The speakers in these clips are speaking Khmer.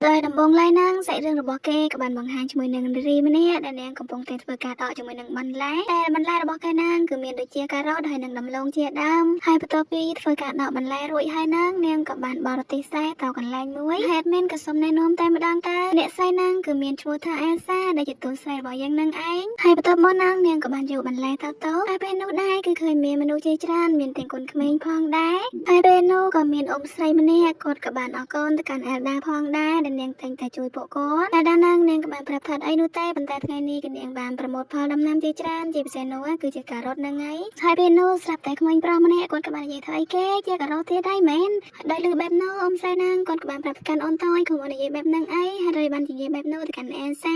ដោយដំបងឡើយហ្នឹងសាច់រឿងរបស់គេក៏បានបង្ហាញជាមួយនឹងនារីម្នាក់ដែលនាងកំពុងតែធ្វើការដកជាមួយនឹងបន្លែតែបន្លែរបស់គេហ្នឹងគឺមានដូចជាការ៉ុតហើយនឹងដំឡូងជាដើមហើយបន្ទាប់ពីធ្វើការដកបន្លែរួចហើយហ្នឹងនាងក៏បានបរទេសស្រែទៅកន្លែងមួយហេតុមានក៏សុំណែនាំតែម្ដងតើអ្នកស្រីហ្នឹងគឺមានឈ្មោះថាអេសាដែលជាទូស្រីរបស់យើងហ្នឹងឯងហើយបន្ទាប់មកហ្នឹងនាងក៏បានយកបន្លែទៅហើយពេលនោះដែរគឺឃើញមានមនុស្សជាច្រើនមានទាំងគុនក្មេងផងដែរហើយពេលនោះក៏មានអ៊ំស្រីម្នាក់គាត់ក៏បានអរគុណទៅកាន់អេលដាផងដែរដែលនាងតែងតែជួយពួកគាត់តែដល់ហ្នឹងនាងក៏បានប្រាប់ថាអីនោះទេប៉ុន្តែថ្ងៃនេះគឺនាងបានប្រមូលផលដំណាំជាច្រើនជាពិសេសនោះគឺជាការ៉ុតហ្នឹងហើយហើយពេលនោះស្រាប់តែក្មេងប្រុសម្នាក់គាត់ក៏បាននិយាយថាអីគេជាការ៉ុតទៀតហើយមែនដោយលឺបែបនោះអ៊ំស្រីហ្នឹងគាត់ក៏បានប្រាប់ទៅកាន់អូនតូចកុំនិយាយបែបហ្នឹងអីហើយបាននិយាយបែបនោះទៅកាន់អេស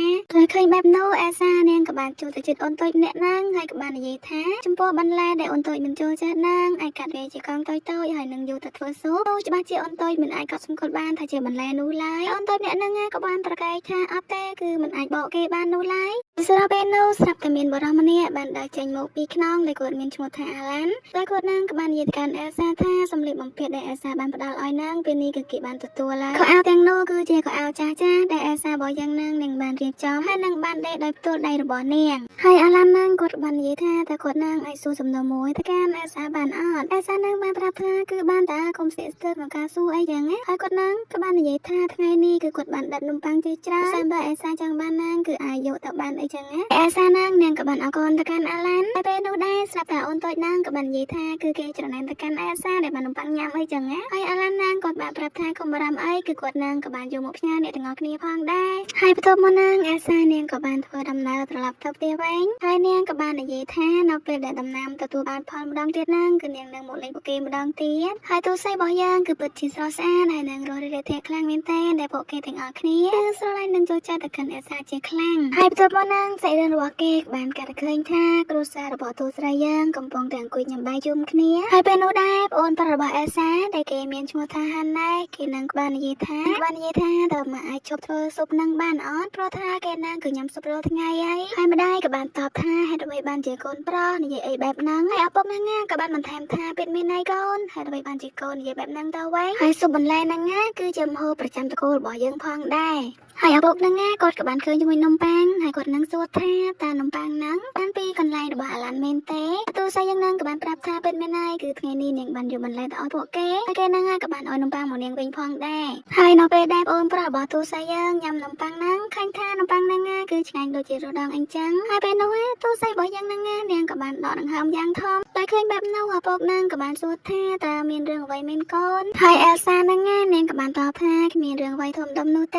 ាឃើញបែបនោះអេសានាងក៏បានចូលទៅជិតអូនតូចម្នាក់ហ្នឹងហើយក៏បាននិយាយថាចំពោះបន្លែដែលអូនតូចមិនចូលចិត្តហ្នឹងអាចកាត់វាជាកង់តូចហើយនឹងយកទៅធ្វើស៊ុបច្បាស់ជាអូនតូចមិនអាចកត់សម្គាល់បានថាជាបន្លែនោះឡើយអូនតូចម្នាក់ហ្នឹងក៏បានប្រកែកថាអត់ទេគឺមិនអាចបកគេបាននោះឡើយស្រាប់ពេលនោះស្រាប់តែមានបុរសម្នាក់បានដើរចេញមកពីខ្នងដែលគាត់មានឈ្មោះថាអាឡានតែគាត់នឹងក៏បាននិយាយទៅកាន់អេលសាថាសម្លៀកបំពាក់ដែលអេលសាបានផ្ដល់ឲ្យនឹងពេលនេះគឺគេបានទទួលហើយខោអាវទាំងនោះគឺជាខោអាវចាស់ដែលអេលសារបស់យើងនឹងបានរៀបចំហើយនឹងបានដេកដោយផ្ទាល់ដៃរបស់នាងហើយអាឡាននឹងគាត់បាននិយាយថាតើគាត់នឹងឲ្យសួរសំណួរមួយទៅកាន់អេលសាបានអត់អេលសានឹងបានប្រាប់ថាគឺបានតើកុំស្ទាក់ស្ទើរក្នុងការសួរអីចឹងណាហើយគាត់នឹងក៏បាននិយាយថាថ្ងៃនេះគឺគាត់បានដិតនំប៉័ងជាច្រើនសម្រាប់អេលសាចឹងបាននឹងគឺអាចយកទៅបានអីចឹងណាអេលសានឹងនាងក៏បានអរគុណទៅកាន់អាឡានហើយពេលនោះដែរស្រាប់តែអូនតូចនឹងក៏បាននិយាយថាគឺគេច្រណែនទៅកាន់អេលសាដែលបាននំប៉័ងញ៉ាំអីចឹងណាហើយអាឡាននឹងគាត់បានប្រាប់ថាកុំបារម្ភអីគឺគាត់នឹងក៏បានយកមកផ្ញើអ្នកទាំងអស់គ្នាផងដែរហើយបន្ទាប់មកនឹងអេលសានាងក៏បានធ្វើដំណើរត្រឡប់ទៅផ្ទះវិញហើយនាងក៏បាននិយាយថានៅពេលដែលដំណាំទទួលបានផលម្ដងទៀតនឹងគឺនាងនឹងមកលេងពួកគេម្ដងទៀតហើយទូស័យរបស់យើងគឺពិតជាស្រស់ស្អាតហើយនឹងរស់រាយរាក់ខ្លាំងមែនទែនដែលពួកគេទាំងអស់គ្នាគឺស្រឡាញ់នឹងចូលចិត្តទៅកាន់អេលសាជាខ្លាំងហើយបន្ទាប់មកនឹងសាច់រឿងរបស់គេបានកាត់ឃើញថាគ្រួសាររបស់ទូស្រីយើងកំពុងតែអង្គុយញ៉ាំបាយជុំគ្នាហើយពេលនោះដែរប្អូនប្រុសរបស់អេលសាដែលគេមានឈ្មោះថាហាន់ណែគេនឹងបាននិយាយថាតើមកអាចជប់ធ្វើស៊ុបនឹងបានអត់ព្រោះថាគេនឹងគឺញ៉ាំស៊ុបរាល់ថ្ងៃហើយម្ដាយក៏បានតបថាហេតុអ្វីបានជាកូនប្រុសនិយាយអីបែបហ្នឹងហើយឪពុកហ្នឹងក៏បានបន្ថែមថាពិតមានន័យកូនហេតុអ្វីបានជាកូននិយាយបែបហ្នឹងទៅវិញហើយស៊ុបបន្លែហ្នឹងគឺជាម្ហូបប្រចាំតកូលរបស់យើងផងដែរហើយឪពុកហ្នឹងគាត់ក៏បានឃើញជាមួយនំប៉័ងហើយគាត់នឹងសួរថាតើនំប៉័ងហ្នឹងបានពីកន្លែងរបស់អាឡានមែនទេទូស័យយើងហ្នឹងក៏បានប្រាប់ថាពិតមែនហើយគឺថ្ងៃនេះនាងបានយកបន្លែទៅឲ្យពួកគេហើយគេហ្នឹងក៏បានឲ្យនំប៉័ងមកនាងវិញផងដែរហើយនៅពេលដែលប្អូនប្រុសរបស់ទូស័យយើងញ៉ាំនំប៉័ងហ្នឹងឃើញថានំប៉័ងហ្នឹងគឺឆ្ងាញ់ដូចជារដងអញ្ចឹងហើយពេលនោះទូស័យរបស់យើងហ្នឹងនាងក៏បានដកដង្ហើមយ៉ាងធំតែឃើញបែបនោះឪពុកហ្នឹងក៏បានសួរថាតើមានរឿងអ្វីមែនកូនហើយអេលសាហ្នឹងនាងក៏បានតបថាគ្មានរឿងអ្វីធំដុំនោះទ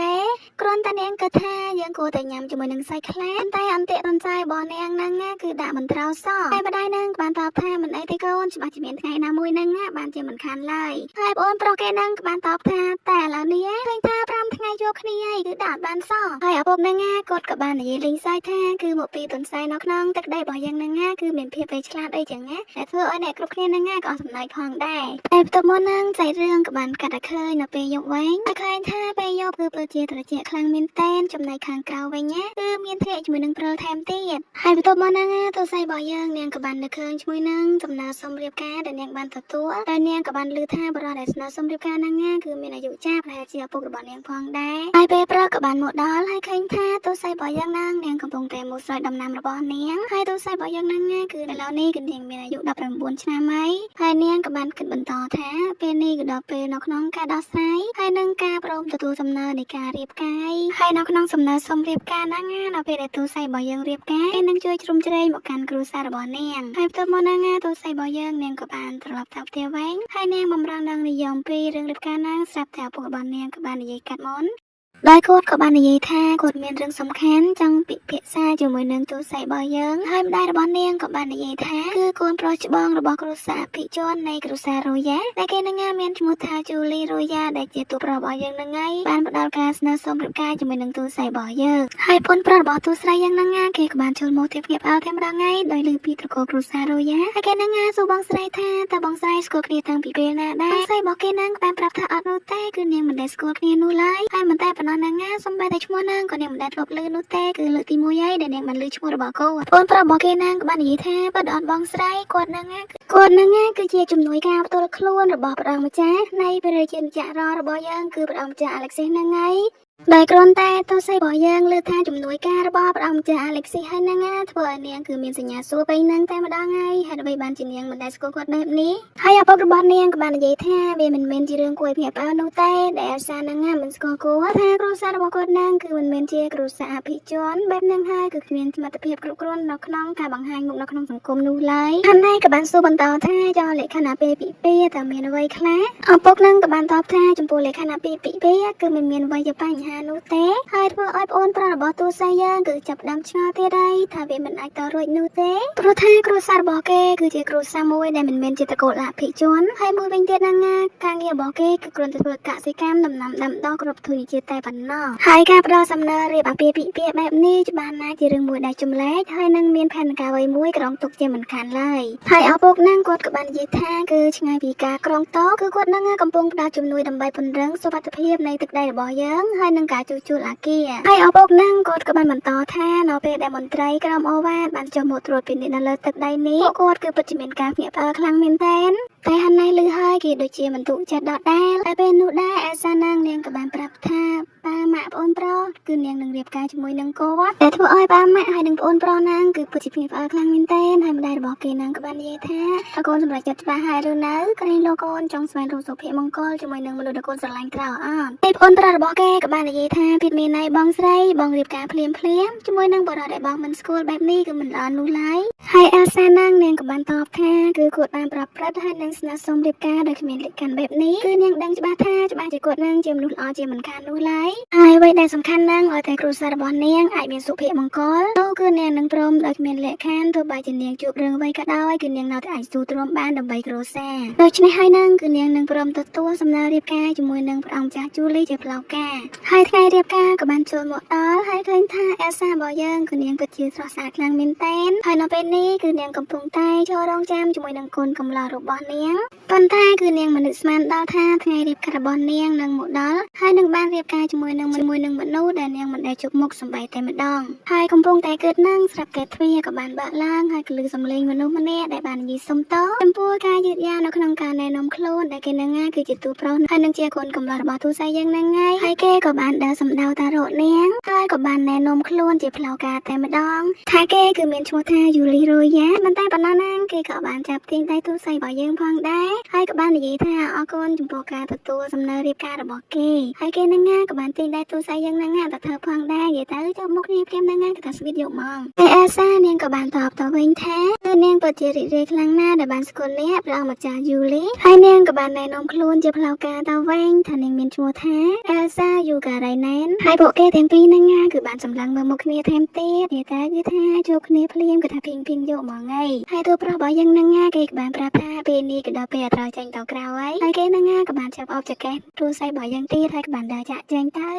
េគ្រាន់តែនាងគិតថាយើងគួរតែញ៉ាំជាមួយនឹងសាច់ខ្លាតែអន្ទាក់រំសាយរបស់នាងហ្នឹងគឺដាក់មិនត្រូវសោះតែម្ដាយហ្នឹងក៏បានតបថាមិនអីទេកូនច្បាស់ជាមានថ្ងៃណាមួយហ្នឹងបានជាមិនខានឡើយហើយបងប្រុសគេហ្នឹងក៏បានតបថាតែឥឡូវនេះឃើញថា5ថ្ងៃយកគ្នាហើយគឺដាក់បានសោះហើយឪពុកហ្នឹងគាត់ក៏បាននិយាយលេងសើចថាគឺមកពីទុនសាយនៅក្នុងទឹកដីរបស់យើងហ្នឹងគឺមានភាពវៃឆ្លាតអីចឹងណាដែលធ្វើឲ្យអ្នកគ្រប់គ្នាហ្នឹងក៏អស់ចំណុចផងដែរតែបន្ទាប់មកហ្នឹងសាច់រឿងក៏បានកាត់ឲ្យឃើញនៅពេលយប់វិញតែឃើញថាពេលយប់គឺពិតជាត្រជាក់ខ្លាំងមែនតែនចំណែកខាងក្រៅវិញគឺមានធ្លាក់ជាមួយនឹងព្រិលថែមទៀតហើយបន្ទាប់មកហ្នឹងទូស័យរបស់យើងនាងក៏បាននឹកឃើញជាមួយនឹងដំណើរសុំរៀបការដែលនាងបានទទួលតែនាងក៏បានឮថាបរិយាដែលស្នើសុំរៀបការហ្នឹងគឺមានអាយុចាស់ប្រហែលជាឪពុករបស់នាងផងដែរហើយពេលព្រឹកក៏បានមកដល់ហើយឃើញថាទូស័យរបស់យើងហ្នឹងនាងកំពុងតែមកស្រោចដំណាំរបស់នាងហើយទូស័យរបស់យើងហ្នឹងគឺឥឡូវនេះគឺនាងមានអាយុ19ឆ្នាំហើយនាងក៏បានគិតបន្តថាពេលនេះគឺដល់ពេលនៅក្នុងការដោះស្រាយហើយនឹងការព្រមទទួលសំណើនៃការរៀបការហើយនៅក្នុងសំណើសុំរៀបការហ្នឹងនៅពេលដែលទូស័យរបស់យើងរៀបការគេនឹងជួយជ្រោមជ្រែងមកកាន់គ្រួសាររបស់នាងហើយបន្ទាប់មកហ្នឹងទូស័យរបស់យើងនាងក៏បានត្រឡប់ទៅផ្ទះវិញហើយនាងបំរុងនឹងនិយមពីរឿងរៀបការហ្នឹងស្រាប់តែឪពុករបស់នាងក៏បាននិយាយកាត់មុនដោយគាត់ក៏បាននិយាយថាគាត់មានរឿងសំខាន់ចង់ពិភាក្សាជាមួយនឹងទូស័យរបស់យើងហើយម្ដាយរបស់នាងក៏បាននិយាយថាគឺកូនប្រុសច្បងរបស់គ្រួសារអភិជននៃគ្រួសាររ៉ូយ៉ាដែលគេនឹងមានឈ្មោះថាជូលីរ៉ូយ៉ាដែលជាទូប្រុសរបស់យើងនឹងហើយបានផ្ដល់ការស្នើសុំរៀបការជាមួយនឹងទូស័យរបស់យើងហើយប្អូនប្រុសរបស់ទូស្រីយើងនឹងគេក៏បានចូលមកទៀបភ្ញាក់ផ្អើលតែម្ដងហើយដោយលើពីត្រកូលគ្រួសាររ៉ូយ៉ាហើយគេនឹងសួរបងស្រីថាតើបងស្រីស្គាល់គ្នាតាំងពីពេលណាដែរស្រីរបស់គេនឹងបានប្រាប់ថាអត់នោះទេគឺនាងមិនដែលស្គាល់គ្នានោះឡើយហើយមិនតែប៉ុណ្ណោះហ្នឹងសំបីតែឈ្មោះហ្នឹងក៏នាងមិនដែលធ្លាប់ឮនោះទេគឺលើកទី1ហើយដែលនាងបានឮឈ្មោះរបស់គាត់ប្អូនប្រុសរបស់គេហ្នឹងក៏បាននិយាយថាបើអត់បងស្រីគាត់ហ្នឹងគឺជាជំនួយការផ្ទាល់ខ្លួនរបស់ព្រះអង្គម្ចាស់នៃព្រះរាជាណាចក្ររបស់យើងគឺព្រះអង្គម្ចាស់អាឡែកស៊ីសហ្នឹងហើយ ដោយគ្រាន់តែទោះស្អីរបស់យើងលើថាជំនួយការរបស់ព្រះអង្គម្ចាស់ Alexis ហើយហ្នឹងណាធ្វើឲ្យនាងគឺមានសញ្ញាសួរពេញហ្នឹងតែម្ដងហើយហេតុអ្វីបានជានាងមិនដែលស្គាល់គាត់បែបនេះហើយឪពុករបស់នាងក៏បាននិយាយថាវាមិនមែនជារឿងគួរឲ្យភ្ញាក់ផ្អើលនោះទេដែល Elsa ហ្នឹងណាមិនស្គាល់គាត់ថាគ្រួសាររបស់គាត់ហ្នឹងគឺមិនមែនជាគ្រួសារអភិជនបែបហ្នឹងហើយគឺគ្មានសមត្ថភាពគ្រប់គ្រាន់នៅក្នុងការបង្ហាញមុខនៅក្នុងសង្គមនោះឡើយហើយក៏បានសួរបន្តថាចង់លក្ខណៈពេលពិពាតើមានអ្វីខ្លះឪពុកហ្នឹងក៏បានតបថាចំពោះលក្ខណៈពេលពិពាគឺមិនមានអ្វីជាបញ្ហានោះទេហើយធ្វើឲ្យប្អូនប្រុសរបស់ទូស័យយើងគឺចាប់ផ្ដើមឆ្ងល់ទៀតហើយថាវាមិនអាចតរួចនោះទេព្រោះថាគ្រួសាររបស់គេគឺជាគ្រួសារមួយដែលមិនមែនជាតកូលអភិជនហើយមួយវិញទៀតហ្នឹងណាការងាររបស់គេគឺគ្រាន់តែធ្វើកសិកម្មដំណាំដាំដុះគ្រប់ធនជាតិតែប៉ុណ្ណោះហើយការផ្ដល់សំណើរៀបអាពាហ៍ពិពាហ៍បែបនេះច្បាស់ណាស់ជារឿងមួយដែលចម្លែកហើយនឹងមានផែនការអ្វីមួយក្រុងទុកជាមិនខានឡើយហើយឪពុកហ្នឹងគាត់ក៏បាននិយាយថាគឺឆ្ងាយពីការក្រុងតគឺគាត់ហ្នឹងកំពុងផ្ដល់ជំនួយដើម្បីពង្រឹងសុខភាពនៃទឹកដីរបស់យើងហើយនឹងការជួសជុលអគារហើយឪពុកហ្នឹងគាត់ក៏បានបន្តថានៅពេលដែលមន្ត្រីក្រុមអូវ៉ាតបានចុះមកត្រួតពិនិត្យនៅលើទឹកដីនេះពួកគាត់គឺពិតជាមានការភ្ញាក់ផ្អើលខ្លាំងមែនទែនតែហណៃលឺហើយគេដូចជាមិនទុកចិត្តដដែលតែពេលនោះដែរអេសានាងនាងក៏បានប្រាប់ថាប៉ាម៉ាក់ប្អូនប្រុសគឺនាងនឹងរៀបការជាមួយនឹងគាត់តែធ្វើឲ្យប៉ាម៉ាក់ហើយនឹងប្អូនប្រុសនាងគឺពិតជាភ្ញាក់ផ្អើលខ្លាំងមែនទែនហើយម្ដាយរបស់គេនាងក៏បាននិយាយថាតើកូនសម្រាប់ចិត្តច្បាស់ហើយឬនៅក្រែងលោកកូនចង់ស្វែងរកសុភមង្គលជាមួយនឹងមនុស្សដែលកូនស្រឡាញ់ត្រូវអត់តែប្អូនប្រុសរបស់គេក៏បាននិយាយថាពិតមានន័យបងស្រីបងរៀបការភ្លាមជាមួយនឹងបរិយាដែលបងមិនស្គាល់បែបនេះគឺមិនល្អនោះឡើយហើយអេសានាងនាងក៏បានតបថាគឺគាត់បានប្រាប់ព្រឹត្តហើយនឹងស្នើសុំរៀបការដោយគ្មានលក្ខខណ្ឌបែបនេះគឺនាងដឹងច្បាស់ថាច្បាស់ជាគាត់នឹងជាមនុស្សល្អជាមិនខាននោះឡើយហើយអ្វីដែលសំខាន់ណាស់ឲ្យតែគ្រួសាររបស់នាងអាចមានសុភមង្គលនោះគឺនាងនឹងព្រមដោយគ្មានលក្ខខណ្ឌទោះបីជានាងជួបរឿងអ្វីក៏ដោយគឺនាងនៅតែអាចស៊ូទ្រាំបានដើម្បីគ្រួសារដូច្នេះហើយនឹងគឺនាងនឹងព្រមទទួលសំណើរៀបការជាមួយនឹងព្រះអង្គម្ចាស់ជូលីជាផ្លូវការហើយថ្ងៃរៀបការក៏បានចូលមកដល់ហើយឃើញថាអេសារបស់យើងគឺនាងពិតជាស្រស់ស្អាតខ្លាំងមែនទែនហើយនៅពេលនេះគឺនាងកំពុងតែចូលរងចាំជាមួយនឹងកូនកំឡោះរបស់នាងប៉ុន្តែគឺនាងមិននឹកស្មានដល់ថាថ្ងៃរៀបការរបស់នាងនឹងមកដល់ហើយនឹងបានរៀបការជាមួយនឹងមនុស្សដែលនាងមិនដែលជួបមុខសម្បីតែម្ដងហើយកំពុងតែគិតនឹងស្រាប់តែទ្វារក៏បានបើកឡើងហើយគឺឮសំឡេងមនុស្សម្នាក់ដែលបាននិយាយសុំទោសចំពោះការយឺតយ៉ាវនៅក្នុងការណែនាំខ្លួនដែលគេនឹងគឺជាទូប្រុសហើយនឹងជាកូនកំឡោះរបស់ទូស័យយើងហ្នឹងហើយគេក៏បានដើរសម្ដៅតារកនាងហើយក៏បានណែនាំខ្លួនជាផ្លូវការតែម្ដងថាគេគឺមានឈ្មោះថាយូលីរ៉ូយ៉ាប៉ុន្តែប៉ុណ្ណោះណាគេក៏បានចាប់ទាញដៃទូស័យរបស់យើងផងដែរហើយក៏បាននិយាយថាអរគុណចំពោះការទទួលសំណើរៀបការរបស់គេហើយគេនឹងក៏បានទាញដៃទូស័យយើងនឹងទៅធ្វើផងដែរនិយាយទៅចូលមុខគ្នាព្រាមនឹងគេថាស្វីតយកហ្មងតែអេសានាងក៏បានតបទៅវិញថាគឺនាងពិតជារីករាយខ្លាំងណាស់ដែលបានស្គាល់អ្នកព្រះម្ចាស់យូលីហើយនាងក៏បានណែនាំខ្លួនជាផ្លូវការទៅវិញថានាងមានឈ្មោះថាអេសាយូការ៉ៃណែនហើយពួកគេទាំងពីរនឹងគឺបានសម្លឹងមើលមុខគ្នាថែមទៀតនិយាយទៅគឺថាជួបគ្នាភ្លាមគឺថាពីងយកហ្មងហើយទូប្រុសរបស់យើងនឹងគេក៏បានប្រាប់ថាពេលនេះក៏ដល់ពេលត្រូវចេញទៅក្រៅហើយគេនឹងក៏បានចាប់អបចកេះទូស័យរបស់យើងទៀតហើយក៏បានដើរចាក់ចេញទៅ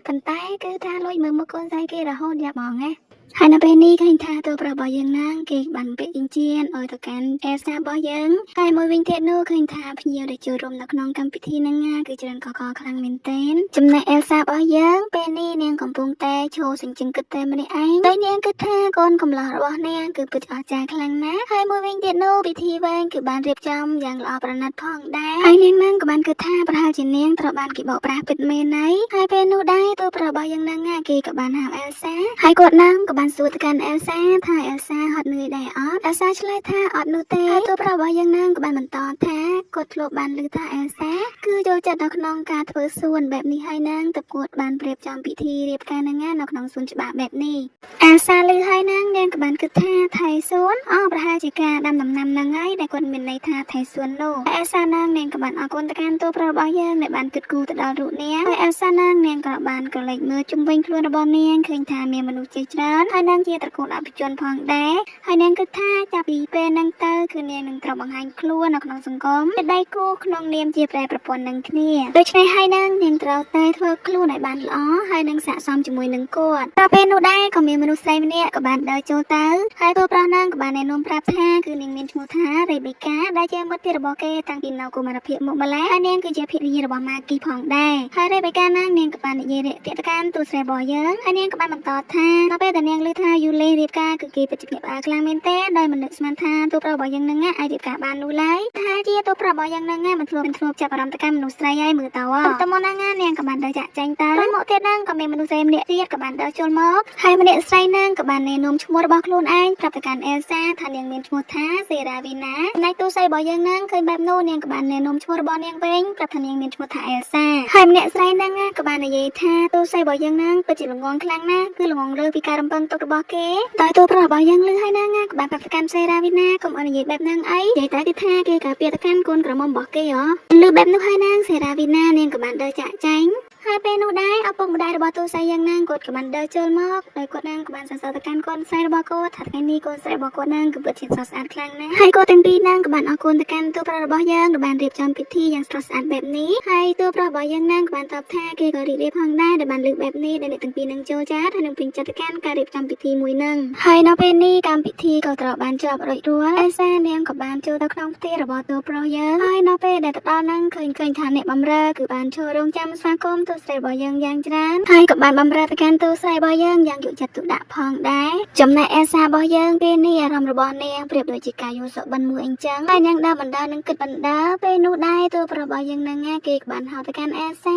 ប៉ុន្តែគឺថាលួចមើលមុខកូនស្រីគេរហូតយ៉ាប់ហ្មងហើយនៅពេលនេះឃើញថាទូប្រុសរបស់យើងណាគេបានពាក់ចិញ្ចៀនឲ្យទៅកាន់អេសារបស់យើងហើយមួយវិញទៀតនោះឃើញថាភ្ញៀវដែលចូលរួមនៅក្នុងកម្មវិធីហ្នឹងគឺច្រើនកកខ្លាំងមែនទែនចំណែកអេសារបស់យើងពេលនេះនាងកំពុងតែឈរសេចក្ដីគិតតែម្នាក់ឯងដោយនាងគិតថាកូនកំឡោះរបស់នាងគឺពិតអស្ចារ្យខ្លាំងណាស់ហើយមួយវិញទៀតនោះពិធីវែងគឺបានរៀបចំយ៉ាងល្អប្រណិតផងដែរហើយនាងហ្នឹងក៏បានគិតថាប្រហែលជានាងត្រូវបានគេបោកប្រាស់ពិតមែនហើយពេលនោះដែរទូប្រុសរបស់យើងហ្នឹងគេក៏បានហៅអេសាហើយគាត់ហ្នឹងក៏បានសួរទៅកាន់អេសាថាអេសាហត់នឿយដែរអត់អេសាឆ្លើយថាអត់នោះទេហើយទូប្រុសរបស់យើងហ្នឹងក៏បានបន្តថាគាត់ធ្លាប់បានឮថាអេសាគឺចូលចិត្តនៅក្នុងការធ្វើសួនបែបនេះហើយហ្នឹងទៅគាត់បានប្រៀបចំពិធីរៀបការហ្នឹងនៅក្នុងសួនច្បារបែបនេះអេសាឮហើយហ្នឹងនាងក៏បានគិតថាថៃសួនប្រហែលជាការដាំដំណាំហ្នឹងហើយដែលគាត់មានន័យថាថៃសួននោះអេសាហ្នឹងនាងក៏បានអរគុណទៅកាន់ទូប្រុសរបស់យើងដែលបានគិតគូរទៅដល់រូបនាងហើយអេសាហ្នឹងនាងក៏បានក៏លេចមើលជុំវិញខ្លួនរបស់នាងឃើញថាមានមនុស្សជាច្រើនហើយនឹងជាត្រកូលអភិជនផងដែរហើយនាងគិតថាចាប់ពីពេលហ្នឹងទៅគឺនាងនឹងត្រូវបង្ហាញខ្លួននៅក្នុងសង្គមជាដៃគូក្នុងនាមជាប្រែប្រពន្ធនឹងគ្នាដូច្នេះហើយនឹងនាងត្រូវតែធ្វើខ្លួនឲ្យបានល្អហើយនឹងស័ក្តិសម ជាមួយនឹងគាត់ដល់ពេលនោះដែរក៏មានមនុស្សស្រីម្នាក់ក៏បានដើរចូលទៅហើយតួប្រុសនឹងក៏បានណែនាំប្រាប់ថាគឺនាងមានឈ្មោះថារ៉េបេកាដែលជាមិត្តភក្តិរបស់គេតាំងពីនៅកុមារភាពមកម្ល៉េះហើយនាងគឺជាភរិយារបស់ម៉ាគីផងដែរហើយរ៉េបេកានាងក៏បាននិយាយរាក់ទាក់ទៅកាន់តួស្រីរបស់យើងហើយនាងក៏បានបន្តថាដល់ពេលដែលនាងឮថាយូលីរៀបការគឺគេពិតជាភ្ញាក់ផ្អើលខ្លាំងមែនទែនដោយមិននឹកស្មានថាតួប្រុសរបស់យើងនឹងអាចរៀបការបាននោះឡើយថាជាតួប្រុសរបស់យើងនឹងមិនធ្លាប់ចាប់អារម្មណ៍ទៅកាន់មនុស្សស្រីហើយមើលតើទៅមកនាងក៏បានដើរចាក់ចែងទៅហើយមកទៀតក៏មានមនុស្សស្រីម្នាក់ទៀតក៏បានដើរចូលមកហើយម្នាក់ស្រីក៏បានណែនាំឈ្មោះរបស់ខ្លួនឯងប្រាប់ទៅកាន់អេលសាថានាងមានឈ្មោះថាសេរ៉ាវីណាចំណែកតួស្រីរបស់យើងឃើញបែបនោះនាងក៏បានណែនាំឈ្មោះរបស់នាងវិញប្រាប់ថានាងមានឈ្មោះថាអេលសាហើយម្នាក់ស្រីក៏បាននិយាយថាតួស្រីរបស់យើងពិតជាល្ងងខ្លាំងណាស់គឺល្ងងលើពីការរំពឹងទុករបស់គេដោយតួប្រុសរបស់យើងឮហើយក៏បានប្រាប់ទៅកាន់សេរ៉ាវីណាកុំឲ្យនិយាយបែបហ្នឹងអីនិយាយតែគេថាគេការពារទៅកាន់កូនក្រមុំរបស់គេហ៎ឮបែបនោះហើយសេរ៉ាវីណានាងក៏បានដើរចាក់ចែងហើយពេលនោះដែរឪពុកម្ដាយរបស់តួស្រីយើងគាត់ក៏បានដើរចូលមកដោយគាត់ក៏បានសរសើរទៅកាន់កូនស្រីរបស់គាត់ថាថ្ងៃនេះកូនស្រីរបស់គាត់គឺពិតជាស្រស់ស្អាតខ្លាំងណាស់ហើយគាត់ទាំងពីរក៏បានអរគុណទៅកាន់តួប្រុសរបស់យើងដែលបានរៀបចំពិធីយ៉ាងស្រស់ស្អាតបែបនេះហើយតួប្រុសរបស់យើងក៏បានតបថាគេក៏រីករាយផងដែរដែលបានលើកបែបនេះដែលអ្នកទាំងពីរចូលចិត្តហើយនឹងពេញចិត្តទៅកាន់ការរៀបចំពិធីមួយនឹងហើយនៅពេលនេះកម្មវិធីក៏ត្រូវបានចប់រួចរាល់អេសានាងក៏បានចូលទៅក្នុងផ្ទះរបស់តួប្រុសយើងហើយនៅពេលដែលទៅដល់ឃើញថាអ្នកបម្រើគឺបានចូលរងចាំស្វាគមន៍តួស្រីរបស់យើងយ៉ាងច្រើនហើយក៏បានបម្រើទៅកាន់តួស្រីរបស់យើងយ៉ាងយកចិត្តទុកដាក់ផងដែរចំណែកអេសារបស់យើងពេលនេះអារម្មណ៍របស់នាងប្រៀបដូចជាការយល់សុបិនមួយអញ្ចឹងហើយនាងដើរបណ្ដើរនឹងគិតបណ្ដើរពេលនោះដែរតួប្រុសរបស់យើងគេក៏បានហៅទៅកាន់អេសា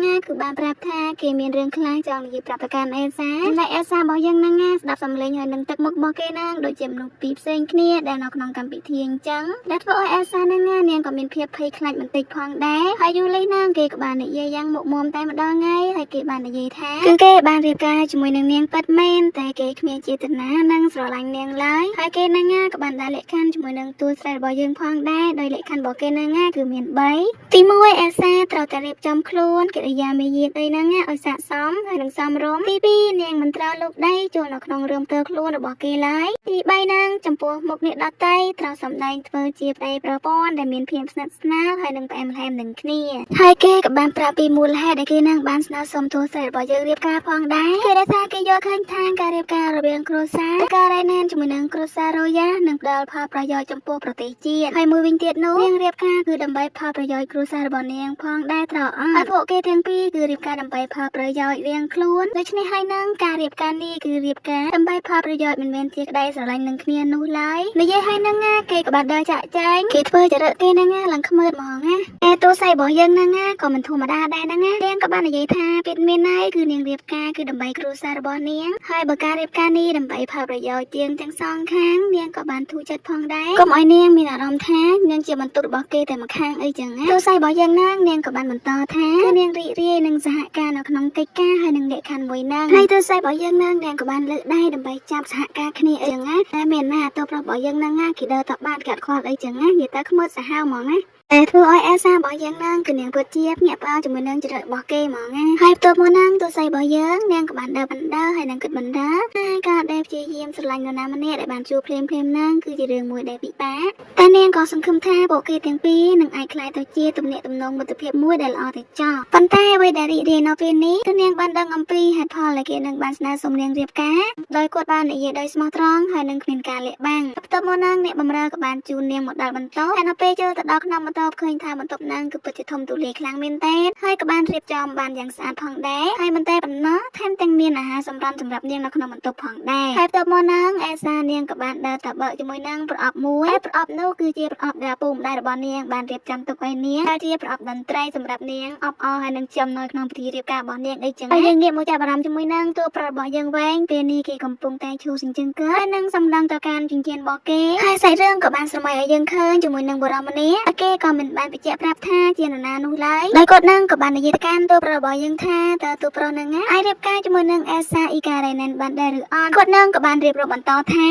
គេគឺបានប្រាប់ថាគេមានរឿងខ្លាំងចង់និយាយប្រាប់ទៅកាន់អេសាចំណែកអេសារបស់យើងស្ដាប់សំឡេងហើយនឹងទឹកមុខរបស់គេដូចជាមនុស្សពីរផ្សេងគ្នាដែលនៅក្នុងកម្មវិធីអញ្ចឹងដែលធ្វើឲ្យអេសានាងក៏មានភាពភ័យខ្លាចបន្តិចផងដែរហើយយូលីគេក៏បាននិយាយយ៉ាងមុខមាំតែម្ដងហើយគេបាននិយាយថាគឺគេបានរៀបការជាមួយនឹងនាងពិតមែនតែគេគ្មានចេតនានឹងស្រឡាញ់នាងឡើយហើយគេក៏បានដាក់លក្ខខណ្ឌជាមួយនឹងតួស្រីរបស់យើងផងដែរដោយលក្ខខណ្ឌរបស់គេគឺមាន3ទី1អេសាត្រូវតែរៀបចំខ្លួនកិរិយាមាយាទអីឲ្យស័ក្តិសមហើយនឹងសមរម្យទី2នាងមិនត្រូវលូកដៃចូលនៅក្នុងរឿងផ្ទាល់ខ្លួនរបស់គេឡើយទី3ចំពោះមុខអ្នកដទៃត្រូវសម្ដែងធ្វើជាប្តីប្រពន្ធដែលមានភាពស្និទ្ធស្នាលហើយនឹងផ្អែមល្ហែមនឹងគ្នាហើយគេក៏បានប្រាប់ពីមូលហេតុដែលគេបានស្នើសុំតួស្រីរបស់យើងរៀបការផងដែរគេដែលថាគេយល់ឃើញថាការរៀបការរវាងគ្រួសារការរ៉ៃណានជាមួយនឹងគ្រួសាររ៉ូយ៉ានឹងផ្ដល់ផលប្រយោជន៍ចំពោះប្រទេសជាតិហើយមួយវិញទៀតនោះនាងរៀបការគឺដើម្បីផលប្រយោជន៍គ្រួសាររបស់នាងផងដែរត្រូវអត់ហើយពួកគេទាំងពីរគឺរៀបការដើម្បីផលប្រយោជន៍រៀងខ្លួនដូច្នេះហើយការរៀបការនេះគឺរៀបការដើម្បីផលប្រយោជន៍មិនមែនជាក្តីស្រឡាញ់នឹងគ្នានោះឡើយនិយាយហើយគេក៏បានដើរចាក់ចែងគេធ្វើចរិតគេឡើងខ្មើតហ្មងតែតួស្រីរបស់យើងក៏មិនធម្មតាដែរនាងក៏បាននិយាយថាពិតមែនហើយគឺនាងរៀបការគឺដើម្បីគ្រួសាររបស់នាងហើយបើការរៀបការនេះដើម្បីផលប្រយោជន៍ទាំងសងខាងនាងក៏បានធូរចិត្តផងដែរកុំឲ្យនាងមានអារម្មណ៍ថានាងជាបន្ទុករបស់គេតែម្ខាងអីចឹងតួស្រីរបស់យើងនាងក៏បានបន្តថាគឺនាងរីករាយនឹងសហការនៅក្នុងកិច្ចការហើយនឹងលក្ខខណ្ឌមួយហើយតួស្រីរបស់យើងនាងក៏បានលើកដៃដើម្បីចាប់សហការគ្នាអីចឹងតែមានណាតួប្រុសរបស់យើងគេដើរតបបានកាត់ខាត់អីចឹងនិយាយតែខ្មើសាហាវហ្មងតែធ្វើឲ្យអេសារបស់យើងគឺនាងពិតជាភ្ញាក់ផ្អើលជាមួយនឹងចរិតរបស់គេហ្មងហើយបន្ទាប់មកតួស្រីរបស់យើងនាងក៏បានដើរបណ្ដើរហើយនឹងគិតបណ្ដើរការដែលព្យាយាមស្រឡាញ់នរណាម្នាក់ដែលបានជួបភ្លាមគឺជារឿងមួយដែលពិបាកតែនាងក៏សង្ឃឹមថាពួកគេទាំងពីរនឹងអាចក្លាយទៅជាទំនាក់ទំនងមិត្តភាពមួយដែលល្អទៅចោលប៉ុន្តែអ្វីដែលរីករាយនៅពេលនេះគឺនាងបានដឹងអំពីហេតុផលដែលគេនឹងបានស្នើសុំនាងរៀបការដោយគាត់បាននិយាយដោយស្មោះត្រង់ហើយនឹងគ្មានការលាក់បាំងបន្ទាប់មកអ្នកបម្រើក៏បានជូននាងមកដល់បន្ទប់ហើយនៅពេលចូលទៅដល់ក្នុងបន្ទប់ឃើញថាបន្ទប់គឺពិតជាធំទូលាយខ្លាំងមែនទែនហើយក៏បានរៀបចំបានយ៉ាងស្អាតផងដែរហើយមិនតែប៉ុណ្ណោះថែមទាំងមានអាហារសម្រន់សម្រាប់នាងនៅក្នុងបន្ទប់ផងដែរហើយបន្ទាប់មកអេសានាងក៏បានដើរទៅបើកជាមួយនឹងប្រអប់មួយហើយប្រអប់នោះគឺជាប្រអប់ដែលពូម្ដាយរបស់នាងបានរៀបចំទុកឲ្យនាងហើយជាប្រអប់តន្ត្រីសម្រាប់នាងអបអរហើយនឹងចំនៅក្នុងពិធីរៀបការរបស់នាងអីចឹងហើយយើងងាកមកចាប់អារម្មណ៍ជាមួយនឹងតួប្រុសរបស់យើងវិញពេលនេះគេកំពុងតែឈូសញ្ជឹងកើហើយនឹងសម្លឹងទៅកាន់ចិញ្ចៀនរបស់គេហើយសាច់រឿងក៏បានស្រមៃឲ្យយើងឃើញជាមួយនឹងបុរសម្នាក់គេក៏មិនបានបញ្ជាក់ប្រាប់ថាជានរណានោះឡើយដោយគាត់ក៏បាននិយាយទៅកាន់តួប្រុសរបស់យើងថាតើតួប្រុសអាចរៀបការជាមួយនឹងអេសាអ៊ីការ៉េណែនបានដែរឬអត់គាត់ក៏បានរៀបរាប់បន្តថា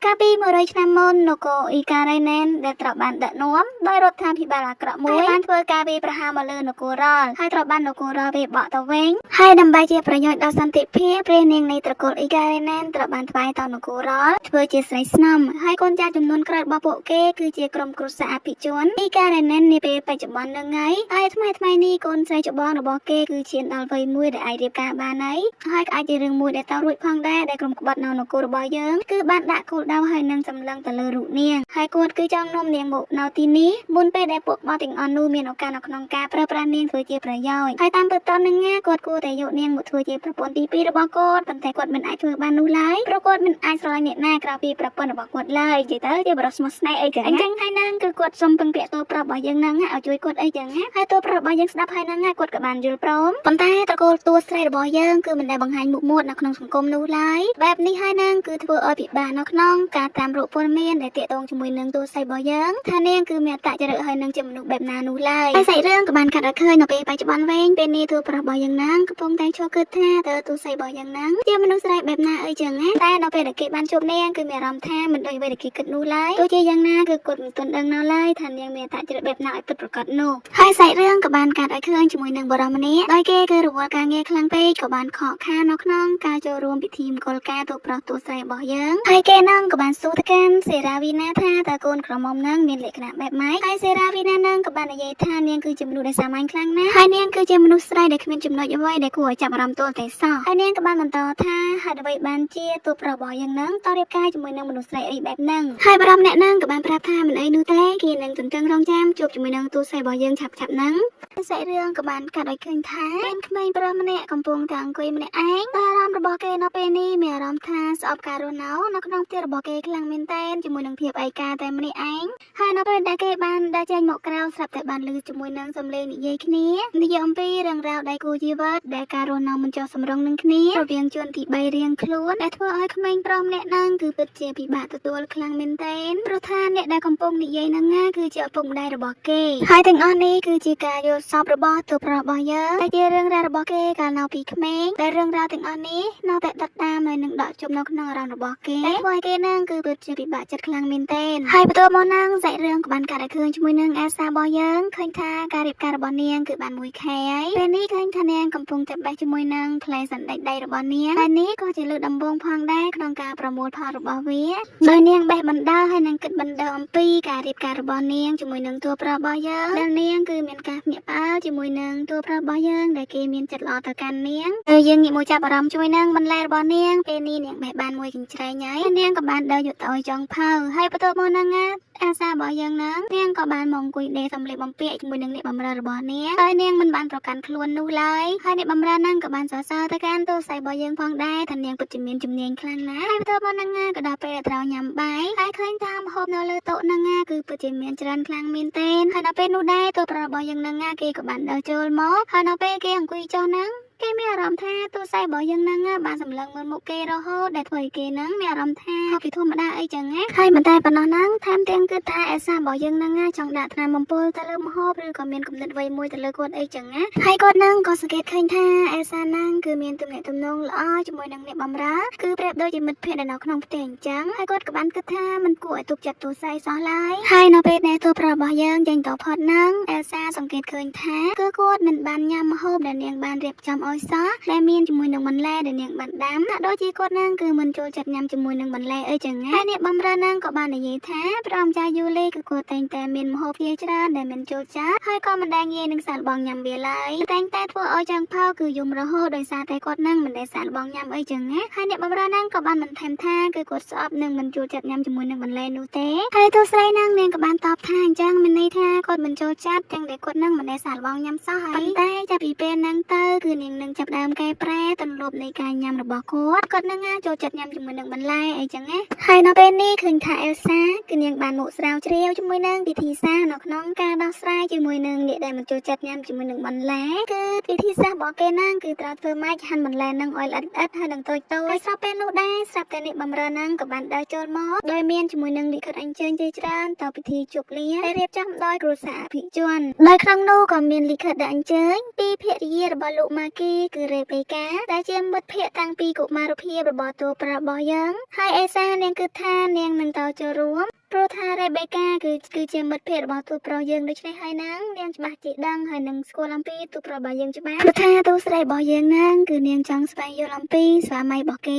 កាលពី100ឆ្នាំមុននគរអ៊ីការ៉ៃណែនដែលត្រូវបានដឹកនាំដោយរដ្ឋាភិបាលអាក្រក់មួយបានធ្វើការវាយប្រហារមកលើនគររលហើយត្រូវបាននគររលវាយបកទៅវិញហើយដើម្បីជាប្រយោជន៍ដល់សន្តិភាពព្រះនាងនៃត្រកូលអ៊ីការ៉ៃណែនត្រូវបានថ្វាយទៅនគររលធ្វើជាស្រីស្នំហើយកូនចៅចំនួនក្រោយរបស់ពួកគេគឺជាក្រុមគ្រួសារអភិជនអ៊ីការ៉ៃណែននាពេលបច្ចុប្បន្ននឹងហើយថ្មីនេះកូនស្រីច្បងរបស់គេគឺឈានដល់វ័យមួយដែលអាចរៀបការបានហើយក៏អាចជារឿងមួយដែលតរួចផងដែរដែលក្រុមក្បត់នៅនគររបស់យើងគឺបានដាក់គោលដៅហើយនឹងសម្លឹងទៅលើរូបនាងហើយគាត់គឺចង់នាំនាងមកនៅទីនេះមុនពេលដែលពួកបោះទាំងអស់នោះមានឱកាសនៅក្នុងការប្រើប្រាស់នាងធ្វើជាប្រយោជន៍ហើយតាមពិតទៅនឹងគាត់គួរតែយកនាងមកធ្វើជាប្រពន្ធទី2របស់គាត់ប៉ុន្តែគាត់មិនអាចធ្វើបាននោះឡើយព្រោះគាត់មិនអាចស្រឡាញ់អ្នកណាក្រៅពីប្រពន្ធរបស់គាត់ឡើយនិយាយទៅជាបរិសុទ្ធស្មោះស្នេហ៍អីចឹងហើយនឹងគឺគាត់សុំពឹងពាក់តួប្រុសរបស់យើងហ្នឹងឲ្យជួយគាត់អីចឹងហើយតួប្រុសរបស់យើងស្ដាប់ហើយហ្នឹងគាត់ក៏បានយល់ព្រមប៉ុន្តែត្រកូលតួស្រីរបស់យើងគឺមិនដែលបង្ហាញមុខមាត់នៅក្នុងសង្គមនោះឡើយបែបនេះហើយហ្នឹងគឺធ្វើឲ្យពិបាកនៅក្នុងការតាមរកព័ត៌មានដែលទាក់ទងជាមួយនឹងតួស្រីរបស់យើងថានាងគឺមានអត្តចរិតហើយនឹងជាមនុស្សបែបណានោះឡើយហើយសាច់រឿងក៏បានកាត់ឲ្យឃើញនៅពេលបច្ចុប្បន្នវិញពេលនេះតួប្រុសរបស់យើងហ្នឹងកំពុងតែឈរគិតថាតើតួស្រីរបស់យើងហ្នឹងជាមនុស្សស្រីបែបណាអីចឹងតែនៅពេលដែលគេបានជួបនាងគឺមានអារម្មណ៍ថាមិនដូចអ្វីដែលគេគិតនោះឡើយទោះជាយ៉ាងណាគឺគាត់មិនទាន់ដឹងនៅឡើយថានាងមានអត្តចរិតបែបណាឲ្យពិតប្រាកដនោះហើយសាច់រឿងក៏បានកាត់ឲ្យឃើញជាមួយនឹងបរិសម្នាក់ដោយគេគឺរវល់ការងារខ្លាំងពេកក៏បានខកខាននៅក្នុងការចូលរួមពិធីមង្គលការតួប្រុសតួស្រីរបស់យើងហើយគេនឹងក៏បានសួរទៅកាន់សេរាវីណាថាតើកូនក្រមុំនឹងមានលក្ខណៈបែបម៉េចហើយសេរាវីណានឹងក៏បាននិយាយថានាងគឺជាមនុស្សដែលសាមញ្ញខ្លាំងណាស់ហើយនាងគឺជាមនុស្សស្រីដែលគ្មានចំណុចអ្វីដែលគួរឲ្យចាប់អារម្មណ៍ទាល់តែសោះហើយនាងក៏បានបន្តថាហេតុអ្វីបានជាតួប្រុសរបស់យើងនឹងតរៀបការជាមួយនឹងមនុស្សស្រីអីបែបហ្នឹងហើយបរិមអ្នកនឹងក៏បានប្រាប់ថាមិនអីនោះទេគេនឹងទន្ទឹងរង់ចាំជួបជាមួយនឹងតួស្រីរបស់យើងឆាប់ហ្នឹងសាច់រឿងក៏បានកាត់ឲ្យឃើញថាមានក្មេងប្រុសម្នាក់កំពុងតែអង្គុយម្នាក់ឯងតែអារម្មណ៍របស់គេនៅពេលនេះមានអារម្មណ៍ថាស្អប់ការរស់នៅក្នុងផ្ទះរបស់គេខ្លាំងមែនទែនជាមួយនឹងភាពឯកាតែម្នាក់ឯងហើយនៅពេលដែលគេបានដើរចេញមកក្រៅស្រាប់តែបានឮជាមួយនឹងសំឡេងនិយាយគ្នានិយាយអំពីរឿងរ៉ាវដៃគូជីវិតដែលការរស់នៅមិនចុះសម្រុងនឹងគ្នារវាងជនទី3រៀងខ្លួនដែលធ្វើឲ្យក្មេងប្រុសម្នាក់ហ្នឹងគឺពិតជាពិបាកទទួលខ្លាំងមែនទែនព្រោះថាអ្នកដែលកំពុងនិយាយហ្នឹងគឺជាឪពុកម្ដាយរបស់គេហើយទាំងអស់នេះគឺជាការយល់សប្តិរបស់តួប្រុសរបស់យើងតែជារឿងរ៉ាវរបស់គេកាលនៅពីក្មេងតែរឿងរ៉ាវទាំងអស់នេះនៅតែដិតតាមហើយនឹងដកជុំនៅក្នុងអារម្មណ៍របស់គេព្រោះគេហ្នឹងគឺពិតជាពិបាកចិត្តខ្លាំងមែនទែនហើយបន្ទាប់មកហ្នឹងសាច់រឿងក៏បានកាត់ឲ្យឃើញជាមួយនឹងអេសារបស់យើងឃើញថាការរៀបការរបស់នាងគឺបាន1ខែហើយពេលនេះឃើញថានាងកំពុងតែបេះជាមួយនឹងផ្លែសណ្តែកដីរបស់នាងហើយនេះក៏ជាលើកដំបូងផងដែរក្នុងការប្រមូលផលរបស់វាដោយនាងបេះបណ្ដើហើយនឹងគិតបណ្ដើអំពីការរៀបការរបស់នាងជាមួយនឹងតួប្រុសរបស់យើងដែលនាងគឺមានការភ្ញាក់ផ្អើលជាមួយនឹងតួប្រុសរបស់យើងដែលគេមានចិត្តល្អទៅកាន់នាងហើយយើងងាកមកចាប់អារម្មណ៍ជួយនឹងបន្លែរបស់នាងពេលនេះនាងបេះបានមួយកញ្ច្រែងហើយនាងក៏បានដើរយកទៅឲ្យចង់ផៅហើយបន្ទាប់មកហ្នឹងអាសារបស់យើងហ្នឹងនាងក៏បានមកអង្គុយដេកសម្លៀកបំពាក់ជាមួយនឹងអ្នកបម្រើរបស់នាងហើយនាងមិនបានប្រកាន់ខ្លួននោះឡើយហើយអ្នកបម្រើហ្នឹងក៏បានសរសើរទៅកាន់តួស្រីរបស់យើងផងដែរថានាងពិតជាមានជំនាញខ្លាំងណាស់ហើយបន្ទាប់មកហ្នឹងក៏ដល់ពេលត្រូវញ៉ាំបាយហើយឃើញថាម្ហូបនៅលើតុហ្នឹងគឺពិតជាមានច្រើនខ្លាំងមែនទែនហើយដល់ពេលនោះដែរតួប្រុសរបស់យើងហ្នឹងគេក៏បានដើរចូលមកហើយដល់ពេលគេអង្គុយចុះហ្នឹងគេមានអារម្មណ៍ថាតួស្រីរបស់យើងហ្នឹងបានសម្លឹងមើលមុខគេរហូតដែលធ្វើឲ្យគេហ្នឹងមានអារម្មណ៍ថាពីធម្មតាអីចឹងហើយមិនតែប៉ុណ្ណោះហ្នឹងថែមទាំងគិតថាអេសារបស់យើងហ្នឹងចង់ដាក់ថ្នាំបំពុលទៅលើម្ហូបឬក៏មានគំនិតអ្វីមួយទៅលើគាត់អីចឹងហើយគាត់ហ្នឹងក៏សង្កេតឃើញថាអេសាហ្នឹងគឺមានទំនាក់ទំនងល្អជាមួយនឹងអ្នកបម្រើគឺប្រៀបដូចជាមិត្តភក្តិដែលនៅក្នុងផ្ទះអញ្ចឹងហើយគាត់ក៏បានគិតថាមិនគួរឲ្យទុកចិត្តតួស្រីសោះឡើយហើយនៅពេលដែលតួប្រុសរបស់យើងចេញទៅផុតហ្នឹងអេសាសង្កេតឃើញថាគឺគាត់មិនបានញ៉ាំម្ហូបដែលនាងបានរៀបចំឲ្យសោះដែលមានជាមួយនឹងបន្លែដែលនាងបានដាំថាដូចជាគាត់នឹងគឺមិនចូលចិត្តញ៉ាំជាមួយនឹងបន្លែអីចឹងហើយអ្នកបម្រើនឹងក៏បាននិយាយថាព្រះអម្ចាស់យូលីគឺគាត់តែងតែមានម្ហូបជាច្រើនដែលមិនចូលចិត្តហើយក៏មិនដែលងាយនឹងសាកល្បងញ៉ាំវាឡើយតែងតែធ្វើឲ្យចង់ផៅគឺយំរហូតដោយសារតែគាត់នឹងមិនដែលសាកល្បងញ៉ាំអីចឹងហើយអ្នកបម្រើនឹងក៏បានបន្ថែមថាគឺគាត់ស្អប់នឹងមិនចូលចិត្តញ៉ាំជាមួយនឹងបន្លែនោះទេហើយតួស្រីនឹងនាងក៏បានតបថាអញ្ចឹងមានន័យថាគាត់មិនចូលចិត្តទាំងដែលគាត់នឹងមិនដែលសាកល្បងញ៉ាំសោះហើយប៉ុន្តែចាប់ពីពេលហ្នឹងទៅគឺនាងនឹងចាប់ដើមកែប្រែទម្លាប់នៃការញ៉ាំរបស់គាត់នឹងចូលចិត្តញ៉ាំជាមួយនឹងបន្លែអីចឹងហើយនៅពេលនេះឃើញថាអេលសាគឺនាងបានមកស្រាវជ្រាវជាមួយនឹងវិធីសាស្ត្រនៅក្នុងការដោះស្រាយជាមួយនឹងអ្នកដែលមិនចូលចិត្តញ៉ាំជាមួយនឹងបន្លែគឺវិធីសាស្ត្ររបស់គេហ្នឹងគឺត្រូវធ្វើម៉េចហាន់បន្លែហ្នឹងឲ្យល្អិតហើយនឹងតូចហើយស្រាប់ពេលនោះដែរស្រាប់តែអ្នកបម្រើហ្នឹងក៏បានដើរចូលមកដោយមានជាមួយនឹងលិខិតអញ្ជើញជាច្រើនទៅពិធីជប់លៀងដែលរៀបចំដោយគ្រួសារអភិជនដោយក្នុងនោះក៏មានលិខិតដាក់អញ្ជើញពីភរិយារបស់លោកម៉ាគី គឺរេបេកាដែលជាមិត្តភក្តិតាំងពីកុមារភាពរបស់តួប្រុសរបស់យើងហើយអេសានាងគិតថានាងនឹងទៅចូលរួមព្រោះថារេបេកាគឺជាមិត្តភក្តិរបស់តួប្រុសយើងដូច្នេះហើយនាងច្បាស់ជាដឹងហើយនឹងស្គាល់អំពីតួប្រុសរបស់យើងច្បាស់ព្រោះថាតួស្រីរបស់យើងនាងគឺនាងចង់ស្វែងយល់អំពីស្វាមីរបស់គេ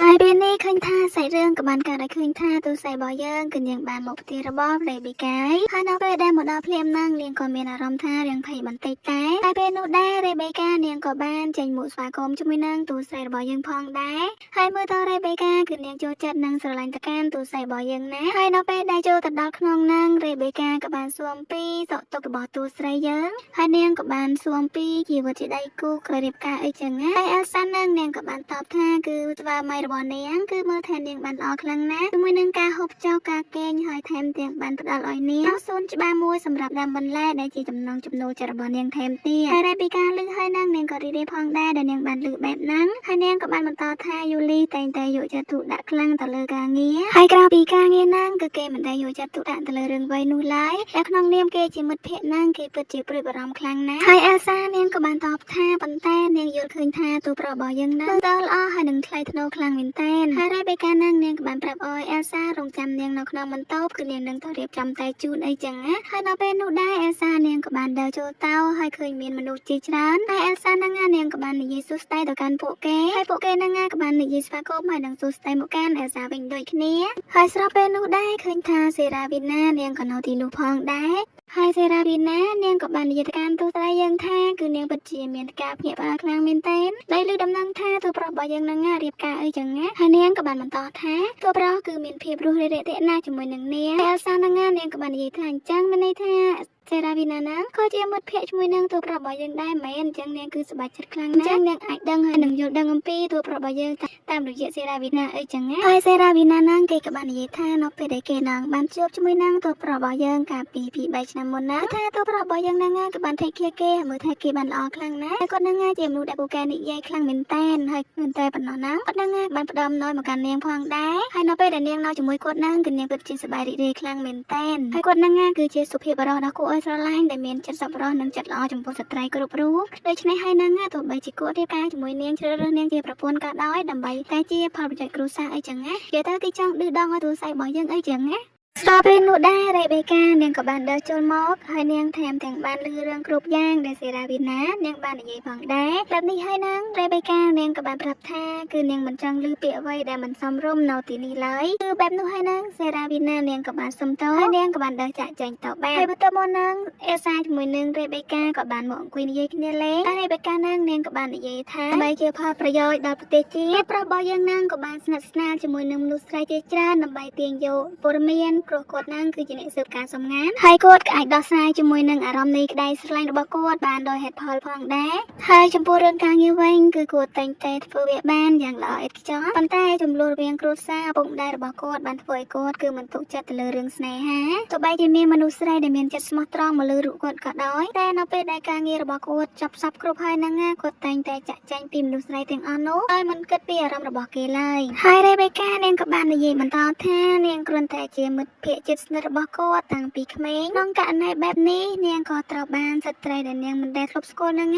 ហើយពេលនេះឃើញថាសាច់រឿងក៏បានកើតឲ្យឃើញថាទូស័យរបស់យើងគឺនាងបានមកផ្ទះរបស់រេបេកាហើយនៅពេលដែលមកដល់ភ្លាមហ្នឹងនាងក៏មានអារម្មណ៍ថារឿងភ័យបន្តិចតែពេលនោះដែររេបេកានាងក៏បានចេញមុខស្វាគមន៍ជាមួយនឹងទូស័យរបស់យើងផងដែរហើយមើលទៅរេបេកាគឺនាងចូលចិត្តនឹងស្រឡាញ់ទៅកាន់ទូស័យរបស់យើងណាហើយនៅពេលដែលចូលទៅដល់ក្នុងហ្នឹងរេបេកាក៏បានសួរពីសុខទុក្ខរបស់ទូស្រីយើងហើយនាងក៏បានសួរពីជីវិតជាដៃគូក្រោយរៀបការអីចឹងណាហើយអលសានហ្នឹងនាងក៏បានតបថាគឺស្វាមីរបស់នាងគឺមើលថានាងបានល្អខ្លាំងណាស់ជាមួយនឹងការហូបចុកការកេងហើយថែមទាំងបានផ្ដល់ឲ្យនាងសួនច្បារមួយសម្រាប់ដាំបន្លែដែលជាចំណងចំណូលចិត្តរបស់នាងថែមទៀតហើយរ៉េបេកាលឺហើយនាងក៏រីករាយផងដែរដែលនាងបានលឺបែបហ្នឹងហើយនាងក៏បានបន្តថាយូលីតែងតែយកចិត្តទុកដាក់ខ្លាំងទៅលើការងារហើយក្រៅពីការងារហ្នឹងគឺគេមិនដែលយកចិត្តទុកដាក់ទៅលើរឿងវ័យនោះឡើយតែក្នុងនាមគេជាមិត្តភក្តិហ្នឹងគេពិតជាព្រួយបារម្ភខ្លាំងណាស់ហើយអេលសានាងក៏បានតបថាប៉ុន្តែនាងយល់ឃើញថាទូប្រុសរបស់យើងហ្នឹងទៅល្អហើយនឹងថ្លៃថ្នូរខ្លាំងមែនទែនហើយរ៉េបេកានាងក៏បានប្រាប់អយអេលសារងចាំនាងនៅក្នុងបន្ទប់គឺនាងនឹងទៅរៀបចំតែជូនអីចឹងណាហើយនៅពេលនោះដែរអេលសានាងក៏បានដើរចូលទៅហើយឃើញមានមនុស្សជាច្រើនហើយអេលសានាងក៏បាននិយាយសួស្ដីទៅកាន់ពួកគេហើយពួកគេនាងក៏បាននិយាយស្វាគមន៍ហើយនឹងសួស្ដីមកកាន់អេលសាវិញដូចគ្នាហើយស្រាប់ពេលនោះដែរឃើញថាសេរ៉ាវីណានាងក៏នៅទីនោះផងដែរហើយសេរ៉ាវីណានាងក៏បាននិយាយទៅកាន់ទូស្រីយើងថាគឺនាងពិតជាមានការភ្ញាក់ផ្អើលខ្លាំងមែនទែនដែលឮដំណឹងថាទូប្រុសរបស់យើងនឹងរៀបការអីចឹងណាហើយនាងក៏បានបន្តថាទូប្រុសគឺមានភាពរួសរាយរាក់ទាក់ណាស់ជាមួយនឹងនាងហើយអលសានាងក៏បាននិយាយថាអញ្ចឹងមានន័យថាសេរ៉ាវីណាណាក៏ជាមិត្តភក្តិជាមួយនឹងទូប្រុសរបស់យើងដែរមែនអញ្ចឹងនាងគឺសប្បាយចិត្តខ្លាំងណាស់អញ្ចឹងនាងអាចដឹងហើយនឹងយល់ដឹងអំពីទូប្រុសរបស់យើងតាមរយៈសេរ៉ាវីណាអីចឹងណាហើយសេរ៉ាវីណាណាគេក៏បាននិយាយថានៅពេលដែលគេនឹងបានជួបជាមួយនឹងទូប្រុសរបស់យើងកាលពី2-3ឆ្នាំមុនណាថាទូប្រុសរបស់យើងហ្នឹងក៏បានថេកឃាគេមើលថាគេបានល្អខ្លាំងណាស់ហើយគាត់ហ្នឹងជាមនុស្សដែលពូកែនិយាយខ្លាំងមែនតែនហើយមិនតែប៉ុណ្ណោះណាគាត់ហ្នឹងបានផ្ដំណយមកកាន់នាងផងដែរហើយនៅពេលដែលនាងនៅជាមួយគាត់ហ្នឹងគឺនាងពិតជាសប្បាយរីករាយខ្លាំងមែនតែនហើយគាត់ហ្នឹងគឺជាសុភាពបុរសដ៏គួរឲ្យស្រឡាញ់ដែលមានចិត្តសប្បុរសនិងចិត្តល្អចំពោះស្ត្រីគ្រប់រូបដូច្នេះហើយហ្នឹងទោះបីជាគាត់រៀបការជាមួយនាងជ្រើសរើសនាងជាប្រពន្ធក៏ដោយដើម្បីតែជាផលប្រយោជន៍គ្រួសារអីចឹងណានិយាយទៅគេចង់ឌឺដងឲ្យទូរស័ព្ទរបស់យើងអីចឹងណាស្រាប់ពេលនោះដែររ៉េបេកានាងក៏បានដើរចូលមកហើយនាងថែមទាំងបានឮរឿងគ្រប់យ៉ាងដែលសេរ៉ាវីណានាងបាននិយាយផងដែរបែបនេះហើយហ្នឹងរ៉េបេកានាងក៏បានប្រាប់ថាគឺនាងមិនចង់ឮពាក្យអ្វីដែលមិនសមរម្យនៅទីនេះឡើយគឺបែបនោះហើយហ្នឹងសេរ៉ាវីណានាងក៏បានសុំទោសហើយនាងក៏បានដើរចាក់ចែងទៅបែបហើយបន្ទាប់មកហ្នឹងអេសាជាមួយនឹងរ៉េបេកាក៏បានមកអង្គុយនិយាយគ្នាលេងហើយរ៉េបេកានាងក៏បាននិយាយថាដើម្បីជាផលប្រយោជន៍ដល់ប្រទេសជាតិប្រុសរបស់យើងហ្នឹងក៏បានស្និទ្ធស្នាលជាមួយនឹងមនុស្សស្រីជាច្រើនដើម្បីទាញយកព័ត៌មានព្រោះគាត់ហ្នឹងគឺជាអ្នកស៊ើបការសម្ងាត់ហើយគាត់ក៏អាចដោះស្រាយជាមួយនឹងអារម្មណ៍នៃក្តីស្រឡាញ់របស់គាត់បានដោយហេតុផលផងដែរហើយចំពោះរឿងការងារវិញគឺគាត់តែងតែធ្វើវាបានយ៉ាងល្អឥតខ្ចោះប៉ុន្តែចំនួនរវាងគ្រួសារឪពុកម្ដាយរបស់គាត់បានធ្វើឲ្យគាត់គឺមិនទុកចិត្តទៅលើរឿងស្នេហាទោះបីជាមានមនុស្សស្រីដែលមានចិត្តស្មោះត្រង់មកលើរូបគាត់ក៏ដោយតែនៅពេលដែលការងាររបស់គាត់ចប់សពគ្រប់ហើយហ្នឹងគាត់តែងតែចាក់ចែងពីមនុស្សស្រីទាំងអស់នោះហើយមិនគិតពីអារម្មណ៍របស់គេឡើយហើយរ៉េបេកានាងក៏បាននិយាយបន្តថានាងគ្រាន់តែជាមិត្តភក្តិជិតស្និទ្ធរបស់គាត់តាំងពីក្មេងក្នុងករណីបែបនេះនាងក៏ត្រូវបានស្ត្រីដែលនាងមិនដែលធ្លាប់ស្គាល់ហ្នឹង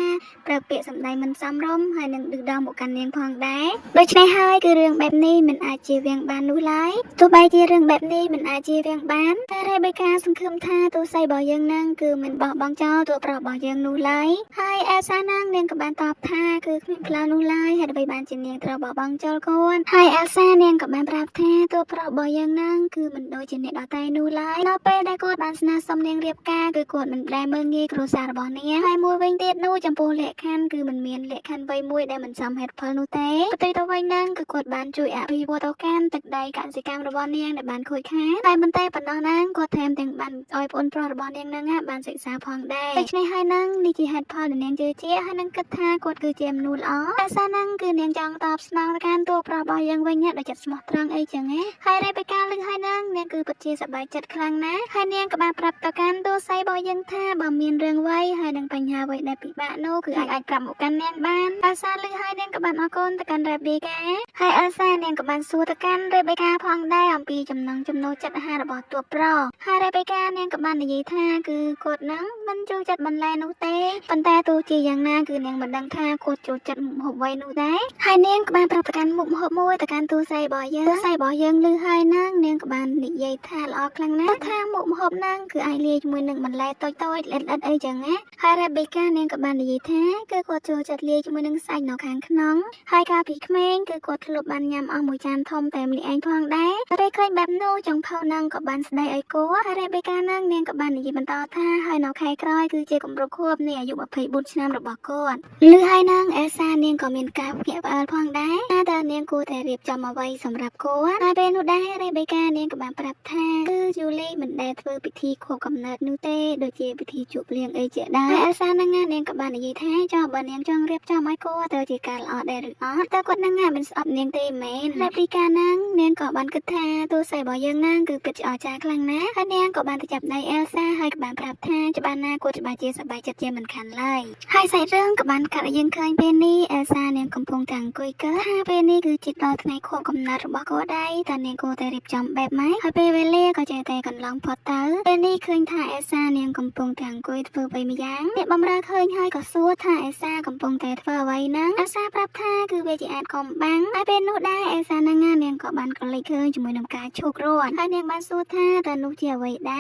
ប្រើពាក្យសម្ដីមិនសមរម្យហើយនឹងឌឺដងមកកាន់នាងផងដែរដូច្នេះហើយគឺរឿងបែបនេះមិនអាចជៀសវាងបាននោះឡើយទោះបីជារឿងបែបនេះមិនអាចជៀសវាងបានតែរ៉េបេកាសង្ឃឹមថាទូស័យរបស់យើងហ្នឹងគឺមិនបោះបង់ចោលទូប្រុសរបស់យើងនោះឡើយហើយអេសានាងក៏បានតបថាគឺគ្មានផ្លូវនោះឡើយហេតុអ្វីបានជានាងត្រូវបោះបង់ចោលគាត់ហើយអេសានាងក៏បានប្រាប់ថាទូប្រុសរបស់យើងហ្នឹងគឺមិនដូចជាអ្នកដទៃនោះឡើយនៅពេលដែលគាត់បានស្នើសុំនាងរៀបការគឺគាត់មិនដែលមើលងាយគ្រួសាររបស់នាងហើយមួយវិញទៀតនោះចំពោះលក្ខខណ្ឌគឺមិនមានលក្ខខណ្ឌអ្វីមួយដែលមិនសមហេតុផលនោះទេផ្ទុយទៅវិញហ្នឹងគឺគាត់បានជួយអភិវឌ្ឍទៅកាន់ទឹកដីកសិកម្មរបស់នាងដែលបានខូចខាតតែមិនតែប៉ុណ្ណោះហ្នឹងគាត់ថែមទាំងបានឲ្យប្អូនប្រុសរបស់នាងហ្នឹងបានសិក្សាផងដែរដូច្នេះហើយហ្នឹងនេះជាហេតុផលដែលនាងជឿជាក់ហើយនឹងគិតថាគាត់គឺជាមនុស្សល្អតែសារហ្នឹងគឺនាងចង់តបស្នងទៅកាន់តួប្រុសរបស់យើងវិញដោយចិត្តស្មោះត្រង់អីចឹងហើយរ៉េបេកាលឹកហើយហ្នឹងនាងគឺពិត ជាសប្បាយចិត្តខ្លាំងណាស់ហើយនាងក៏បានប្រាប់ទៅកាន់ទូស័យរបស់យើងថាបើមានរឿងអ្វីហើយនឹងបញ្ហាអ្វីដែលពិបាកនោះគឺអាចប្រាប់មកកាន់នាងបានអេលសាឮហើយនាងក៏បានអរគុណទៅកាន់រ៉េប៊ីកាហើយអេលសានាងក៏បានសួរទៅកាន់រ៉េប៊ីកាផងដែរអំពីចំណង់ចំណូលចិត្តអាហាររបស់តួប្រុសហើយរ៉េប៊ីកានាងក៏បាននិយាយថាគឺគាត់នឹងមិនចូលចិត្តបន្លែនោះទេប៉ុន្តែទោះជាយ៉ាងណាគឺនាងមិនដឹងថាគាត់ចូលចិត្តមុខម្ហូបអ្វីនោះដែរហើយនាងក៏បានប្រាប់ទៅកាន់មុខម្ហូបមួយទៅកាន់ទូស័យរបស់យើងទូស័យរបស់យើងឮហើយនឹងនាងក៏បាននិយាយថាល្អខ្លាំងណាស់ថាមុខម្ហូបហ្នឹងគឺអាចលាយជាមួយនឹងបន្លែតូចៗល្អិតៗអីចឹងណាហើយរ៉េប៊ីកានាងក៏បាននិយាយថាគឺគាត់ចូលចិត្តលាយជាមួយនឹងសាច់នៅខាងក្នុងហើយកាលពីក្មេងគឺគាត់ធ្លាប់បានញ៉ាំអស់មួយចានធំតែម្នាក់ឯងផងដែរតែឃើញបែបនោះចុងភៅហ្នឹងក៏បានស្ដីឲ្យគាត់ហើយរ៉េប៊ីកាហ្នឹងនាងក៏បាននិយាយបន្តថាហើយនៅខែក្រោយគឺជាគម្រប់ខួបនៃអាយុ24ឆ្នាំរបស់គាត់ឮហើយនឹងអេលសានាងក៏មានការភ្ញាក់ផ្អើលផងដែរតែនាងគួរតែរៀបចំអ្វីសម្រាប់គាត់ហើយពេលនោះដែររ៉េប៊ីកានាងក៏បានប្រាប់ថាគឺយូលីមិនដែលធ្វើពិធីខួបកំណើតនោះទេដូចជាពិធីជប់លៀងអីជាដើមហើយអេលសាហ្នឹងនាងក៏បាននិយាយថាចុះបើនាងចង់រៀបចំឲ្យគាត់ទៅជាការល្អដែរឬអត់តើគាត់ហ្នឹងមិនស្អប់នាងទេមែនរ៉េប៊ីកាហ្នឹងនាងក៏បានគិតថាទូស័យរបស់យើងហ្នឹងគឺពិតជាអស្ចារ្យខ្លាំងណាស់ហើយនាងក៏បានទៅចាប់ដៃអេលសាហើយក៏បានប្រាប់ថាច្បាស់ណាគាត់ច្បាស់ជាសប្បាយចិត្តជាមិនខានឡើយហើយសាច់រឿងក៏បានកាត់ឲ្យយើងឃើញពេលនេះអេលសានាងកំពុងតែអង្គុយគិតថាពេលនេះគឺជាដល់ថ្ងៃខួបកំណើតរបស់គាត់ដែរតើនាងគួរតែរៀបចំបែបម៉េចហើយពេលវេលាក៏ចេះតែកន្លងផុតទៅពេលនេះឃើញថាអេលសានាងកំពុងតែអង្គុយធ្វើបីម្យ៉ាងអ្នកបម្រើឃើញហើយក៏សួរថាអេលសាកំពុងតែធ្វើអ្វីហ្នឹងអេលសាប្រាប់ថាគឺវាជាអាចកំបាំងហើយពេលនោះដែរអេលសាហ្នឹងនាងក៏បានក៏លេចឃើញជាមួយនឹងការឈូករត់ហើយនាងបានសួរថាតើនោះជាអ្វីដែ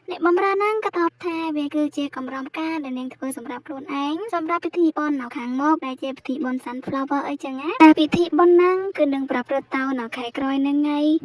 រអ្នកបម្រើហ្នឹងក៏តបថាវាគឺជាកំរំការដែលនាងធ្វើសម្រាប់ខ្លួនឯងសម្រាប់ពិធីបុណ្យនៅខាងមុខដែលជាពិធីបុណ្យ Sunflower អីចឹងណាតែពិធីបុណ្យហ្នឹងគឺនឹងប្រព្រឹត្តទៅនៅខែក្រោយហ្នឹងឯង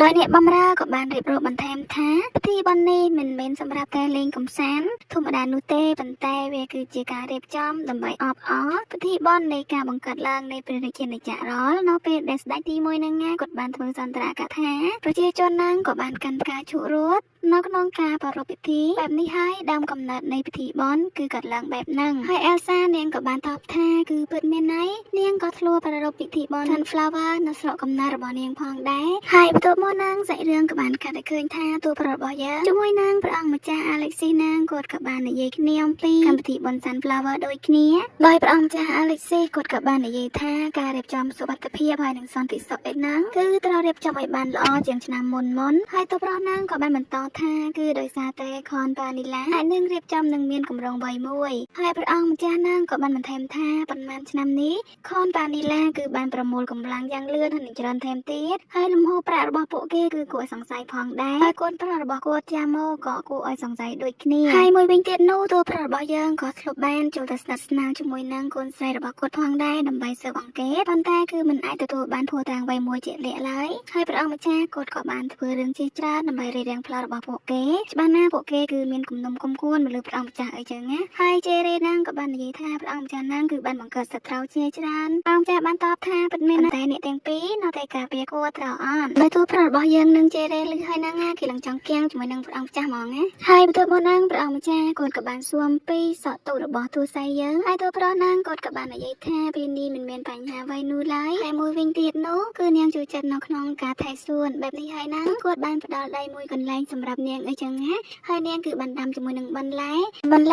ដោយអ្នកបម្រើក៏បានរៀបរាប់បន្ថែមថាពិធីបុណ្យនេះមិនមែនសម្រាប់តែលេងកម្សាន្តធម្មតានោះទេប៉ុន្តែវាគឺជាការរៀបចំដើម្បីអបអរពិធីបុណ្យនៃការបង្កើតឡើងនៃព្រះរាជាណាចក្ររលនៅពេលដែលស្ដេចទី1ហ្នឹងគាត់បានធ្វើសន្ទរកថាប្រជាជនហ្នឹងក៏បានកាន់ផ្កាឈូករត់នៅក្នុងការប្រារព្ធពិធីបែបនេះហើយដើមកំណើតនៃពិធីបុណ្យគឺកើតឡើងបែបហ្នឹងហើយអេលសានាងក៏បានតបថាគឺពិតមែនហើយនាងក៏ធ្លាប់ប្រារព្ធពិធីបុណ្យ Sunflower នៅស្រុកកំណើតរបស់នាងផងដែរហើយបន្ទាប់មកហ្នឹងសាច់រឿងក៏បានកាត់ឲ្យឃើញថាតួប្រុសរបស់យើងជាមួយនឹងព្រះអង្គម្ចាស់ Alexis ណាងគាត់ក៏បាននិយាយគ្នាអំពីកម្មវិធីបុណ្យ Sunflower ដូចគ្នាដោយព្រះអង្គម្ចាស់ Alexis គាត់ក៏បាននិយាយថាការរៀបចំសុវត្ថិភាពហើយនិងសន្តិសុខឯហ្នឹងគឺត្រូវរៀបចំឲ្យបានល្អជាងឆ្នាំមុនហើយតួប្រុសហ្នឹងក៏បានបន្តថាគឺដោយសារតែខនវ៉ានីឡាហើយនឹងរៀបចំនឹងមានកម្រងអ្វីមួយហើយព្រះអង្គម្ចាស់ហ្នឹងក៏បានបន្ថែមថាប៉ុន្មានឆ្នាំនេះខនវ៉ានីឡាគឺបានប្រមូលកម្លាំងយ៉ាងលឿនហើយនឹងច្រើនថែមទៀតហើយលំហូរប្រាក់របស់ពួកគេគឺគួរឲ្យសង្ស័យផងដែរហើយកូនប្រុសរបស់គាត់ចាម៉ូក៏គួរឲ្យសង្ស័យដូចគ្នាហើយមួយវិញទៀតនោះតួប្រុសរបស់យើងក៏ធ្លាប់បានចូលទៅស្និទ្ធស្នាលជាមួយនឹងកូនស្រីរបស់គាត់ផងដែរដើម្បីស៊ើបអង្កេតប៉ុន្តែគឺមិនអាចទទួលបានភស្តុតាងអ្វីមួយជាក់លាក់ឡើយហើយព្រះអង្គម្ចាស់គាត់ក៏បានធ្វើរឿងជាច្រើនដើម្បីរារាំងផ្លូវរបស់ពួកគេច្បាស់ណាពួកគេគឺមានគំនុំគុំគួនមកលើព្រះអង្គម្ចាស់អីចឹងណាហើយជេរ៉េណាងក៏បាននិយាយថាព្រះអង្គម្ចាស់ណាងគឺបានបង្កើតសត្រូវជាច្រើនព្រះអង្គម្ចាស់បានតបថាពិតមែនតែអ្នកទាំងពីរនៅតែការពារគាត់ត្រូវអត់ដោយតួប្រុសរបស់យើងនឹងជេរ៉េលឺហើយណាគេឡើងចង់គៀងជាមួយនឹងព្រះអង្គម្ចាស់ហ្មងណាហើយបន្ទាប់មកហ្នឹងព្រះអង្គម្ចាស់គាត់ក៏បានសួរអំពីសក់ទូរបស់ទូស័យយើងហើយតួប្រុសហ្នឹងគាត់ក៏បាននិយាយថាពេលនេះមិនមានបញ្ហាអ្វីនោះឡើយហើយមួយវិញទៀតនោះគឺនាងចូលចិត្តនៅក្នុងការថែសួនបែបនេះហើយណាគាត់បានផ្ដល់ដៃមួយកន្លែងសម្រាប់នាងអីចឹងណាហើយនាងគឺបានដាំជាមួយនឹងបន្លែ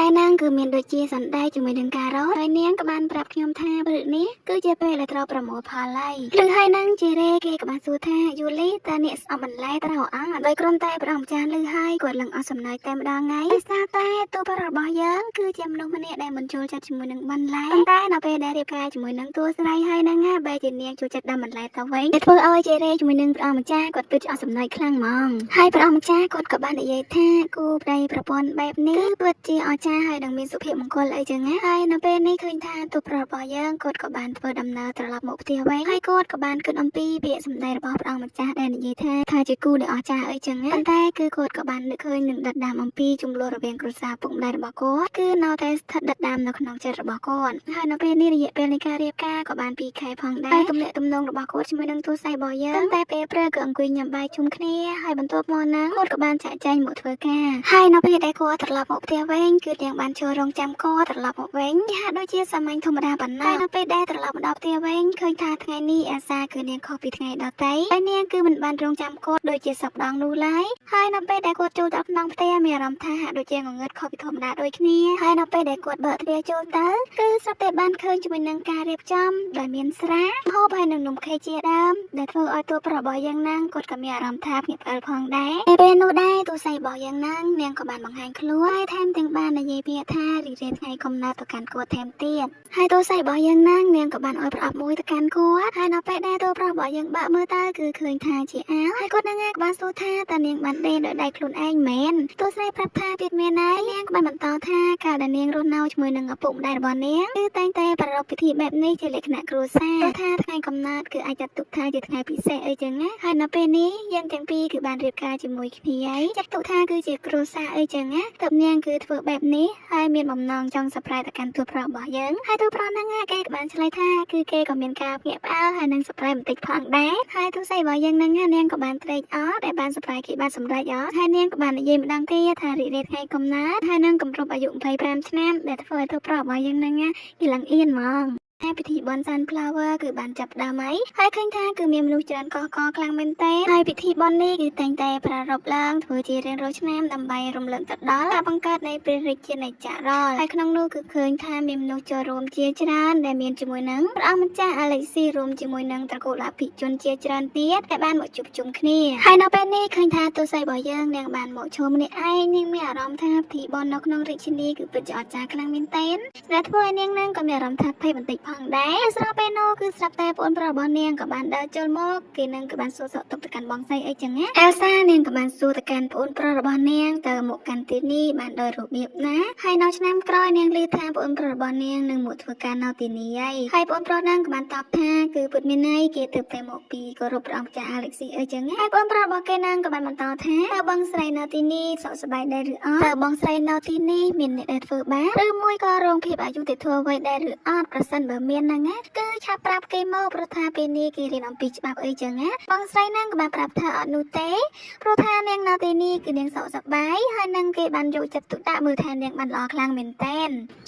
ហ្នឹងគឺមានដូចជាសណ្តែកជាមួយនឹងការ៉ុតហើយនាងក៏បានប្រាប់ខ្ញុំថាព្រឹកនេះគឺជាពេលដែលត្រូវប្រមូលផលហើយឬហើយហ្នឹងជេរ៉េគេក៏បានសួរថាយូលីតើអ្នកស្អប់បន្លែត្រូវអត់ដោយគ្រាន់តែព្រះអង្គម្ចាស់ឮហើយគាត់ឡើងអស់សំណើចតែម្ដងថ្ងៃដោយសារតែតួប្រុសរបស់យើងគឺជាមនុស្សម្នាក់ដែលមិនចូលចិត្តជាមួយនឹងបន្លែប៉ុន្តែនៅពេលដែលរៀបការជាមួយនឹងតួស្រីហើយហ្នឹងបែរជានាងចូលចិត្តដាំបន្លែទៅវិញដែលធ្វើឲ្យជេរ៉េជាមួយនឹងព្រះអង្គម្ចាស់គាត់ពិតជាអស់សំណើចខ្លាំងហ្មងហើយព្រះអង្គម្ចាស់គាត់ក៏បាននិយាយថាគូប្តីប្រពន្ធបែបនេះពិតជាអស្ចារ្យហើយនឹងមានសុភមង្គលអីចឹងណាហើយនៅពេលនេះឃើញថាតួប្រុសរបស់យើងគាត់ក៏បានធ្វើដំណើរត្រឡប់មកផ្ទះវិញហើយគាត់ក៏បានគិតអំពីពាក្យសម្ដីរបស់ព្រះអង្គម្ចាស់ដែលនិយាយថាជាគូដែលអស្ចារ្យអីចឹងណាប៉ុន្តែគឺគាត់ក៏បាននឹកឃើញនឹងដិតដាមអំពីជំលោះរវាងគ្រួសារពុកម្ដាយរបស់គាត់គឺនៅតែស្ថិតដិតដាមនៅក្នុងចិត្តរបស់គាត់ហើយនៅពេលនេះរយៈពេលនៃការរៀបការក៏បាន2ខែផងដែរហើយទំនាក់ទំនងរបស់គាត់ជាមួយនឹងទូស័យរបស់យើងតែពេលព្រឹកគឺអង្គុយញ៉ាំបាយជុំគ្នាហើយបន្ទាប់មកហ្នឹងគាត់ក៏បាន បានចាក់ចែងមកធ្វើការហើយនៅពេលដែលគាត់ត្រឡប់មកផ្ទះវិញគឺនាងបានចូលរងចាំគាត់ត្រឡប់មកវិញហាក់ដូចជាសាមញ្ញធម្មតាប៉ុណ្ណោះនៅពេលដែលត្រឡប់មកដល់ផ្ទះវិញឃើញថាថ្ងៃនេះអេសាគឺនាងខុសពីថ្ងៃដទៃហើយនាងគឺមិនបានរងចាំគាត់ដូចជាសប្តាហ៍នោះឡើយហើយនៅពេលដែលគាត់ចូលដល់ក្នុងផ្ទះមានអារម្មណ៍ថាហាក់ដូចជាងងឹតខុសពីធម្មតាដូចគ្នាហើយនៅពេលដែលគាត់បើកទ្វារចូលទៅគឺស្រាប់តែបានឃើញជាមួយនឹងការរៀបចំដោយមានស្រាហូបហើយនឹងនំខេកជាដើមដែលធ្វើឲ្យតួប្រុសរបស់យើងនឹងគាត់ក៏មានអារម្មណ៍ថាភ្ញាក់ផ្អើលផងដែរពេលនោះដែរទូស័យរបស់យើងនឹងនាងក៏បានបង្ហាញខ្លួនហើយថែមទាំងបាននិយាយពាក្យថារីករាយថ្ងៃកំណើតទៅកាន់គាត់ថែមទៀតហើយទូស័យរបស់យើងនឹងនាងក៏បានអោយប្រអប់មួយទៅកាន់គាត់ហើយនៅពេលដែលតួប្រុសរបស់យើងបាក់មើលទៅគឺឃើញថាជាអាវហើយគាត់នឹងក៏បានសួរថាតើនាងបានដេកដោយដៃខ្លួនឯងមែនទូស្រីប្រាប់ថាទៀតមែនហើយនាងក៏បានបន្តថាកាលដែលនាងរស់នៅជាមួយនឹងឪពុកម្ដាយរបស់នាងគឺតែងតែប្រារព្ធពិធីបែបនេះជាលក្ខណៈគ្រួសារព្រោះថាថ្ងៃកំណើតគឺអាចចាត់ទុកថាជាថ្ងៃពិសេសអីចឹងណាហើយនៅពេលនេះយើងទាំងពីរគឺបានរៀបការជាមួយគ្នាហើយចាត់ទុកថាគឺជាគ្រួសារអីចឹងណាទើបនាងគឺធ្វើបែបនេះហើយមានបំណងចង់សប្រែទៅកាន់តួប្រុសរបស់យើងហើយតួប្រុសហ្នឹងគេក៏បានឆ្លើយថាគឺគេក៏មានការភ្ញាក់ផ្អើលហើយនឹងសប្រែបន្តិចផងដែរហើយទូស័យរបស់យើងហ្នឹងនាងក៏បានត្រេកអរដែលបានសប្រែគេបានសម្រេចអត់ហើយនាងក៏បាននិយាយម្ដងទៀតថារីករាយថ្ងៃកំណើតហើយនឹងគម្រប់អាយុ25ឆ្នាំដែលធ្វើឲ្យតួប្រុសរបស់យើងហ្នឹងគេឡើងអៀនហ្មងហើយពិធីបុណ្យ Sunflower គឺបានចាប់ផ្ដើមហើយឃើញថាគឺមានមនុស្សច្រើនកុះកខ្លាំងមែនទែនហើយពិធីបុណ្យនេះគឺតែងតែប្រារព្ធឡើងធ្វើជារៀងរាល់ឆ្នាំដើម្បីរំលឹកទៅដល់ការបង្កើតនៃព្រះរាជាណាចក្ររលហើយក្នុងនោះគឺឃើញថាមានមនុស្សចូលរួមជាច្រើនដែលមានជាមួយនឹងព្រះអង្គម្ចាស់អាឡេស៊ីរួមជាមួយនឹងត្រកូលអភិជនជាច្រើនទៀតដែលបានមកជួបជុំគ្នាហើយនៅពេលនេះឃើញថាទូស័យរបស់យើងនាងបានមកឈរម្នាក់ឯងនាងមានអារម្មណ៍ថាពិធីបុណ្យនៅក្នុងរាជធានីគឺពិតជាអស្ចារ្យខ្លាំងមែនទែនដែលធ្វើឲ្យនាងនឹងក៏មានអារម្មណ៍ថាភ័យបន្តិចផងដែរស្រាប់ពេលនោះគឺស្រាប់តែប្អូនប្រុសរបស់នាងក៏បានដើរចូលមកគេនឹងក៏បានសួរសុខទុក្ខទៅកាន់បងស្រីអីចឹងណាអែលសានាងក៏បានសួរទៅកាន់ប្អូនប្រុសរបស់នាងតើមកកាន់ទីនេះបានដោយរបៀបណាហើយនៅឆ្នាំក្រោយនាងឮថាប្អូនប្រុសរបស់នាងនឹងមកធ្វើការនៅទីនេះហើយប្អូនប្រុសហ្នឹងក៏បានតបថាគឺពុតមានន័យគេទើបតែមកពីគោរពព្រះអង្គម្ចាស់អាឡេស៊ីអីចឹងណាហើយប្អូនប្រុសរបស់គេហ្នឹងក៏បានបន្តថាតើបងស្រីនៅទីនេះសុខសប្បាយដែរឬអត់តើបងស្រីនៅទីនេះមានអ្នកដែលធ្វើបាបឬមួយក៏រងភាពអយុត្តិធម៌អ្វីដែរឬអត់ប្រសិនបើមានហ្នឹងណាគឺឆាប់ប្រាប់គេមកព្រោះថាពេលនេះគេរៀនអំពីច្បាប់អីចឹងណាបងស្រីហ្នឹងក៏បានប្រាប់ថាអត់នោះទេព្រោះថានាងនៅទីនេះគឺនាងសុខសប្បាយហើយនឹងគេបានយកចិត្តទុកដាក់មើលថានាងបានល្អខ្លាំងមែនតើ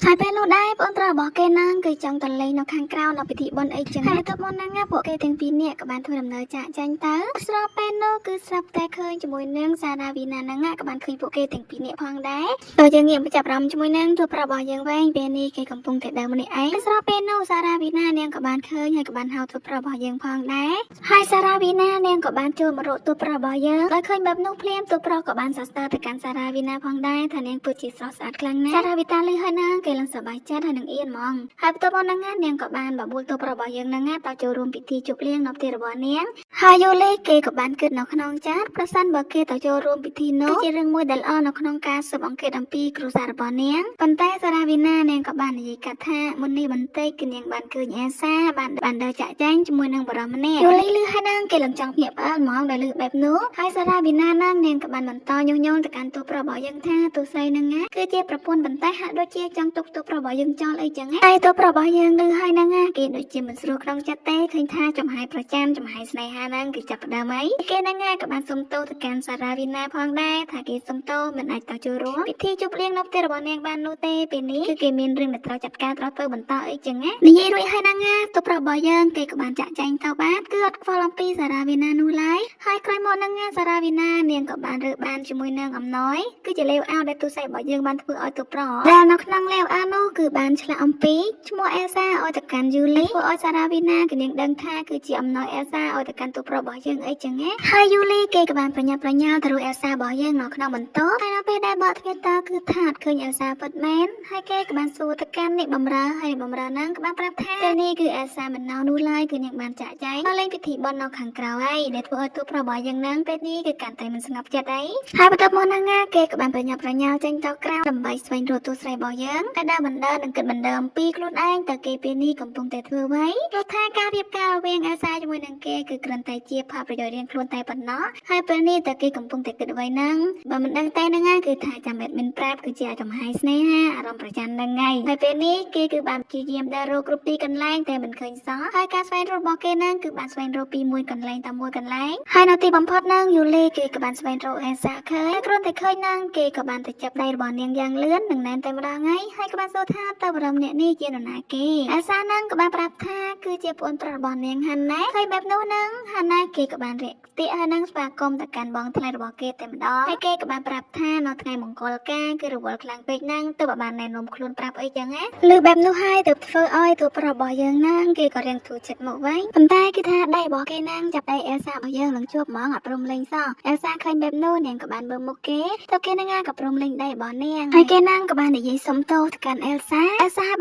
ហើយពេលនោះដែរបងប្រុសរបស់គេហ្នឹងគឺចង់ទៅលេងនៅខាងក្រៅនៅពិធីបុណ្យអីចឹងហើយទៅមុនហ្នឹងពួកគេទាំងពីរនាក់ក៏បានធ្វើដំណើរចាក់ចាញ់ទៅស្របពេលនោះគឺស្រាប់តែឃើញជាមួយនឹងសារ៉ាវីណាហ្នឹងក៏បានឃើញពួកគេទាំងពីរនាក់ផងដែរដោយយើងងាកមកចាប់អារម្មណ៍ជាមួយនឹងទូប្រុសរបស់យើងវិញពេលនេះគេកំពុងតែដើរម្នាក់ឯងស្របពេលនោះសារ៉ាវីណានាងក៏បានឃើញហើយក៏បានហៅទូប្រុសរបស់យើងផងដែរហើយសារ៉ាវីណានាងក៏បានចូលមករកទូប្រុសរបស់យើងដោយឃើញបែបនោះភ្លាមទូប្រុសក៏បានសរសើរទៅកាន់សារ៉ាវីណាផងដែរថានាងពិតជាស្រស់ស្អាតខ្លាំងណាស់សារ៉ាវីតាឮហើយណាគេឡើងសប្បាយចិត្តហើយនឹងអៀនហ្មងហើយបន្ទាប់មកហ្នឹងនាងក៏បានបបួលទូប្រុសរបស់យើងហ្នឹងទៅចូលរួមពិធីជប់លៀងនៅផ្ទះរបស់នាងហើយយូលីគេក៏បានគិតនៅក្នុងចិត្តប្រសិនបើគេទៅចូលរួមពិធីនោះជារឿងមួយដែលល្អនៅក្នុងការស៊ើបអង្កេតអំពីគ្រួសាររបស់នាងប៉ុន្តែសារ៉ាវីណានាងក៏បាននិយាយកាត់ថាមុននេះបន្តិចគឺនាងបានឃើញអេសាបានដើរចាក់ចែងជាមួយនឹងបរិសម្នាក់យូលីឮហើយហ្នឹងគេឡើងចង់ភ្ញាក់ផ្អើលហ្មងដែលឮបែបនោះហើយសារ៉ាវីណាហ្នឹងនាងក៏បានបន្តញុះញង់ទៅកាន់ទូប្រុសរបស់យើងថាទូស្រីហ្នឹងណាគឺជាប្រពន្ធប៉ុន្តែហាក់ដូចជាចង់ទុកទូប្រុសរបស់យើងចោលអីចឹងហើយទូប្រុសរបស់យើងឮហើយហ្នឹងណាគេដូចជាមិនស្រួលក្នុងចិត្តទេឃើញថាចំហាយប្រចាំចំហាយស្នេហាហ្នឹងគឺចាប់ផ្ដើមអីគេហ្នឹងណាក៏បានសុំទោសទៅកាន់សារ៉ាវីណាផងដែរថាគេសុំទោសមិនអាចទៅចូលរួមពិធីជប់លៀងនៅផ្ទះរបស់នាងបាននោះទេពេលនេះគឺគេមានរឿងដែលត្រូវចាត់ការត្រូវធ្វើបន្តអីចឹងណានិយាយរួចហើយហ្នឹងណាទូប្រុសរបស់យើងគេក៏បានចាក់ចែងទៅបានគឺអត់ខ្វល់អំពីសារ៉ាវីណានោះឡើយហើយក្រោយមកហ្នឹងណាសារ៉ាវីណានាងក៏បានរើបានជាមួយនឹងអំណោយគឺជាលេវអាវដែលទូស័យរបស់យើងបានធ្វើឲ្យទូប្រុសដែលនៅក្នុងលេវអាវនោះគឺបានឆ្លាក់អំពីឈ្មោះអេសាឲ្យទៅកាន់យូលីធ្វើឲ្យសារ៉ាវីណាគឺនាងដឹងថាគឺជាអំណោយអេសាឲ្យទៅកាន់ទូប្រុសរបស់យើងអីចឹងណាហើយយូលីគេក៏បានប្រញាប់ប្រញាល់ទៅរកអេសារបស់យើងនៅក្នុងបន្ទប់ហើយនៅពេលដែលបកទ្វារទៅគឺថាអត់ឃើញអេសាពិតមែនហើយគេក៏បានសួរទៅកាន់អ្នកបម្រើហើយអ្នកបម្រើហ្នឹងក៏បានប្រាប់ថាពេលនេះគឺអេសាមិននៅនោះឡើយគឺនាងបានចាក់ចែងមកលេងពិធីបុណ្យនៅខាងក្រៅហើយដែលធ្វើឲ្យទូប្រុសរបស់យើងហ្នឹងពេលនេះគឺកាន់តែមិនស្ងប់ចិត្តអីហើយបន្ទាប់មកហ្នឹងគេក៏បានប្រញាប់ប្រញាល់ចេញទៅក្រៅដើម្បីស្វែងរកទូស្រីរបស់យើងតែដើរបណ្ដើរនិងគិតបណ្ដើរអំពីខ្លួនឯងតើគេពេលនេះកំពុងតែធ្វើអ្វីព្រោះថាការរៀបការរវាងអាសាជាមួយនឹងគេគឺគ្រាន់តែជាផលប្រយោជន៍រៀងខ្លួនតែប៉ុណ្ណោះហើយពេលនេះតើគេកំពុងតែគិតអ្វីហ្នឹងបើមិនដឹងតែហ្នឹងគឺថាចាំមិនប្រាប់គឺជាចំហាយស្នេហាអារម្មណ៍ប្រច័ណ្ឌហ្នឹងហើយពេលនេះគេគឺបានព្យាយាមដើររក គ្រប់ទីកន្លែងតែមិនឃើញសោះហើយការស្វែងរករបស់គេនឹងគឺបានស្វែងរកពីមួយកន្លែងតាមមួយកន្លែងហើយនៅទីបំផុតនឹងយូលីគេក៏បានស្វែងរកអេសាឃើញគ្រាន់តែឃើញនឹងគេក៏បានទៅចាប់ដៃរបស់នាងយ៉ាងលឿននឹងណែនតែម្ដងហើយក៏បានសួរថាតើបរមអ្នកនេះជានរណាគេអេសានឹងក៏បានប្រាប់ថាគឺជាប្អូនប្រុសរបស់នាងហាន់ណាហើយបែបនោះនឹងហាន់ណាគេក៏បានរាក់ទាក់ហើយនឹងស្វាគមន៍ទៅកាន់បងថ្លៃរបស់គេតែម្ដងហើយគេក៏បានប្រាប់ថានៅថ្ងៃមង្គលការគឺរវល់ខ្លាំងពេកហ្នឹងទើបបានណែនាំខ្លួនប្រាប់អីចឹងណាលើបែបនោះហើយទើបធ្វើឲ្យតួប្រុសរបស់យើងហ្នឹងគេក៏រៀងធូរចិត្តមកវិញប៉ុន្តែគឺថាដៃរបស់គេហ្នឹងចាប់ដៃអេសារបស់យើងនឹងជាប់ហ្មងអត់ព្រមលេងសោះអេសាឃើញបែបនោះនាងក៏បានមើលមុខគេទៅគេហ្នឹងក៏ព្រមលេងដៃរបស់នាងហើយគេហ្នឹងក៏បាននិយាយសុំទោសទៅកាន់អេស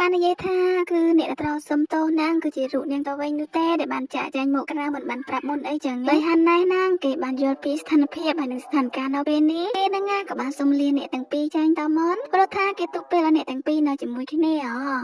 ាបាននិយាយថាគឺអ្នកដែលត្រូវសុំទោសហ្នឹងគឺជារូបនាងទៅវិញនោះទេដែលបានចាក់ចែងមកក្រៅមិនបានប្រាប់មុនអីចឹងហើយហាន់ណៃហ្នឹងគេបានយល់ពីស្ថានភាពហើយនឹងស្ថានភាពនៅពេលនេះគេហ្នឹងក៏បានសុំលាអ្នកទាំងពីរចាញ់តមុនព្រោះថាគេទុកពេលឲ្យអ្នកទាំងពីរនៅជាមួយគ្ន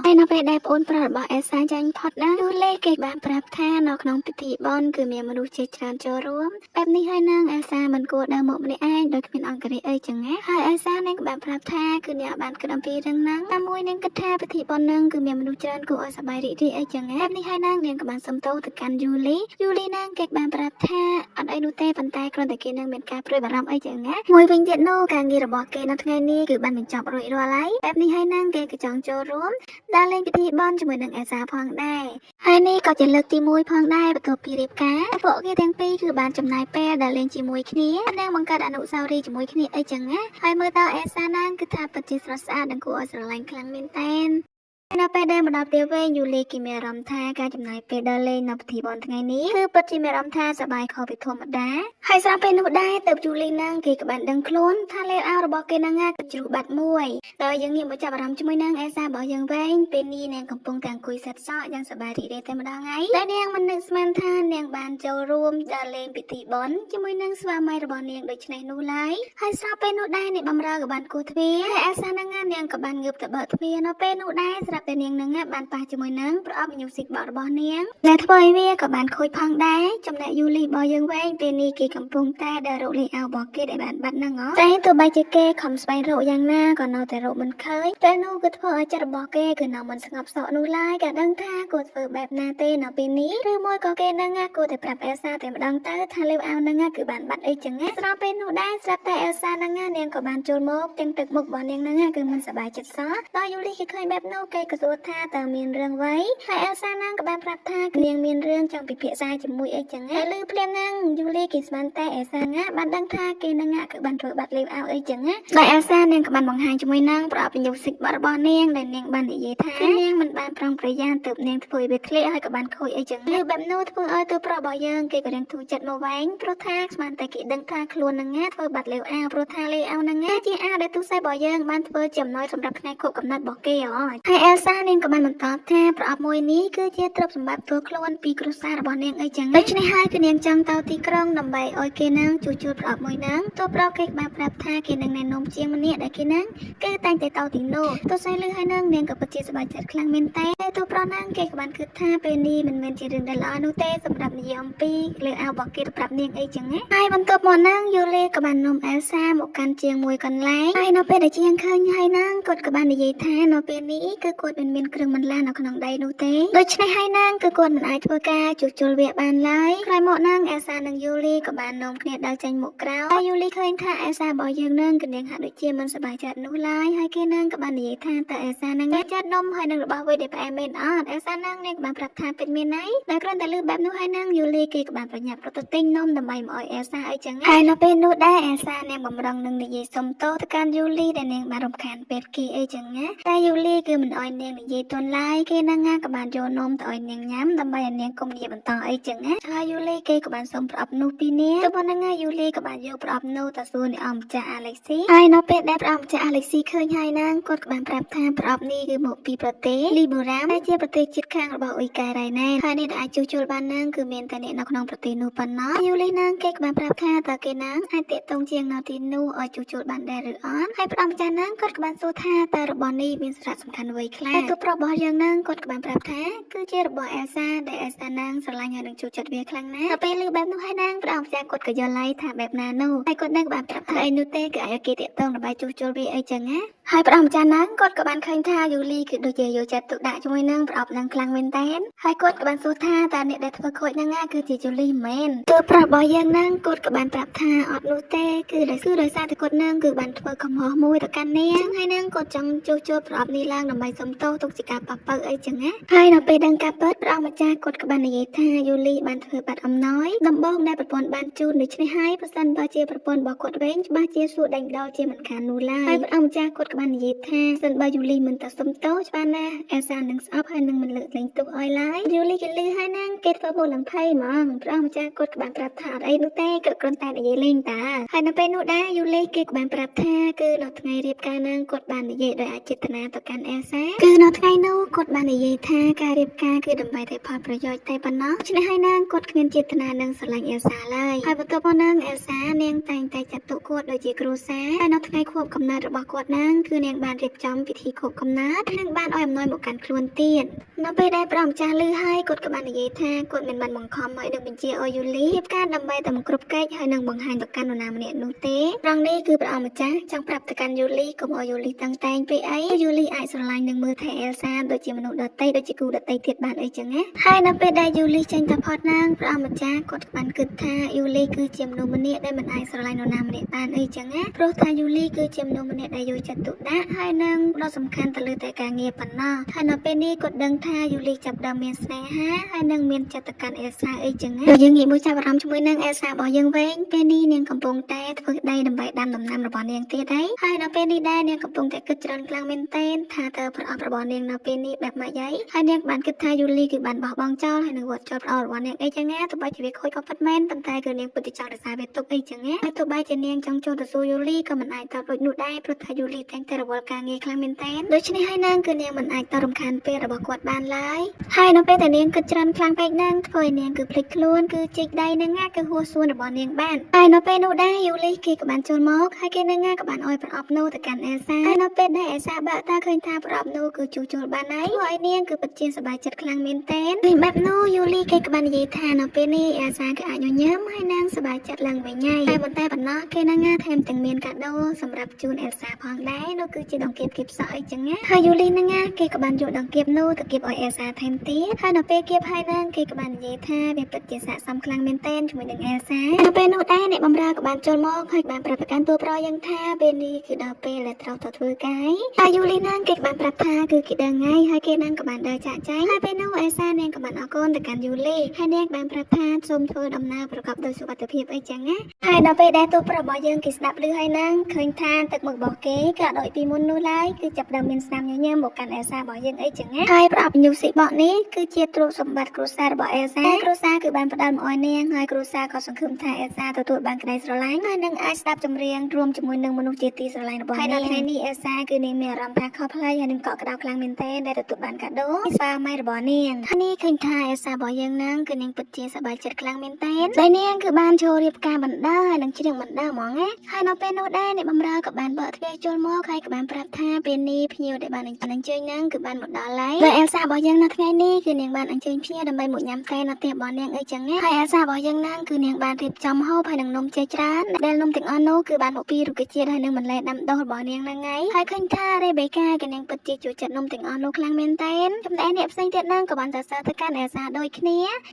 ាហើយនៅពេលដែលប្អូនប្រុសរបស់អេសាចាញ់ផុតណាយូលីគេបានប្រាប់ថានៅក្នុងពិធីបុណ្យគឺមានមនុស្សជាច្រើនចូលរួមបែបនេះហើយនឹងអេសាមិនគួរដើរមកម្នាក់ឯងដោយគ្មានអង្គរាជអីចឹងណាហើយអេសានឹងក៏បានប្រាប់ថាគឺអ្នកបានគិតអំពីរឿងហ្នឹងតែមួយនឹងគិតថាពិធីបុណ្យហ្នឹងគឺមានមនុស្សច្រើនគួរឲ្យសប្បាយរីករាយអីចឹងណាបែបនេះហើយនឹងនាងក៏បានសុំទោសទៅកាន់យូលីហ្នឹងគេបានប្រាប់ថាអត់អីនោះទេប៉ុន្តែគ្រាន់តែគេនឹងមានការព្រួយបារម្ភអីចឹងណាមួយវិញទៀតនោះការងាររបស់គេនៅថ្ងៃនេះគឺបានបញ្ចប់រួចរាល់ហើយបែបនេះហើយនឹងគេក៏ចង់ចូលរួមដើរលេងពិធីបុណ្យជាមួយនឹងអេសាផងដែរហើយនេះក៏ជាលើកទី1ផងដែរបន្ទាប់ពីរៀបការពួកគេទាំងពីរគឺបានចំណាយពេលដើរលេងជាមួយគ្នានិងបង្កើតអនុស្សាវរីយ៍ជាមួយគ្នាអីចឹងណាហើយមើលតើអេសាណាគឺថាពិតជាស្រស់ស្អាតនិងគួរឲ្យស្រឡាញ់ខ្លាំងមែនតើនៅពេលដែលមកដល់ផ្ទះវិញយូលីគេមានអារម្មណ៍ថាការចំណាយពេលដើរលេងនៅពិធីបុណ្យថ្ងៃនេះគឺពិតជាមានអារម្មណ៍ថាសប្បាយខុសពីធម្មតាហើយស្រាប់ពេលនោះដែរទើបយូលីនឹងគេក៏បានដឹងខ្លួនថាលេអាវរបស់គេនឹងក៏ជ្រុះបាត់មួយដោយយើងងាកមកចាប់អារម្មណ៍ជាមួយនឹងអេសារបស់យើងវិញពេលនេះនាងកំពុងតែអង្គុយសិតសក់យ៉ាងសប្បាយរីករាយតែម្ដងហើយតែនាងមិននឹកស្មានថានាងបានចូលរួមដើរលេងពិធីបុណ្យជាមួយនឹងស្វាមីរបស់នាងដូចនេះនោះឡើយហើយស្រាប់ពេលនោះដែរអ្នកបម្រើក៏បានគោះទ្វារហើយអេសានឹងនាងក៏បានងើបទៅបើកទ្វារនៅពេលនោះដែរស្រាប់តែនាងនឹងបានប៉ះជាមួយនឹងប្រអប់ញូស៊ីកបោករបស់នាងដែលធ្វើឲ្យវាក៏បានខូចផងដែរចំណែកយូលីរបស់យើងវិញពេលនេះគេកំពុងតែដើររកលេអាវរបស់គេដែលបានបាត់ហ្នឹងតែទោះបីជាគេខំស្វែងរកយ៉ាងណាក៏នៅតែរកមិនឃើញពេលនោះគឺធ្វើឲ្យចិត្តរបស់គេគឺនៅមិនស្ងប់សុខនោះឡើយក៏ដឹងថាគួរធ្វើបែបណាទេនៅពេលនេះឬមួយក៏គេនឹងគួរតែប្រាប់អេសាតែម្ដងទៅថាលេអាវហ្នឹងគឺបានបាត់អីចឹងស្រាប់ពេលនោះដែរស្រាប់តែអេសាហ្នឹងនាងក៏បានចូលមកទាំងទឹកមុខរបស់នាងហ្នឹងគឺមិនសប្បាយចិត្តសោះដល់យូលីគេឃើញបែបនោះគេក៏សួរថាតើមានរឿងអ្វីហើយអេសាណាងក៏បានប្រាប់ថានាងមានរឿងចង់ពិភាក្សាជាមួយអីចឹងហើយឮភ្លាមហ្នឹងយូលីគេស្មានតែអេសាណាបានដឹងថាគេនឹងគឺបានធ្វើបាត់លេបអោអីចឹងដោយអេសានាងក៏បានបង្ហាញជាមួយនឹងប្រអប់ញូស៊ីករបស់នាងដែលនាងបាននិយាយថានាងមិនបានប្រុងប្រយ័ត្នទើបនាងធ្វើវាធ្លាក់ហើយក៏បានខូចអីចឹងហើយបែបនោះធ្វើឲ្យតួប្រុសរបស់យើងគេក៏រៀងធូរចិត្តមកវិញព្រោះថាស្មានតែគេដឹងថាខ្លួននឹងធ្វើបាត់លេបអោព្រោះថាលេបអោនឹងជាអាដែលទូស័យរបស់យើងបានធ្វើចំណុយសម្រាប់ថ្ងៃខួបកំណត់របស់គេហើយអេសានាងក៏បានបន្តថាប្រអប់មួយនេះគឺជាទ្រព្យសម្បត្តិផ្ទាល់ខ្លួនពីគ្រួសាររបស់នាងអីចឹងដូច្នេះហើយគឺនាងចង់ទៅទីក្រុងដើម្បីឲ្យគេនឹងជួសជុលប្រអប់មួយហ្នឹងទោះប្រគេបានប្រាប់ថាគេនឹងណែនាំជាងម្នាក់ដែលគេនឹងគឺតែងតែទៅទីនោះទោះស្អីលឺហើយនឹងនាងក៏ពិតជាសប្បាយចិត្តខ្លាំងមែនតែទោះប្រហ្នឹងគេក៏បានគិតថាពេលនេះមិនមែនជារឿងដែលល្អនោះទេសម្រាប់និយាយអំពីលើអាវរបស់គេទៅប្រាប់នាងអីចឹងណាហើយបន្ទាប់មកហ្នឹងយូលីក៏បាននាំអេលសាមកកាន់ជាងមួយកន្លែងហើយនៅពេលដែលជាងឃើញហើយហ្នឹងគាត់ក៏បាននិយាយថានៅពេលនេះគឺគាត់មិនមានគ្រឿងបន្លាស់នៅក្នុងដៃនោះទេដូច្នេះហើយហ្នឹងគឺគាត់មិនអាចធ្វើការជួសជុលវាបានឡើយក្រោយមកហ្នឹងអេសានិងយូលីក៏បាននាំគ្នាដើរចេញមកក្រៅហើយយូលីឃើញថាអេសារបស់យើងហ្នឹងគឺនាងហាក់ដូចជាមិនសប្បាយចិត្តនោះឡើយហើយគេហ្នឹងក៏បាននិយាយថាតើអេសាហ្នឹងចិត្តនំហើយនឹងរបស់វិញដែលផ្អែមមែនអត់អេសាហ្នឹងនាងក៏បានប្រាប់ថាពិតមែនហើយតែគ្រាន់តែលឺបែបនោះហើយហ្នឹងយូលីគេក៏បានប្រញាប់រត់ទៅទិញនំដើម្បីមកឲ្យអេសាអីចឹងហើយនៅពេលនោះដែរអេសានាងបំរុងនឹងនិយាយសុំទោសទៅកាន់យូលីដែលនាងបានរំខានពេទ្យគេអីចឹងណាតែយូលីគឺមិនឲ្យនាងនិយាយទន់ឡើយគេហ្នឹងក៏បានយកនំទៅឲ្យនាងញ៉ាំដើម្បីឲ្យនាងកុំនិយាយបន្តអីចឹងណាហើយយូលីគេក៏បានសុំប្រអប់នោះពីនាងទៅប៉ុណ្ណឹងហើយយូលីក៏បានយកប្រអប់នោះទៅសួរអ្នកអង្គម្ចាស់អាឡេស៊ីហើយនៅពេលដែលប្រអប់ម្ចាស់អាឡេស៊ីឃើញហើយហ្នឹងគាត់ក៏បានប្រាប់ថាប្រអប់នេះគឺមកពីប្រទេសលីបូរ៉ាមដែលជាប្រទេសជិតខាងរបស់អ៊ុយកែរ៉ៃណែនហើយនេះដែលអាចជួសជុលបានហ្នឹងគឺមានតែអ្នកនៅក្នុងប្រទេសនោះប៉ុណ្ណោះយូលីហ្នឹងគេក៏បានប្រាប់ថាតើគេហ្នឹងអាចតាក់ទងជាងនៅទីនោះឲ្យជួសជុលបានដែរឬអត់ហើយប្រអប់ម្ចាស់ហ្នឹងគាត់ក៏បានសួរថាតើរបស់នេះមានសារៈសំខាន់អ្វីខ្ល ខ្លាំងទូប្រុសរបស់យើងនឹងគាត់ក៏បានប្រាប់ថាគឺជារបស់អេលសាដែលអេលសានឹងស្រឡាញ់ហើយនឹងចូលចិត្តវាខ្លាំងណាស់ដល់ពេលឮបែបនោះហើយនឹងព្រះអង្គម្ចាស់គាត់ក៏យល់ហើយថាបែបណានោះហើយគាត់នឹងក៏បានប្រាប់ថាអីនោះទេគឺឲ្យគេតាក់ទងដើម្បីជួសជុលវាអីចឹងណាហើយព្រះអង្គម្ចាស់នឹងគាត់ក៏បានឃើញថាយូលីគឺដូចជាយកចិត្តទុកដាក់ជាមួយនឹងប្រអប់នឹងខ្លាំងមែនតើហើយគាត់ក៏បានសួរថាតើអ្នកដែលធ្វើខូចហ្នឹងគឺជាយូលីមែនទូប្រុសរបស់យើងនឹងគាត់ក៏បានប្រាប់ថាអត់នោះទេគឺដោយសារតែគាត់នឹងគឺបានធ្វើកំហុសមួយទៅកាន់នាងហើយនឹងគាត់ចង់ជួសជុលប្រអប់នេះឡើងដើម្បីសុំទោសទុកជាការប៉ះប៉ូវអីចឹងណាហើយនៅពេលដឹងការពិតព្រះអង្គម្ចាស់គាត់ក៏បាននិយាយថាយូលីបានធ្វើបាត់អំណោយដំបូងដែលប្រពន្ធបានជូនដូច្នេះហើយប្រសិនបើជាប្រពន្ធរបស់គាត់វិញច្បាស់ជាសួរដេញដោលជាមិនខាននោះឡើយហើយព្រះអង្គម្ចាស់គាត់ក៏បាននិយាយថាសិនបើយូលីមិនទៅសុំទោសច្បាស់ណាស់អេសានឹងស្អប់ហើយនឹងមិនលើកលែងទោសឲ្យឡើយយូលីគេលឺហើយណាគេធ្វើមុខឡើងភ័យហ្មងព្រះអង្គម្ចាស់គាត់ក៏បានប្រាប់ថាអត់អីនោះទេគាត់គ្រាន់តែនិយាយលេងតាហើយនៅពេលនោះដែរយូលីគេក៏បានប្រាប់ថាគឺនៅថ្ងៃរៀបការនឹងគាត់បាននិយាយដោយអចេតនាទៅកាន់អេសាគឺនៅថ្ងៃនោះគាត់បាននិយាយថាការរៀបការគឺដើម្បីតែផលប្រយោជន៍តែប៉ុណ្ណោះឆ្នេះហើយណាគាត់គ្មានចេតនានឹងស្រឡាញ់អេសាឡើយហើយបន្ទាប់មកនឹងអេសានាងតែងតែចាត់ទុកគាត់ដូចជាគ្រួសារហើយនៅថ្ងៃខួបកំណើតរបស់គាត់នឹងគឺនាងបានរៀបចំពិធីខួបកំណើតនិងបានឲ្យអំណោយមកកាន់ខ្លួនទៀតនៅពេលដែលព្រះអង្គម្ចាស់ឮហើយគាត់ក៏បាននិយាយថាគាត់មិនបានបង្ខំឲ្យនឹងបញ្ជាឲ្យយូលីរៀបការដើម្បីតែមកគ្រប់កិច្ចហើយនឹងបង្ហាញទៅកាន់នរណាម្នាក់នោះទេត្រង់នេះគឺព្រះអង្គម្ចាស់ចង់ប្រាប់ទៅកាន់យូលីកុំឲ្យយូលីតាំងតែងពេកអីយូលីអាចស្រឡាញ់នឹងមើលថែអេលសាដូចជាមនុស្សដទៃដូចជាគូដទៃទៀតបានអីចឹងណាហើយនៅពេលដែលយូលីចេញទៅផុតណាងព្រះអង្គម្ចាស់គាត់បានគិតថាយូលីគឺជាមនុស្សម្នាក់ដែលមិនអាចស្រឡាញ់នរណាម្នាក់បានអីចឹងណាព្រោះថាយូលីគឺជាមនុស្សម្នាក់ដែលយកចិត្តទុកដាក់ហើយនឹងដ៏សំខាន់ទៅលើតែការងារប៉ុណ្ណោះហើយនៅពេលនេះគាត់ដឹងថាយូលីចាប់ដើមមានស្នេហាហើយនឹងមានចិត្តទៅកាន់អេលសាអីចឹងណាបើយើងងាកមកចាប់អារម្មណ៍ជាមួយនឹងអេលសារបស់យើងវិញពេលនេះនាងកំពុងតែធ្វើដីដើម្បីដាំដំណាំរបស់នាងទៀតហើយនៅពេលនេះដែរនាងកំពុងតែគិតច្រើនខ្លាំងមែនទែនថាតើប្រអប់របស់នាងនៅពេលនេះបែបម៉េចហើយនាងបានគិតថាយូលីគឺបានបោះបង់ចោលហើយនឹងវត្តចោលប្រអប់របស់នាងអីចឹងណាទោះបីជាវាខូចក៏ពិតមែនប៉ុន្តែគឺនាងពិតជាចង់រក្សាវាទុកអីចឹងណាហើយទោះបីជានាងចង់ចូលទៅសួរយូលីក៏មិនអាចតបដូចនោះដែរព្រោះថាយូលីតែងតែរវល់ការងារខ្លាំងមែនទែនដូច្នេះហើយនាងគឺនាងមិនអាចតរំខានពេលរបស់គាត់បានឡើយហើយនៅពេលដែលនាងគិតច្រើនខ្លាំងពេកហ្នឹងធ្វើឲ្យនាងគឺភ្លេចខ្លួនគឺជីកដៃនឹងណាគឺហួសសួនរបស់នាងបានហើយនៅពេលនោះដែរយូលីគេក៏បានចូលមកហើយគេនឹងណាក៏បានអោយប្រអប់នោះទៅកាន់អេលសាហើយនៅពេលដែលអេលសាបើកតាឃើញថាប្រអប់នោះគឺជួសជុលបានហើយនាងគឺពិតជាសប្បាយចិត្តខ្លាំងមែនទែនពេលបែបនោះយូលីគេក៏បាននិយាយថានៅពេលនេះអេលសាគឺអាចញញឹមហើយនាងសប្បាយចិត្តឡើងវិញហើយតែប៉ុន្តែប៉ុណ្ណោះគេនឹងណាថែមទាំងមានកាដូសម្រាប់ជូនអេលសាផងដែរនោះគឺជាដង្កៀបគៀបសក់អីចឹងណាហើយយូលីនឹងណាគេក៏បានយកដង្កៀបនោះទៅគៀបឲ្យអេលសាថែមទៀតហើយនៅពេលគៀបហើយនាងគេក៏បាននិយាយថាវាពិតជាស័ក្តិសមខ្លាំងមែនទែនជាមួយនឹងអេលសានៅពេលនោះដែរអ្នកបម្រើក៏បានចូលមកហើយបានប្រាប់ប្រកាន់តួប្រយ៉ាងថាពេលនេះគឺដល់ពេលដែលត្រូវទៅធ្វើការហើយយូលីនាងគេក៏បានប្រាប់ថាគឺគេដឹងហើយគេនាងក៏បានដើរចាក់ចែងហើយពេលនោះអេលសានាងក៏បានអរគុណទៅកាន់យូលីហើយនាងបានប្រាប់ថាសូមធ្វើដំណើរប្រកបដោយសុវត្ថិភាពអីចឹងណាហើយដល់ពេលដែលតួប្រុសរបស់យើងគេស្ដាប់ឮហើយនាងឃើញថាទឹកមុខរបស់គេក៏ដូចពីមុននោះឡើយគឺចាប់ដើមមានស្នាមញញឹមមកកាន់អេលសារបស់យើងអីចឹងណាហើយប្រអប់ញូស៊ីបកនេះគឺជាទ្រព្យសម្បត្តិគ្រួសាររបស់អេលសាគ្រួសារគឺបានផ្ដល់មកឲ្យនាងហើយគ្រួសារក៏សង្ឃឹមថាអេលសាទទួលបានក្តីស្រឡាញ់ហើយនឹងអាចស្ដាប់ចម្រៀងរួមជាមួយនឹងមនុស្សជាទីស្រឡាញ់របស់នាងហើយនៅថ្ងៃនេះអេលសាគឺនាងមានអារម្មណ៍ថាខុសប្លែកហើយនឹងកក់ក្ដៅខ្លាំងមែនទែនដែលទទួលបានកាដូស្វាមីរបស់នាងហើយនេះឃើញថាអេលសារបស់យើងនឹងគឺនាងពិតជាសប្បាយចិត្តខ្លាំងមែនទែនដោយនាងគឺបានចូលរៀបការបណ្ដើហើយនឹងច្រៀងបណ្ដើហ្មងណាហើយនៅពេលនោះដែរអ្នកបម្រើក៏បានបើកទ្វារចូលមកហើយក៏បានប្រាប់ថាពេលនេះភ្ញៀវដែលបានអញ្ជើញនឹងគឺបានមកដល់ហើយដោយអេលសារបស់យើងនៅថ្ងៃនេះគឺនាងបានអញ្ជើញភ្ញៀវដើម្បីមកញ៉ាំតែនៅផ្ទះរបស់នាងអីចឹងណាហើយអេលសារបស់យើងនឹងគឺនាងបានរៀបចំហូបហើយនឹងនំជាច្រើនដែលនំទាំងអស់នោះគឺបានមកពីរុក្ខជាតិហើយនឹងបន្លែដាំដុះរបស់នាងហ្នឹងហើយឃើញថារ៉េបេកាក៏នាងពិតជាចូលចិត្តនំទាំងអស់នោះខ្លាំងមែនទែនចំណែកអ្នកផ្សេងទៀតហ្នឹងក៏បានសរសើរទៅកាន់អេលសាដូចគ្ន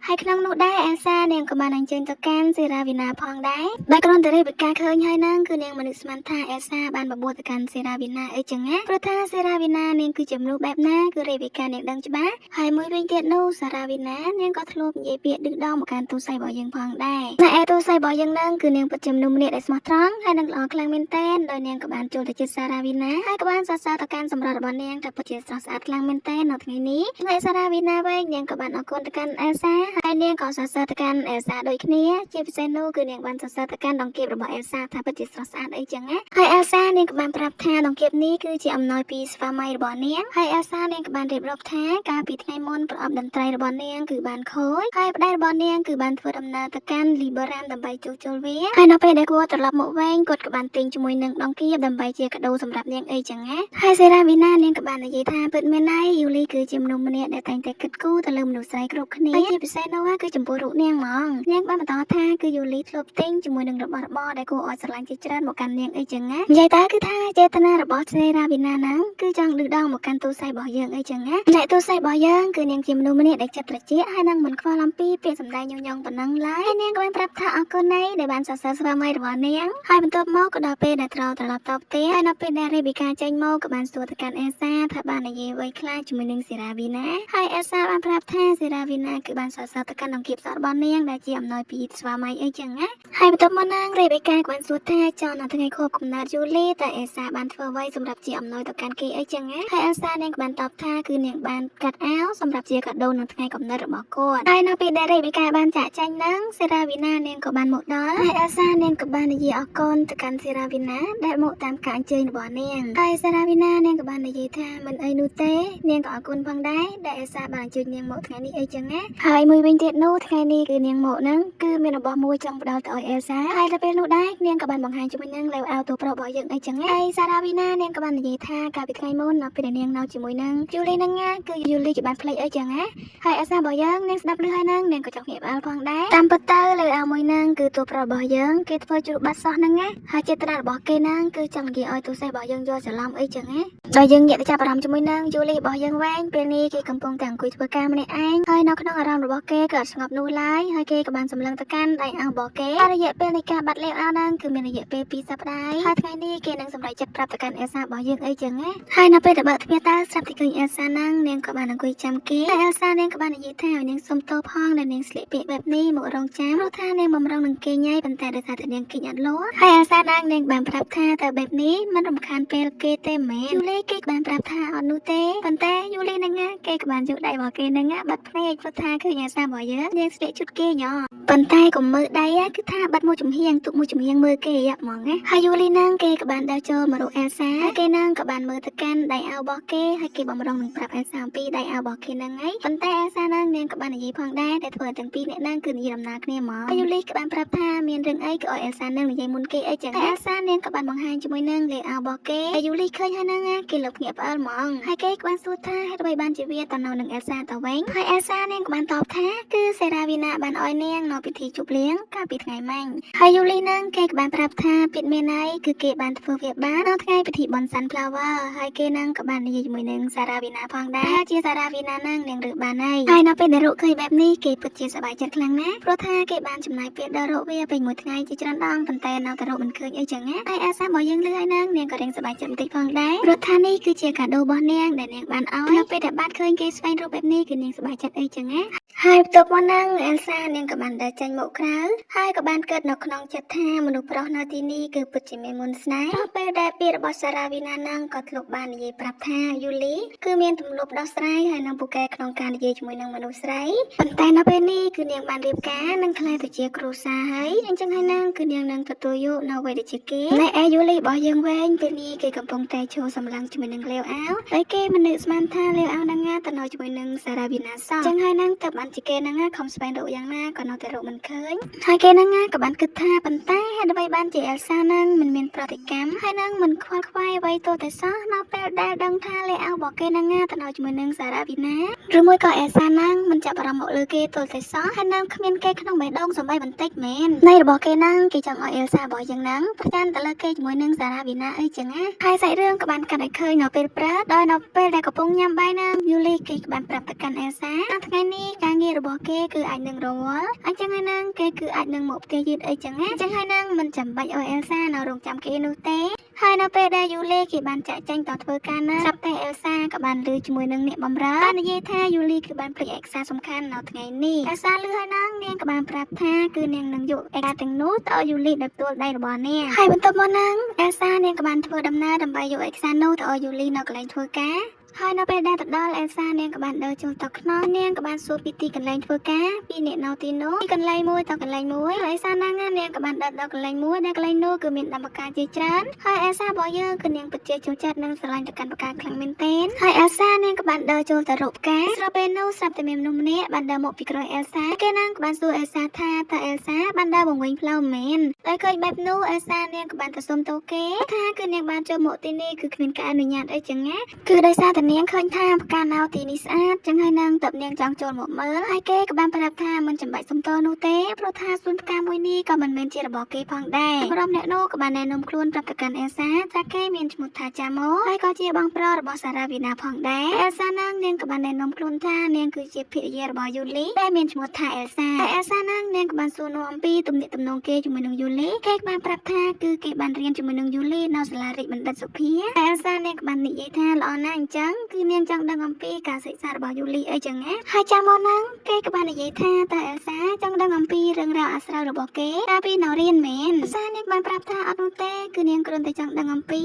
ាហើយក្នុងនោះដែរអេលសានាងក៏បានអញ្ជើញទៅកាន់សេរាវីណាផងដែរដោយគ្រាន់តែរ៉េបេកាឃើញហើយហ្នឹងគឺនាងមិននឹកស្មានថាអេលសាបានបបួលទៅកាន់សេរាវីណាអីចឹងណាព្រោះថាសេរាវីណានាងគឺជាមនុស្សបែបណាគឺរ៉េបេកានាងដឹងច្បាស់ហើយមួយវិញទៀតនោះសារ៉ាវីណានាងក៏ធ្លាប់និយាយពាក្យឌឺដងមកកាន់ទូស័យរបស់យើងផងដែរតែឯទូស័យរបស់យើងហ្នឹងគឺនាងពិតជាមនុស្សម្នាក់ដែលស្មោះត្រង់ហើយនឹងល្អខ្លាំងមែនទែនដោយនាងក៏បានចូលទៅជិតសារ៉ាវីណាហើយក៏បានសរសើរទៅកាន់សម្រស់របស់នាងថាពិតជាស្រស់ស្អាតខ្លាំងមែនទែននៅថ្ងៃនេះថ្ងៃសារ៉ាវីណាវិញនាងក៏បានអរគុណទៅកាន់អេលសាហើយនាងក៏សរសើរទៅកាន់អេលសាដូចគ្នាជាពិសេសនោះគឺនាងបានសរសើរទៅកាន់ដង្កៀបរបស់អេលសាថាពិតជាស្រស់ស្អាតអីចឹងណាហើយអេលសានាងក៏បានប្រាប់ថាដង្កៀបនេះគឺជាអំណោយពីស្វាមីរបស់នាងហើយអេលសានាងក៏បានរៀបរាប់ថាកាលពីថ្ងៃមុនប្រអប់តន្ត្រីរបស់នាងគឺបានខូចហើយប្តីរបស់នាងគឺបានធ្វើដំណើរទៅកាន់លីបឺរ៉ាមដើម្បីជួសជុលវាហើយនៅពេលដែលគាត់ត្រឡប់មកវិញគាត់ក៏បានទិញជាមួយនឹងដង្កៀបដើម្បីជាកាដូសម្រាប់នាងអីចឹងណាហើយសេរាវីណានាងក៏បាន បាននិយាយថាពិតមែនហើយយូលីគឺជាមនុស្សម្នាក់ដែលតែងតែគិតគូរទៅលើមនុស្សស្រីគ្រប់គ្នាហើយជាពិសេសនោះគឺចំពោះរូបនាងហ្មងនាងបានបន្តថាគឺយូលីធ្លាប់ទិញជាមួយនឹងរបស់របរដែលគួរឲ្យស្រឡាញ់ជាច្រើនមកកាន់នាងអីចឹងណានិយាយតែគឺថាចេតនារបស់សេរាវីណាហ្នឹងគឺចង់ឌឺដងមកកាន់ទូរស័ព្ទរបស់យើងអីចឹងណាអ្នកទូរស័ព្ទរបស់យើងគឺនាងជាមនុស្សម្នាក់ដែលចិត្តត្រជាក់ហើយនឹងមិនខ្វល់អំពីពាក្យសម្ដីញុយញងប៉ុណ្ណឹងឡើយហើយនាងក៏បានប្រាប់ថាអរគុណណាស់ដែលបានសរសើរស្វាមីរបស់នាងហើយបន្ទាប់មកក៏ដល់ពេលដែលត្រឡប់ទៅផ្ទះហើយនៅពេលដែលរេប៊ីកាចេញមកក៏បានសួរទៅកាន់អេសាថាបាននិយាយអ្វីខ្លះជាមួយនឹងសេរាវីណាហើយអេសាបានប្រាប់ថាសេរាវីណាគឺបានសរសើរទៅកាន់អង្គាបសរបស់នាងដែលជាអំណោយពីស្វាមីអីចឹងណាហើយបន្ទាប់មកនាងរេប៊ីកាក៏បានសួរថាចុះនៅថ្ងៃខួបកំណើតយូលីតើអេសាបានធ្វើអ្វីសម្រាប់ជាអំណោយទៅកាន់គេអីចឹងណាហើយអេសានាងក៏បានតបថាគឺនាងបានកាត់អាវសម្រាប់ជាកាដូនៅថ្ងៃកំណើតរបស់គាត់ហើយនៅពេលដែលរេប៊ីកាបានចាក់ចែងនឹងសេរាវីណានាងក៏បានមកដល់ហើយអេសានាងក៏បាននិយាយអរគុណទៅកាន់សេរាវីណាដែលមកតាមការអញ្ជើញរបស់នាងហើយសេរាវីណានាងក៏បាននិយាយថាមិនអីនោះទេនាងក៏អរគុណផងដែរដែលអេសាបានអញ្ជើញនាងមកថ្ងៃនេះអីចឹងណាហើយមួយវិញទៀតនោះថ្ងៃនេះគឺនាងមកហ្នឹងគឺមានរបស់មួយចង់ផ្ដល់ទៅឲ្យអេសាហើយដល់ពេលនោះដែរនាងក៏បានបង្ហាញជាមួយនឹងលេវអាវតូប្រុសរបស់យើងអីចឹងណាហើយសេរាវីណានាងក៏បាននិយាយថាកាលពីថ្ងៃមុននៅពេលដែលនាងនៅជាមួយនឹងយូលីហ្នឹងណាគឺយូលីជាបានផ្លេចអីចឹងណាហើយអេសារបស់យើងនាងស្ដាប់ឮហើយហ្នឹងនាងក៏ចង់ភ្ញាក់ផ្អើលផងដែរតាមពិតទៅលេវអាវមួយហ្នឹងគឺតូប្រុសរបស់យើងគេធ្វើជារូបបាត់សោះហ្នឹងណាហើយចេតនារបស់គេហ្នឹងគឺចង់និយាយឲ្យទូរស័ព្ទរបស់យើងយកច្រឡំអីចឹងណាដល់យើងងាកទៅចាប់អារម្មណ៍ជាមួយនឹងយូលីរបស់យើងវិញពេលនេះគេកំពុងតែអង្គុយធ្វើការម្នាក់ឯងហើយនៅក្នុងអារម្មណ៍របស់គេក៏អត់ស្ងប់នោះឡើយហើយគេក៏បានសម្លឹងទៅកាន់ដៃអាវរបស់គេហើយរយៈពេលនៃការបាត់លេវអាវហ្នឹងគឺមានរយៈពេល2សប្តាហ៍ហើយថ្ងៃនេះគេនឹងសម្រេចចិត្តប្រាប់ទៅកាន់អេសារបស់យើងអីចឹងណាហើយនៅពេលដែលបើកទ្វារទៅស្រាប់តែឃើញអេសាហ្នឹងនាងក៏បានអង្គុយចាំគេហើយអេសានាងក៏បាននិយាយថាឲ្យនាងសុំទោសផងដែលនាងស្លៀកពាក់បែបនេះមករងចាំព្រោះថានាងបំរុងនឹងគេញ៉ៃប៉ុន្តែដោយសារតែនាងគេញអត់លក់ហើយអេសានាងបានប្រាប់ថាទៅបែបនេះមិនរំខានពេលគេទេមែនយូលីគេក៏បានប្រាប់ថាអត់នោះទេប៉ុន្តែយូលីហ្នឹងគេក៏បានយកដៃរបស់គេហ្នឹងបាត់ភ្នែកព្រោះថាឃើញអេសារបស់យើងនាងស្លៀកជូតគេញ៉ប៉ុន្តែក៏មើលដៃគឺថាបាត់មួយចំហៀងទុកមួយចំហៀងមើលគេយ៉ាប់ហ្មងណាហើយយូលីហ្នឹងគេក៏បានដើរចូលមករកអេសាគេហ្នឹងក៏បានមើលទៅកាន់ដៃអាវរបស់គេហើយគេបំរុងនឹងប្រាប់អេសាអំពីដៃអាវរបស់គេហ្នឹងហើយប៉ុន្តែអេសាហ្នឹងនាងក៏បាននិយាយផងដែរតែធ្វើទាំងពីរអ្នកហ្នឹងគឺនិយាយដំណើរគ្នាហ្មងហើយយូលីក៏បានប្រាប់ថាមានរឿងអីក៏ឲ្យអេសាហ្នឹងនិយាយមុនគេអីចឹងហើយអេសានាងក៏បានបង្ហាញជាមួយនឹងលេអាវរបស់គេហើយយូលីឃើញហើយហ្នឹងគេលោកភ្ញាក់ផ្អើលហ្មងហើយគេក៏បានសួរថាហេតុអ្វីបានជាវាទៅនៅនឹងអេសាទៅវិញហើយអេសានាងក៏បានតបថាគឺសេរាវីណាបានឲ្យនាងនៅពិធីជប់លៀងកាលពីថ្ងៃម៉ាញ់ហើយយូលីហ្នឹងគេក៏បានប្រាប់ថាពិតមែនហើយគឺគេបានធ្វើវាបាននៅថ្ងៃពិធីបុណ្យ Sunflower ហើយគេហ្នឹងក៏បាននិយាយជាមួយនឹងសេរាវីណាផងដែរជាសេរាវីណាហ្នឹងនាងរើសបានហើយនៅពេលដែលរកឃើញបែបនេះគេពិតជាសប្បាយចិត្តខ្លាំងណាស់ព្រោះថាគេបានចំណាយពេលដល់រកវាពេញមួយថ្ងៃជាច្រើនដងប៉ុន្តែនៅតែរកមិនឃើញអីចឹងណាហើយអាសារបស់យើងលឺហើយហ្នឹងនាងក៏រៀងសប្បាយចិត្តបន្តិចផងដែរព្រោះថានេះគឺជាកាដូរបស់នាងដែលនាងបានឲ្យនៅពេលដែលបានឃើញគេស្វែងរកបែបនេះគឺនាងសប្បាយចិត្តអីចឹងណាហើយបន្ទាប់មកហ្នឹងអេលសានាងក៏បានដើរចេញមកក្រៅហើយក៏បានកើតនៅក្នុងចិត្តថាមនុស្សប្រុសនៅទីនេះគឺពិតជាមានមុនស្នេហ៍ដល់ពេលដែលពាក្យរបស់សារ៉ាវីណាហ្នឹងក៏ធ្លាប់បាននិយាយប្រាប់ថាយូលីគឺមានទំនួលដោះស្រាយហើយនឹងពូកែក្នុងការនិយាយជាមួយនឹងមនុស្សស្រីប៉ុន្តែនៅពេលនេះគឺនាងបានរៀបការនឹងក្លាយទៅជាគ្រួសារហើយអញ្ចឹងហើយហ្នឹងគឺនាងនឹងទទួលយកនៅអ្វីដែលជាគេតែឯយូលីរបស់យើងវិញពេលនេះគេកំពុងតែចូលសម្លឹងជាមួយនឹងលេវអាវហើយគេមិននឹកស្មានថាលេវអាវហ្នឹងទៅនៅជាមួយនឹងសារ៉ាវីណាសោះអញ្ចឹងហើយហ្នឹងទៅបានជាគេហ្នឹងខំស្វែងរកយ៉ាងណាក៏នៅតែរកមិនឃើញហើយគេហ្នឹងក៏បានគិតថាប៉ុន្តែហេតុអ្វីបានជាអេលសាហ្នឹងមិនមានប្រតិកម្មហើយហ្នឹងមិនខ្វល់ខ្វាយអ្វីទោះតែសោះនៅពេលដែលដឹងថាលេវអាវរបស់គេហ្នឹងទៅនៅជាមួយនឹងសារ៉ាវីណាឬមួយក៏អេលសាហ្នឹងមិនចាប់អារម្មណ៍មកលើគេទោះតែសោះហើយហ្នឹងគ្មានគេក្នុងបេះដូងសំបីបន្តិចមែននៃរបស់គេហ្នឹងគេចង់ឲ្យអេលសារបស់យើងហ្នឹងប្រកាន់ទៅលើគេជាមួយនឹងសារ៉ាវីណាអីចឹងណាហើយសាច់រឿងក៏បានកាត់ឲ្យឃើញនៅពេលព្រឹកដោយនៅពេលដែលកំពុងញ៉ាំបាយហ្នឹងយូលីគេក៏បានប្រាប់ទៅកាន់អេលសាថ្ងៃនេះការងាររបស់គេគឺអាចនឹងរវល់អញ្ចឹងហើយហ្នឹងគេគឺអាចនឹងមកផ្ទះយឺតអីចឹងណាអញ្ចឹងហើយហ្នឹងមិនចាំបាច់ឲ្យអេលសានៅរងចាំគេនោះទេហើយនៅពេលដែលយូលីគេបានចាក់ចែងតធ្វើការណាស្រាប់តែអេលសាក៏បានលើជាមួយនឹងអ្នកបម្រើបាននិយាយថាយូលីគឺបានភ្លេចឯកសារសំខាន់នៅថ្ងៃនេះអេលសាលើហើយហ្នឹងនាងក៏បានប្រាប់ថាគឺនាងនឹងយកឯកសារទាំងនោះទៅឲ្យយូលីដោយផ្ទាល់ដៃរបស់នាងហើយបន្ទាប់មកហ្នឹងអេលសានាងក៏បានធ្វើដំណើរដើម្បីយកឯកសារនោះទៅឲ្យយូលីនៅកន្លែងធ្វើការហើយនៅពេលដែលទៅដល់អេលសានាងក៏បានដើរចូលទៅក្នុងនាងក៏បានសួរពីទីកន្លែងធ្វើការពីអ្នកនៅទីនោះពីកន្លែងមួយទៅកន្លែងមួយហើយអេលសាហ្នឹងនាងក៏បានដើរដល់កន្លែងមួយដែលកន្លែងនោះគឺមានដំណើរការជាច្រើនហើយអេលសារបស់យើងគឺនាងពិតជាចូលចិត្តនិងស្រឡាញ់ទៅកាន់ផ្កាខ្លាំងមែនទែនហើយអេលសានាងក៏បានដើរចូលទៅរកផ្កាស្រាប់ពេលនោះស្រាប់តែមានមនុស្សម្នាក់បានដើរមកពីក្រោយអេលសាគេហ្នឹងក៏បានសួរអេលសាថាតើអេលសាបានដើរបង្វែងផ្លូវមែនហើយឃើញបែបនោះអេលសានាងក៏បានទៅសុំទោសគេថាគឺនាងបានចូលមកទីនេះគឺគ្មានការអនុញ្ញាតអីចឹងណាគឺដោយសារ តែនាងឃើញថាផ្កាណៅទីនេះស្អាតចឹងហើយនឹងតបនាងចង់ចូលមកមើលហើយគេក៏បានប្រាប់ថាមិនចាំបាច់សុំទោសនោះទេព្រោះថាសួនផ្កាមួយនេះក៏មិនមែនជារបស់គេផងដែរក្រុមអ្នកនោះក៏បានណែនាំខ្លួនប្រាប់ទៅកាន់អេលសាថាគេមានឈ្មោះថាចាម៉ូហើយក៏ជាបងប្រុសរបស់សារ៉ាវីណាផងដែរអេលសានាងក៏បានណែនាំខ្លួនថានាងគឺជាភរិយារបស់យូលីដែលមានឈ្មោះថាអេលសាហើយអេលសានាងក៏បានសួរនាំអំពីទំនាក់ទំនងគេជាមួយនឹងយូលីគេបានប្រាប់ថាគឺគេបានរៀនជាមួយនឹងយូលីនៅសាលារាជបណ្ឌិតសុភាអេលសានាងក៏បាននិយាយថាល្អណាស់អញ្ចឹងគឺនាងចង់ដឹងអំពីការសិក្សារបស់យូលីអីចឹងណាហើយចាម៉ូហ្នឹងគេក៏បាននិយាយថាតើអេលសាចង់ដឹងអំពីរឿងរ៉ាវអាស្រូវរបស់គេកាលពីនៅរៀនមែនអេលសានាងបានប្រាប់ថាអត់នោះទេគឺនាងគ្រាន់តែចង់ដឹងអំពី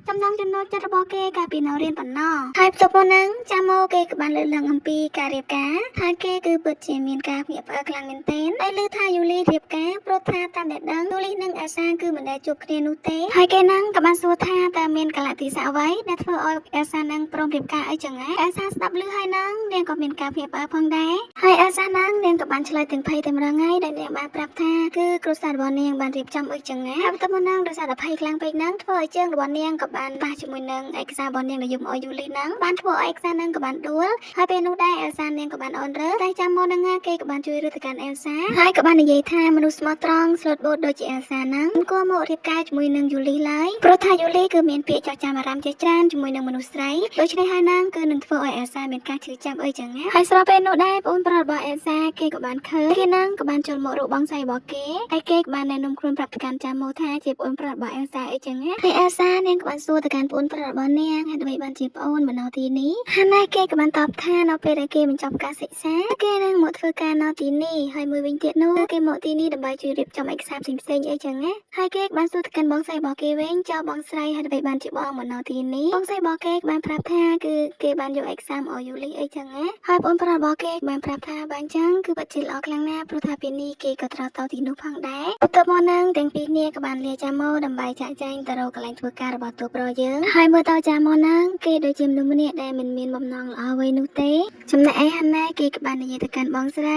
ចំណងចំណូលចិត្តរបស់គេកាលពីនៅរៀនប៉ុណ្ណោះហើយបន្ទាប់មកហ្នឹងចាម៉ូគេក៏បានលើកឡើងអំពីការរៀបការហើយគេគឺពិតជាមានការភ្ញាក់ផ្អើលខ្លាំងមែនទែនហើយឮថាយូលីរៀបការព្រោះថាតាមដែលដឹងយូលីនិងអេលសាគឺមិនដែលជួបគ្នានោះទេហើយគេហ្នឹងក៏បានសួរថាតើមានកលៈទេសៈអ្វីដែលធ្វើឲ្យអេលសានឹងព្រមរៀបការអីចឹងហ៎អេលសាស្ដាប់ឮហើយហ្នឹងនាងក៏មានការភ្ញាក់ផ្អើលផងដែរហើយអេលសាហ្នឹងនាងក៏បានឆ្លើយទាំងភ័យតែម្ដងហើយដែលនាងបានប្រាប់ថាគឺគ្រួសាររបស់នាងបានរៀបចំអីចឹងហ៎ហើយបន្ទាប់មកហ្នឹងដោយសារតែភ័យខ្លាំងពេកហ្នឹងធ្វើឲ្យជើងរបស់នាងក៏បានប៉ះជាមួយនឹងឯកសាររបស់នាងដែលយកមកឲ្យយូលីហ្នឹងបានធ្វើឲ្យឯកសារហ្នឹងក៏បានដួលហើយពេលនោះដែរអេលសានាងក៏បានអន់រើតែចាំមកហ្នឹងគេក៏បានជួយរើទៅកាន់អេលសាហើយក៏បាននិយាយថាមនុស្សស្មោះត្រង់ស្លូតបូតដូចជាអេលសាហ្នឹងមិនគួរមករៀបការជាមួយនឹងយូលីឡើយព្រោះថាយូលីគឺមានពាក្យចោទចាំអារម្មណ៍ជាច្រើនជាមួយនឹងមនុស្សស្រីដូច្នេះហើយហ្នឹងគឺនឹងធ្វើឲ្យអេលសាមានការឈឺចាប់អីចឹងណាហើយស្របពេលនោះដែរបងប្រុសរបស់អេលសាគេក៏បានឃើញគេហ្នឹងក៏បានចូលមករកបងស្រីរបស់គេហើយគេក៏បានណែនាំខ្លួនប្រាប់ទៅកាន់ចាំមកថាជាបងប្រុសរបស់អេលសាអីចឹងណាហើយអេលសានាងក៏បានសួរទៅកាន់បងប្រុសរបស់នាងហើយដើម្បីបានជាប្អូនមកនៅទីនេះហើយណែគេក៏បានតបថានៅពេលដែលគេបញ្ចប់ការសិក្សាគេនឹងមកធ្វើការនៅទីនេះហើយមួយវិញទៀតនោះគេមកទីនេះដើម្បីជួយរៀបចំឯកសារផ្សេងៗអីចឹងណាហើយគេក៏បានសួរទៅកាន់បងស្រីរបស់គេវិញចោលបងស្រីហើយដើម្បីបានជាបងមកនៅទីនេះបងស្រីរបស់គេក៏បានប្រាប់ថាគឺគេបានយកឯកសារមកឲ្យយូលីអីចឹងណាហើយបងប្រុសរបស់គេក៏បានប្រាប់ថាបានចឹងគឺពិតជាល្អខ្លាំងណាស់ព្រោះថាពេលនេះគេក៏ត្រូវទៅទីនោះផងដែរបន្ទាប់មកហ្នឹងទាំងពីរគ្នាក៏បានលាចាម៉ូដើម្បីចាក់ចែងទៅរកកន្លែងធ្វើការរបស់តួប្រុសយើងហើយមើលទៅចាម៉ូហ្នឹងគេដូចជាមនុស្សម្នាក់ដែលមិនមានបំណងល្អអ្វីនោះទេចំណែកឯហាន់ណាគេក៏បាននិយាយទៅកាន់បងស្រ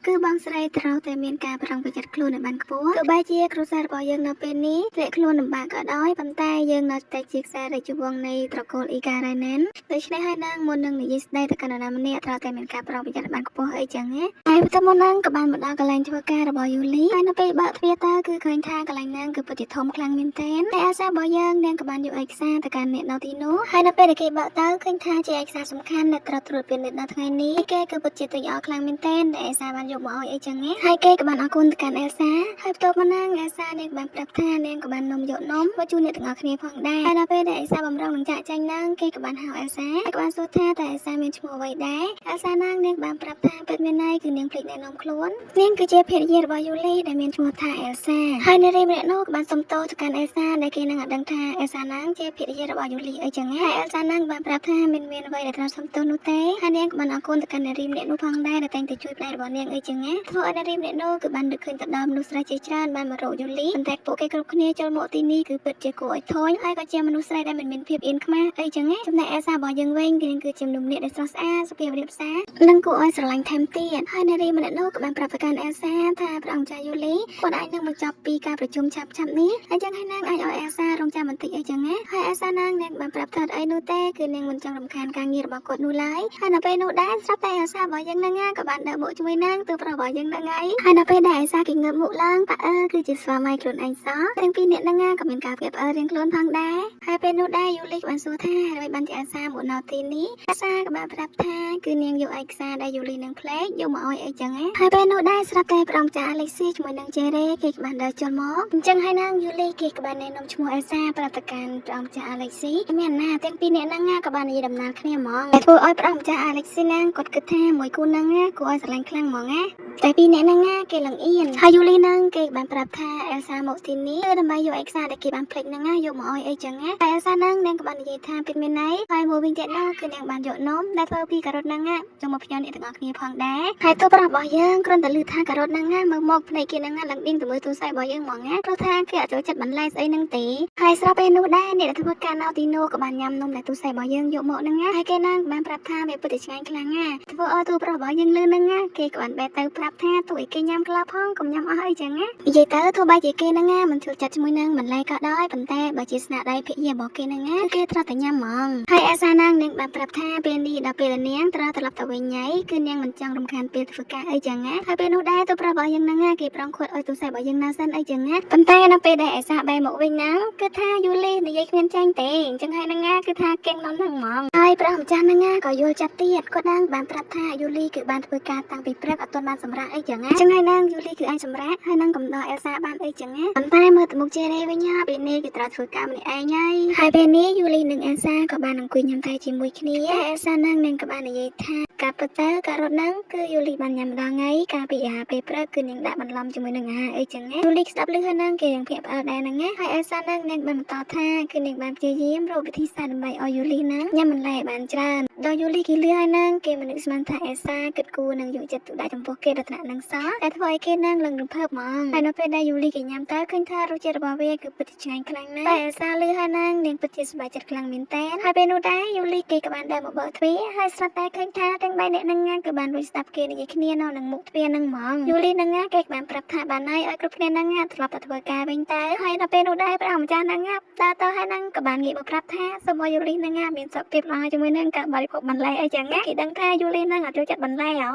ីគឺបងស្រីត្រូវតែមានការប្រុងប្រយ័ត្នខ្លួនឲ្យបានខ្ពស់ទោះបីជាគ្រួសាររបស់យើងនៅពេលនេះធ្លាក់ខ្លួនលំបាកក៏ដោយប៉ុន្តែយើងនៅតែជាខ្សែរាជវង្សនៃត្រកូលអ៊ីការ៉ៃណានដូច្នេះហើយនឹងមុននឹងនិយាយស្ដីទៅកាន់នរណាម្នាក់ត្រូវតែមានការប្រុងប្រយ័ត្នបានខ្ពស់អីចឹងណាហើយបន្ទាប់មកហ្នឹងក៏បានមកដល់កន្លែងធ្វើការរបស់យូលីហើយនៅពេលបើកទ្វារទៅគឺឃើញថាកន្លែងហ្នឹងគឺពិតជាធំខ្លាំងមែនទែនតែអាសារបស់យើងនាងក៏បានយកឯកសារទៅកាន់អ្នកនៅទីនោះហើយនៅពេលដែលគេបើកទៅឃើញថាជាឯកសារសំខាន់ដែលត្រូវត្រួតពិនិត្យនៅថ្ងៃនេះគេគឺពិតជាត្រេកអរខ្លាំងមែនទែនដែលអេលសាបានយកមកឲ្យអីចឹងណាហើយគេក៏បានអរគុណទៅកាន់អេលសាហើយបន្ទាប់មកហ្នឹងអេលសានាងបានប្រាប់ថានាងក៏បាននាំយកនំមកជូនអ្នកទាំងអស់គ្នាផងដែរហើយដល់ពេលដែលអេលសាបំរុងនឹងចាក់ចែងហ្នឹងគេក៏បានហៅអេលសាហើយក៏បានសួរថាតើអេលសាមានឈ្មោះអ្វីដែរអេលសានាងបានប្រាប់ថាពិតមែនហើយគឺនាងភ្លេចណែនាំខ្លួននាងគឺជាភរិយារបស់យូលីដែលមានឈ្មោះថាអេលសាហើយនារីម្នាក់នោះក៏បានសុំទោសទៅកាន់អេលសាដែលគេនឹងអត់ដឹងថាអេលសានាងជាភរិយារបស់យូលីអីចឹងហើយអេលសានាងបានប្រាប់ថាមានអ្វីដែលត្រូវសុំទោសនោះទេហើយនាងក៏បានអរគុណទៅកាន់នារីម្នាក់នោះផងដែរដែលតែងតែជួយប្លែករបស់នាងអីចឹងណាធ្វើឲ្យនារីម្នាក់នោះគឺបាននឹកឃើញទៅដល់មនុស្សស្រីជាច្រើនបានមករកយូលីប៉ុន្តែពួកគេគ្រប់គ្នាចូលមកទីនេះគឺពិតជាគួរឲ្យធុញហើយក៏ជាមនុស្សស្រីដែលមិនមានភាពអៀនខ្មាសអីចឹងណាចំណែកអេលសារបស់យើងវិញគឺជាមនុស្សម្នាក់ដែលស្រស់ស្អាតសុភាពរាបសារនិងគួរឲ្យស្រឡាញ់ថែមទៀតហើយនារីម្នាក់នោះក៏បានប្រាប់ទៅកាន់អេលសាថាព្រះអង្គចាយូលីគាត់អាចនឹងបញ្ចប់ពីការប្រជុំឆាប់នេះអញ្ចឹងហើយនាងអាចឲ្យអេលសារងចាំបន្តិចអីចឹងណាហើយអេលសានាងបានប្រាប់ថាអីនោះទេគឺនាងមិនចង់រំខានការងាររបស់គាត់នោះឡើយហើយនៅពេលនោះដែរស្រាប់តែអេលសារបស់យើងហ្នឹងក៏បានដើរមកជាមួយនាងទៅប្រុសរបស់យើងហ្នឹងហើយនៅពេលដែលអេលសាគេងើបមុខឡើងប៉អើគឺជាស្វាមីខ្លួនឯងសោះទាំងពីរនាក់ហ្នឹងក៏មានការភ្ញាក់ផ្អើលរៀងខ្លួនផងដែរហើយពេលនោះដែរយូលីក៏បានសួរថាហើយបានជាអេលសាមកនៅទីនេះអេលសាក៏បានប្រាប់ថាគឺនាងយកឯកសារដែលយូលីនឹងផ្លេកយកមកឲ្យអីចឹងហើយពេលនោះដែរស្រាប់តែព្រះអង្គចាអាឡេស៊ីជាមួយនឹងជេរ៉េគេក៏បានដើរចូលមកអញ្ចឹងហើយនាងយូលីគេក៏បានណែនាំឈ្មោះអេលសាប្រាប់ទៅកាន់ព្រះអង្គចាអាឡេស៊ីមានណាទាំងពីរនាក់ហ្នឹងក៏បាននិយាយដំណើរគ្នាហ្មងតែធ្វើឲ្យព្រះអង្គចាអាឡេស៊ីហ្នឹងគាត់គិតថាមួយគូហ្នឹងគួរឲ្យស្រឡាញ់ខ្លាំងហ្មងណាតែពីរនាក់ហ្នឹងគេលងអៀនហើយយូលីហ្នឹងគេបានប្រាប់ថាអេលសាមកទីនេះគឺដើម្បីយកឯកសារដែលគេបានផ្លេចហ្នឹងយកមកឲ្យអីចឹងណាតែអេលសាហ្នឹងនាងក៏បាននិយាយថាពិតមែនហើយហើយមួយវិញទៀតនោះគឺនាងបានយកនំដែលធ្វើពីការ៉ុតហ្នឹងចូលមកផ្ញើអ្នកទាំងអស់គ្នាផងដែរហើយទោះប្រាប់របស់យើងគ្រាន់តែឮថាការ៉ុតហ្នឹងមើលមកភ្នែកគេហ្នឹងឡើងឌៀងទៅមើលទូរស័ព្ទរបស់យើងហ្មងណាព្រោះថាគេអត់ចូលចិត្តបន្លែស្អីហ្នឹងទេហើយស្រាប់ពេលនោះដែរអ្នកដែលធ្វើការនៅទីនោះក៏បានញ៉ាំនំដែលទូរស័ព្ទរបស់យើងយកមកហ្នឹងហើយគេហ្នឹងបានប្រាប់ថាវាពិតជាឆ្ងាញ់ខ្លាំងណាធ្វើឲ្យទូប្រុសរបស់យើងលឺហ្នឹងគេក៏បានបែរទៅ ប្រាប់ថាទោះគេញ៉ាំក្លាផងកុំញ៉ាំអស់អីចឹងណានិយាយទៅទោះបីជាគេហ្នឹងណាមិនចូលចិត្តជាមួយនឹងបន្លែក៏ដោយប៉ុន្តែបើជាស្នាដៃភិយារបស់គេហ្នឹងណាគេត្រូវតែញ៉ាំហ្មងហើយអាសាណាងនាងបានប្រាប់ថាពេលនេះដល់ពេលនាងត្រូវត្រឡប់ទៅវិញហើយគឺនាងមិនចង់រំខានពេលធ្វើការអីចឹងណាហើយពេលនោះដែរទៅប្រាប់របស់យើងហ្នឹងណាគេប្រងខួតឲ្យទូស័យរបស់យើងណាសិនអីចឹងណាប៉ុន្តែនៅពេលដែលអាសាបែរមកវិញហ្នឹងគឺថាយូលីនិយាយគ្មានចាញ់ទេអញ្ចឹងហើយហ្នឹងណាគឺថាកេងនំហ្នឹងហ្មងហើយព្រះម្ចាស់ហ្នឹងណាក៏យល់ចាប់ទៀតគាត់ហ្នឹងបានប្រាប់ថាយូលីគឺបានធ្វើការតាំងពីព្រឹកអត់ទាន់បានសម្រាកអីចឹងណាអញ្ចឹងហើយហ្នឹងយូលីគឺអាចសម្រាកហើយនឹងកំដរអេលសាបានអីចឹងណាប៉ុន្តែមើលទៅមុខជេរេវិញណាពេលនេះគឺត្រូវធ្វើការម្នាក់ឯងហើយពេលនេះយូលីនិងអេលសាក៏បានអង្គុយញ៉ាំតែជាមួយគ្នាអេលសាហ្នឹងនាងក៏បាននិយាយថាការពិតទៅការរត់ហ្នឹងគឺយូលីបានញ៉ាំម្ដងហើយកាលពីអាហារពេលព្រឹកគឺនាងដាក់បន្លំជាមួយនឹងអាហារអីចឹងណាយូលីស្ដាប់ឮហើយហ្នឹងគេនឹងភ្ញាក់ផ្អើលដែរហ្នឹងណាហើយអេលសាហ្នឹងនាងបានបន្តថាគឺនាងបានព្យាយាមរកវិធីសាស្ត្រដើម្បីឲ្យយូលីហ្នឹងញ៉ាំបន្លែបានច្រើនដល់យូលីគេលឺហើយហ្នឹងគេមិននឹកស្មានថាអេលសាគិតគូរនឹងយកចិត្តទុកដាក់ចំពោះគេដល់ថ្នាក់ហ្នឹងសោះតែធ្វើឲ្យគេហ្នឹងឡើងរំភើបហ្មងហើយនៅពេលដែលយូលីគេញ៉ាំទៅឃើញថារសជាតិរបស់វាគឺពិតជាឆ្ងាញ់ខ្លាំងណាស់តែអេលសាលឺហើយហ្នឹងនាងពិតជាសប្បាយចិត្តខ្លាំងមែនតើហើយពេលនោះដែរយូលីគេក៏បានដើរមកបើកទ្វារហើយស្រាប់តែឃើញថាទាំង3នាក់ហ្នឹងគឺបានរួចស្ដាប់គេនិយាយគ្នានៅនឹងមុខទ្វារហ្នឹងហ្មងយូលីហ្នឹងគេបានប្រាប់ថាបានហើយឲ្យគ្រប់គ្នាហ្នឹងត្រឡប់ទៅធ្វើការវិញតើហើយដល់ពេលនោះដែរព្រះម្ចាស់ហ្នឹងដើរទៅហើយហ្នឹងក៏បានងាកមកប្រាប់ថាសូមឲ្យយូលីហ្នឹងមានសុខភាពល្អជាមួយនឹងការបរិភោគបន្លែអីចឹងគេដឹងថាយូលីហ្នឹងអត់ចូលចិត្តបន្លែហ៎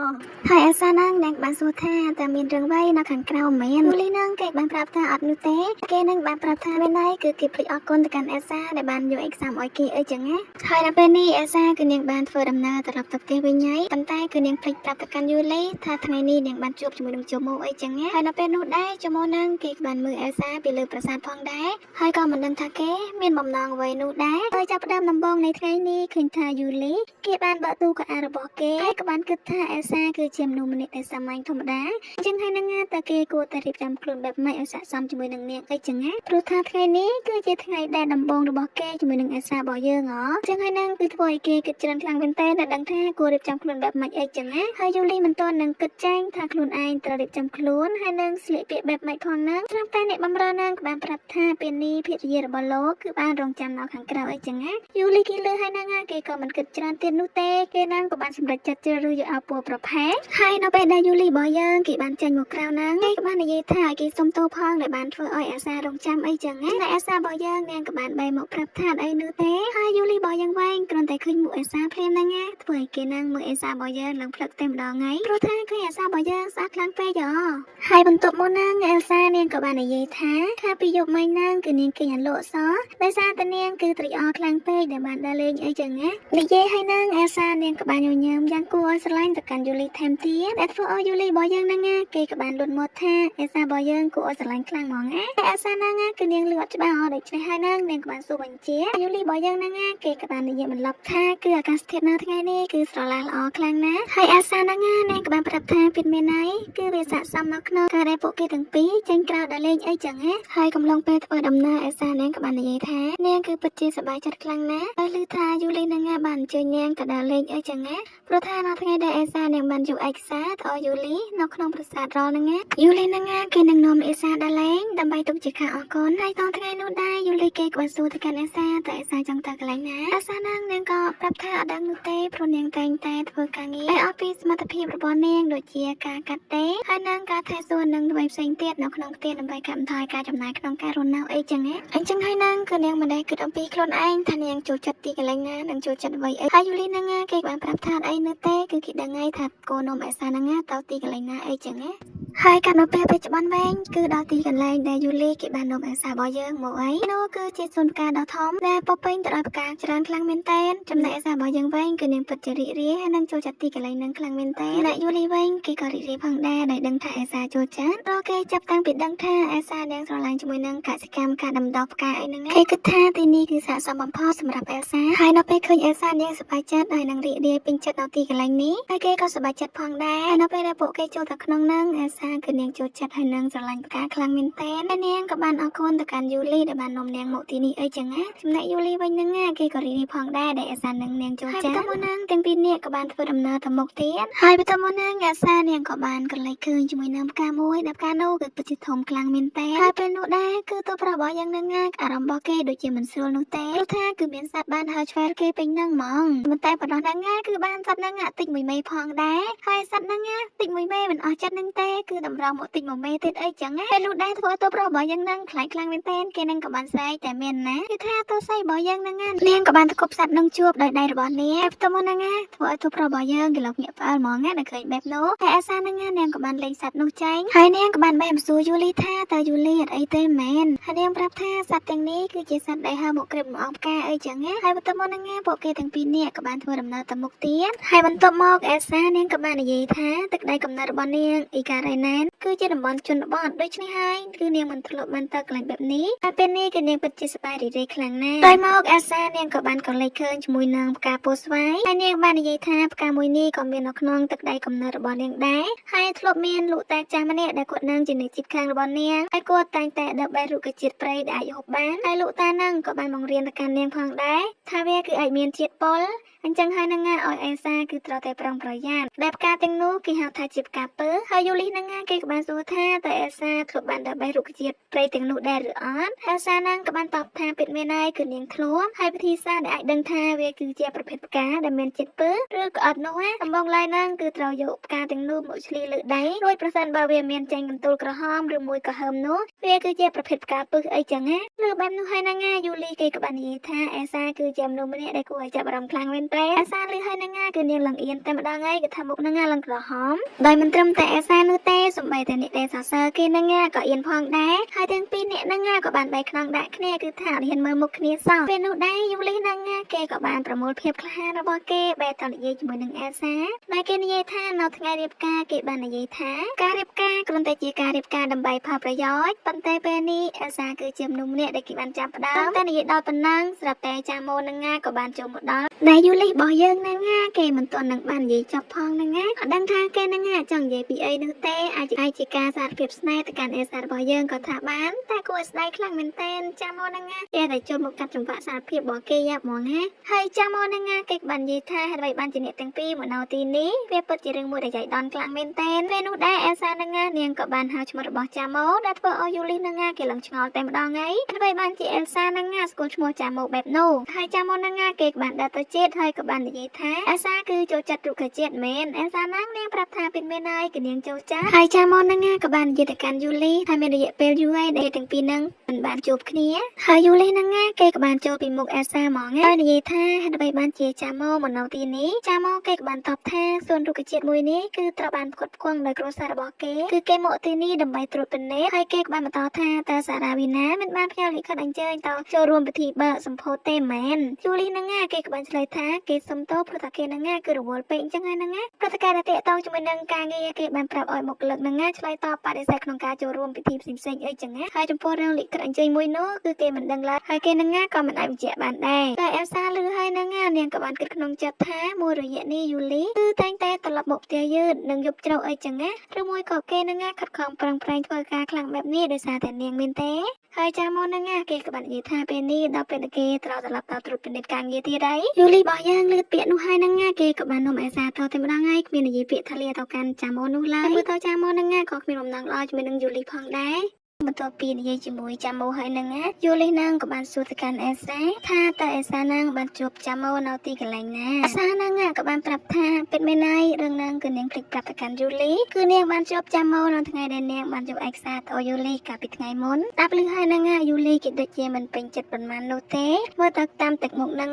ហើយអេលសាហ្នឹងនាងបានសួរថាតើមានរឿងអ្វីនៅខាងក្រៅមែនយូលីហ្នឹងគេបានប្រាប់ថាអត់នោះទេគេនឹងបានប្រាប់ថាពេលនេះគឺគេភ្លេចអរគុណទៅកាន់អេលសាដែលបានយកឯកសារឲ្យគេអីចឹងណាហើយដល់ពេលនេះអេលសាគឺនាងបានធ្វើដំណើរត្រឡប់ទៅផ្ទះវិញហើយប៉ុន្តែគឺនាងភ្លេចប្រាប់ទៅកាន់យូលីថាថ្ងៃនេះនាងបានជួបជាមួយនឹងជមោអីចឹងណាហើយដល់ពេលនោះដែរជមោហ្នឹងគេបានមើលអេលសាពីលើប្រាសាទផងដែរហើយក៏មិនដឹងថាគេមានបំណងអ្វីនោះដែរហើយចាប់ផ្ដើមដំបូងនៃថ្ងៃនេះឃើញថាយូលីគេបានបើកទូកៅអៅរបស់គេហើយក៏បានគិតថាអេលសាគឺជាមនុស្សម្នាក់ដែលសាមញ្ញធម្មតាអញ្ចឹងហើយហ្នឹងតើគេគួរតែរៀបចំខ្លួនបែបម៉េចឲ្យស័ក្តិសមជាមួយនឹងនាងអីចឹងណាព្រោះថាថ្ងៃនេះគឺជាថ្ងៃដែលដំបូងរបស់គេជាមួយនឹងអេលសារបស់យើងហ៎អញ្ចឹងហើយហ្នឹងគឺធ្វើឲ្យគេគិតច្រើនខ្លាំងមែនតើដឹងថាគួររៀបចំខ្លួនបែបម៉េចអីចឹងណាហើយយូលីមិនទាន់នឹងគិតចាញ់ថាខ្លួនឯងត្រូវរៀបចំខ្លួនហើយនឹងស្លៀកពាក់បែបម៉េចផងហ្នឹងស្រាប់តែអ្នកបម្រើហ្នឹងក៏បានប្រាប់ថាពេលនេះភរិយារបស់លោកគឺបានរងចាំនៅខាងក្រៅអីចឹងណាយូលីគេលើហើយហ្នឹងគេក៏មិនគិតច្រើនទៀតនោះទេគេហ្នឹងក៏បានសម្រេចចិត្តជ្រើសរើសយកអាវពណ៌ប្រផេះហើយនៅពេលដែលយូលីរបស់យើងគេបានចេញមកក្រៅហ្នឹងគេក៏បាននិយាយថាឲ្យគេសុំទោសផងដែលបានធ្វើឲ្យអាសារងចាំអីចឹងណាតែអាសារបស់យើងនាងក៏បានបែរមកប្រាប់ថាអីនោះទេហើយយូលីរបស់យើងវិញគ្រាន់តែឃើញមុខអាសាភ្លាមហ្នឹងណាធ្វើឲ្យគេហ្នឹងមើលអាសារបស់យើងឡើងផ្លឹកតែម្ដងហើយព្រោះថាឃើញអាសារបស់យើងស្អាតខ្លាំងពេកហ៎ហើយបន្ទាប់មកហ្នឹងអេលសានាងក៏បាននិយាយថាកាលពីយប់មិញហ្នឹងគឺនាងគេអាលោកសដោយសារតែនាងគឺត្រេកអរខ្លាំងពេកដែលបានដើរលេងអីចឹងណានិយាយហើយហ្នឹងអេលសានាងក៏បានញញឹមយ៉ាងគួរឲ្យស្រឡាញ់ទៅកាន់យូលីថែមទៀតដែលធ្វើឲ្យយូលីរបស់យើងហ្នឹងណាគេក៏បានលត់មាត់ថាអេលសារបស់យើងគួរឲ្យស្រឡាញ់ខ្លាំងហ្មងណាតែអេលសាហ្នឹងគឺនាងលឺអត់ច្បាស់ហ៎ដូច្នេះហើយហ្នឹងនាងក៏បានសួរបញ្ជាយូលីរបស់យើងហ្នឹងគេក៏បាននិយាយបន្លប់ថាគឺអាកាសធាតុនៅថ្ងៃនេះគឺស្រឡះល្អខ្លាំងណាស់ហើយអេលសាហ្នឹងនាងក៏បានប្រាប់ថាពិតមែនហើយគឺវាស័ក្តិសមនៅក្នុងការដែលពួកគេទាំងពីរចេញក្រៅដើរលេងអីចឹងណាហើយកំឡុងពេលធ្វើដំណើរអេលសានាងក៏បាននិយាយថានាងគឺពិតជាសប្បាយចិត្តខ្លាំងណាស់ហើយឮថាយូលីហ្នឹងបានអញ្ជើញនាងទៅដើរលេងអីចឹងណាព្រោះថានៅថ្ងៃដែលអេលសានាងបានយកឯកសារទៅឲ្យយូលីនៅក្នុងប្រាសាទរលហ្នឹងណាយូលីហ្នឹងគេនឹងនាំអេលសាដើរលេងដើម្បីទុកជាការអរគុណហើយតថ្ងៃនោះដែរយូលីគេក៏បានសួរទៅកាន់អេលសាតែអេលសាចង់ទៅកន្លែងណាអេលសាហ្នឹងនាងក៏ប្រាប់ថាអត់ដឹងនោះទេព្រោះនាងតែងតែធ្វើការងារឲ្យអស់ពីសមត្ថភាពរបស់នាងដូចជាការកាត់ទេហើយនឹងការថែសួរនឹងអ្វីផ្សេងទៀតនៅក្នុងផ្ទះដើម្បីកាត់បន្ថយការចំណាយក្នុងការរស់នៅអីចឹងណាអញ្ចឹងហើយហ្នឹងគឺនាងមិនដែលគិតអំពីខ្លួនឯងថានាងចូលចិត្តទីកន្លែងណានិងចូលចិត្តអ្វីអីហើយយូលីហ្នឹងគេបានប្រាប់ថាអីនោះទេគឺគេដឹងហើយថាកូននំអេសាហ្នឹងទៅទីកន្លែងណាអីចឹងណាហើយកាលនៅពេលបច្ចុប្បន្នវិញគឺដល់ទីកន្លែងដែលយូលីគេបាននំអេសារបស់យើងមកអីនោះគឺជាសួនផ្កាដ៏ធំដែលពោពេញទៅដោយផ្កាច្រើនខ្លាំងមែនទែនចំណែកអេសារបស់យើងវិញគឺនាងពិតជារីករាយហើយនឹងចូលចិត្តទីកន្លែងហ្នឹងខ្លាំងមែនទែនអ្នកយូលីវិញគេក៏រីករាយផងដែរដោយដឹងថាអេសាចូលចិត្តព្រោះគេចាប់តាំងពីដឹងថាអេសានាងស្រឡាញ់ជាមួយនឹងកសិកម្មការដាំដុះផ្កាអីហ្នឹងគេគិតថាទីនេះគឺស័ក្តិសមបំផុតសម្រាប់អេសាហើយនៅពេលឃើញអេសានាងសប្បាយចិត្តហើយនឹងរីករាយពេញចិត្តនៅទីកន្លែងនេះហើយគេក៏សប្បាយចិត្តផងដែរហើយនៅពេលដែលពួកគេចូលទៅក្នុងហ្នឹងអេសា ថាគឺនាងចូលចិត្តហើយនឹងស្រឡាញ់ផ្កាខ្លាំងមែនទែនហើយនាងក៏បានអរគុណទៅកាន់យូលីដែលបាននាំនាងមកទីនេះអីចឹងណាចំណែកយូលីវិញហ្នឹងណាគេក៏រីករាយផងដែរដែលអាសានឹងនាងចូលចិត្តហើយបន្ទាប់មកហ្នឹងទាំងពីរនាក់ក៏បានធ្វើដំណើរទៅមុខទៀតហើយបន្ទាប់មកហ្នឹងអាសានាងក៏បានកន្លែងឃើញជាមួយនឹងផ្កាមួយដែលផ្កានោះគឺពិតជាធំខ្លាំងមែនទែនហើយពេលនោះដែរគឺទូប្រុសរបស់យ៉ាងហ្នឹងណាអារម្មណ៍របស់គេដូចជាមិនស្រួលនោះទេព្រោះថាគឺមានសត្វបានហើរឆ្វែលគេពេញហ្នឹងហ្មងប៉ុន្តែប៉ុណ្ណោះហ្នឹងណាគឺបានសត្វហ្នឹងតិចមួយមេផងដែរហើយសត្វហ្នឹងណាតិចមួយមេមិនអស់ចិត្តហ្នឹងទេគឺតម្រង់មកតិចមួយមេទៀតអីចឹងណាពេលនោះដែរធ្វើទូប្រុសរបស់យ៉ាងហ្នឹងខ្លាចខ្លាំងមែនទែនគេនឹងក៏បានស្រែកតែមានណាគឺថាទោស័យរបស់យើងហ្នឹងណានាងក៏បានទៅគប់សត្វហ្នឹងជួបដោយដៃរបស់នាងបន្ទាប់មកហ្នឹងណាធ្វើឲ្យទូប្រុសរបស់យើងគេលោកញាក់ផ្អើលហ្មងណាដែលឃើញបែបនោះតែអាសាហ្នឹងណានាងក៏បានលេងសត្វនោះចែងហើយនាងក៏បានបែបសួរយូលីថាតើយូលីអត់អីទេមែនហើយនាងប្រាប់ថាសត្វទាំងនេះគឺជាសត្វដែលហើរមកក្រេបមកអងផ្កាអីចឹងណាហើយបន្ទាប់មកហ្នឹងណាពួកគេទាំងពីរនាក់ក៏បានធ្វើដំណើរទៅមុខទៀតហើយបន្ទាប់មកអាសានាងក៏បាននិយាយថាទឹកដីកំណើតរបស់នាងអ៊ីការ៉េណែនគឺជាតំបន់ជនបទដូច្នេះហើយគឺនាងមិនធ្លាប់បានទៅកន្លែងបែបនេះហើយពេលនេះគឺនាងពិតជាសប្បាយរីករាយខ្លាំងណាស់ដោយមកអាសានាងក៏បានកន្លែងឃើញជាមួយនឹងផ្កាពោធិ៍ស្វាយហើយនាងបាននិយាយថាផ្កាមួយនេះក៏មាននៅក្នុងទឹកដីកំណើតរបស់នាងដែរហើយធ្លាប់មានលោកតាចាស់ម្នាក់ដែលគាត់នឹងជាអ្នកជិតខាងរបស់នាងហើយគាត់តែងតែដើរបេះរុក្ខជាតិព្រៃដែលអាចហូបបានហើយលោកតានឹងក៏បានបង្រៀនទៅកាន់នាងផងដែរថាវាគឺអាចមានជាតិពុលអញ្ចឹងហើយនឹងឲ្យអេសាគឺត្រូវតែប្រុងប្រយ័ត្នដែលផ្កាទាំងនោះគេហៅថាជាផ្កាពើហើយយូលីនឹងគេក៏បានសួរថាតើអេសាធ្លាប់បានដើរបេះរុក្ខជាតិព្រៃទាំងនោះដែរឬអត់អេសានឹងក៏បានតបថាពិតមែនហើយគឺនាងធ្លាប់ហើយវិធីសាស្ត្រដែលអាចដឹងថាវាគឺជាប្រភេទផ្កាដែលមានជាតិពើឬក៏អត់នោះណាដំបូងឡើយនឹងគឺត្រូវយកផ្កាទាំងនោះមកឆ្លៀលើដៃរួចប្រសិនបើវាមានចេញកន្ទួលក្រហមឬមួយក៏ហើមនោះវាគឺជាប្រភេទផ្កាពឹសអីចឹងណាឬបែបនោះហើយនឹងយូលីគេក៏បាននិយាយថាអេសាគឺជាមនុស្សម្នាក់ដែលគួរឲ្យចាប់អារម្មណ៍ខ្លាំងមែនតើអេសាលឺហើយនឹងគឺនាងលឹងអៀនតែម្ដងហើយគឺថាមុខនឹងលឹងក្រហមដោយមិនត្រឹមតែអេសានោះទេសូម្បីតែអ្នកដែលសរសើរគេនឹងក៏អៀនផងដែរហើយទាំងពីរអ្នកនឹងក៏បានបែកខ្នងដាក់គ្នាគឺថាអត់ហ៊ានមើលមុខគ្នាសោះពេលនោះដែរយូលីនឹងគេក៏បានប្រមូលភាពក្លាហានរបស់គេបែរទៅនិយាយជាមួយនឹងអេសាដែលគេនិយាយថានៅថ្ងៃរៀបការគេបាននិយាយថាការរៀបការគ្រាន់តែជាការរៀបការដើម្បីផលប្រយោជន៍ប៉ុន្តែពេលនេះអេសាគឺជាមនុស្សម្នាក់ដែលគេបានចាប់ផ្ដើមតែនិយាយដល់ប៉ុណ្ណឹងស្រាប់តែចាម៉ូនឹងក៏បានចូលមកដល់ដែលយូលីរបស់យើងនឹងគេមិនទាន់នឹងបាននិយាយចប់ផងនឹងអត់ដឹងថាគេនឹងចង់និយាយពីអីនោះទេអាចជាការសារភាពស្នេហ៍ទៅកាន់អេសារបស់យើងក៏ថាបានតែគួរស្ដាយខ្លាំងមែនទែនចាម៉ូនឹងគេតែចូលមកកាត់ចង្វាក់សារភាពរបស់គេយ៉ាប់ហ្មងណាហើយចាម៉ូនឹងគេបាននិយាយថាហេតុអ្វីបានជាអ្នកទាំងពីរមកនៅទីនេះវាពិតជារឿងមួយដែលចៃដន្យខ្លាំងមែនទែនពេលនោះដែរអេសានឹងនាងក៏បានហៅឈ្មោះរបស់ចាម៉ូដែលធ្វើឲ្យយូលីនឹងគេឡើងឆ្ងល់តែម្ដងហើយហេតុអ្វីបានជាអេសានឹងស្គាល់ឈ្មោះចាម៉ូបែបនោះហើយចាម៉ូនឹងគេក៏បានដើរទៅជិតហើយក៏បាននិយាយថាអេសាគឺចូលចិត្តរុក្ខជាតិមែនអេសានឹងនាងប្រាប់ថាពិតមែនហើយគឺនាងចូលចិត្តហើយចាម៉ូនឹងក៏បាននិយាយទៅកាន់យូលីថាមានរយៈពេលយូរហើយដែលទាំងពីរនឹងមិនបានជួបគ្នាហើយយូលីនឹងគេក៏បានចូលពីមុខអេសាហ្មងហើយនិយាយថាហេតុអ្វីបានជាចាម៉ូមកនៅទីនេះចាម៉ូគេក៏បានតបថាសួនរុក្ខជាតិមួយនេះគឺត្រូវបានផ្គត់ផ្គង់ដោយគ្រួសាររបស់គេគឺគេមកទីនេះដើម្បីត្រួតពិនិត្យហើយគេក៏បានបន្តថាតើសារាវីណាមិនបានផ្ញើលិខិតអញ្ជើញទៅចូលរួមពិធីបើកសម្ពោធទេមែនយូលីនឹងគេក៏បានឆ្លើយថាគេសុំទោសព្រោះតែគេនឹងគឺរវល់ពេកអញ្ចឹងហើយនឹងព្រឹត្តិការណ៍ដែលតាក់ទងជាមួយនឹងការងារគេបានប្រាប់ឲ្យមកលើកនឹងឆ្លើយតបបដិសេធក្នុងការចូលរួមពិធីផ្សេងៗអីចឹងហើយចំពោះរឿងលិខិតអញ្ជើញមួយនោះគឺគេមិនដឹងឡើយហើយគេនឹងក៏មិនអាចបញ្ជាក់បានដែរតែអេសាលឺហើយនឹងនាងក៏បានគិតក្នុងចិត្តថាមួយរយៈនេះយូលីគឺតែងតែត្រឡប់មកផ្ទះយឺតនិងយប់ជ្រៅអីចឹងឬមួយក៏គេនឹងខិតខំប្រឹងប្រែងធ្វើការខ្លាំងបែបនេះដោយសារតែនាងមែនទេហើយចាម៉ូនឹងគេក៏បាននិយាយថាពេលនេះដល់ពេលគេត្រូវត្រឡប់ទៅត្រួតពិនិត្យការងារទៀតហើយយូលីរបស់យើងលឺពាក្យនោះហើយនឹងគេក៏បាននាំអេសាទៅតែម្ដងហើយគ្មាននិយាយពាក្យថាលាទៅកាន់ចាម៉ូនោះឡើយមើលទៅចាម៉ូនឹងក៏គ្មានបំណងល្អជាមួយនឹងយូលីផងដែរបន្ទាប់ពីនិយាយជាមួយចាម៉ូហើយនឹងយូលីនឹងក៏បានសួរទៅកាន់អេសាថាតើអេសានឹងបានជួបចាម៉ូនៅទីកន្លែងណាអេសានឹងក៏បានប្រាប់ថាពិតមែនហើយរឿងនឹងគឺនាងភ្លេចប្រាប់ទៅកាន់យូលីគឺនាងបានជួបចាម៉ូនៅថ្ងៃដែលនាងបានយកឯកសារទៅយូលីកាលពីថ្ងៃមុនដល់លឺហើយនឹងយូលីគេដូចជាមិនពេញចិត្តប៉ុន្មាននោះទេមើលទៅតាមទឹកមុខនឹង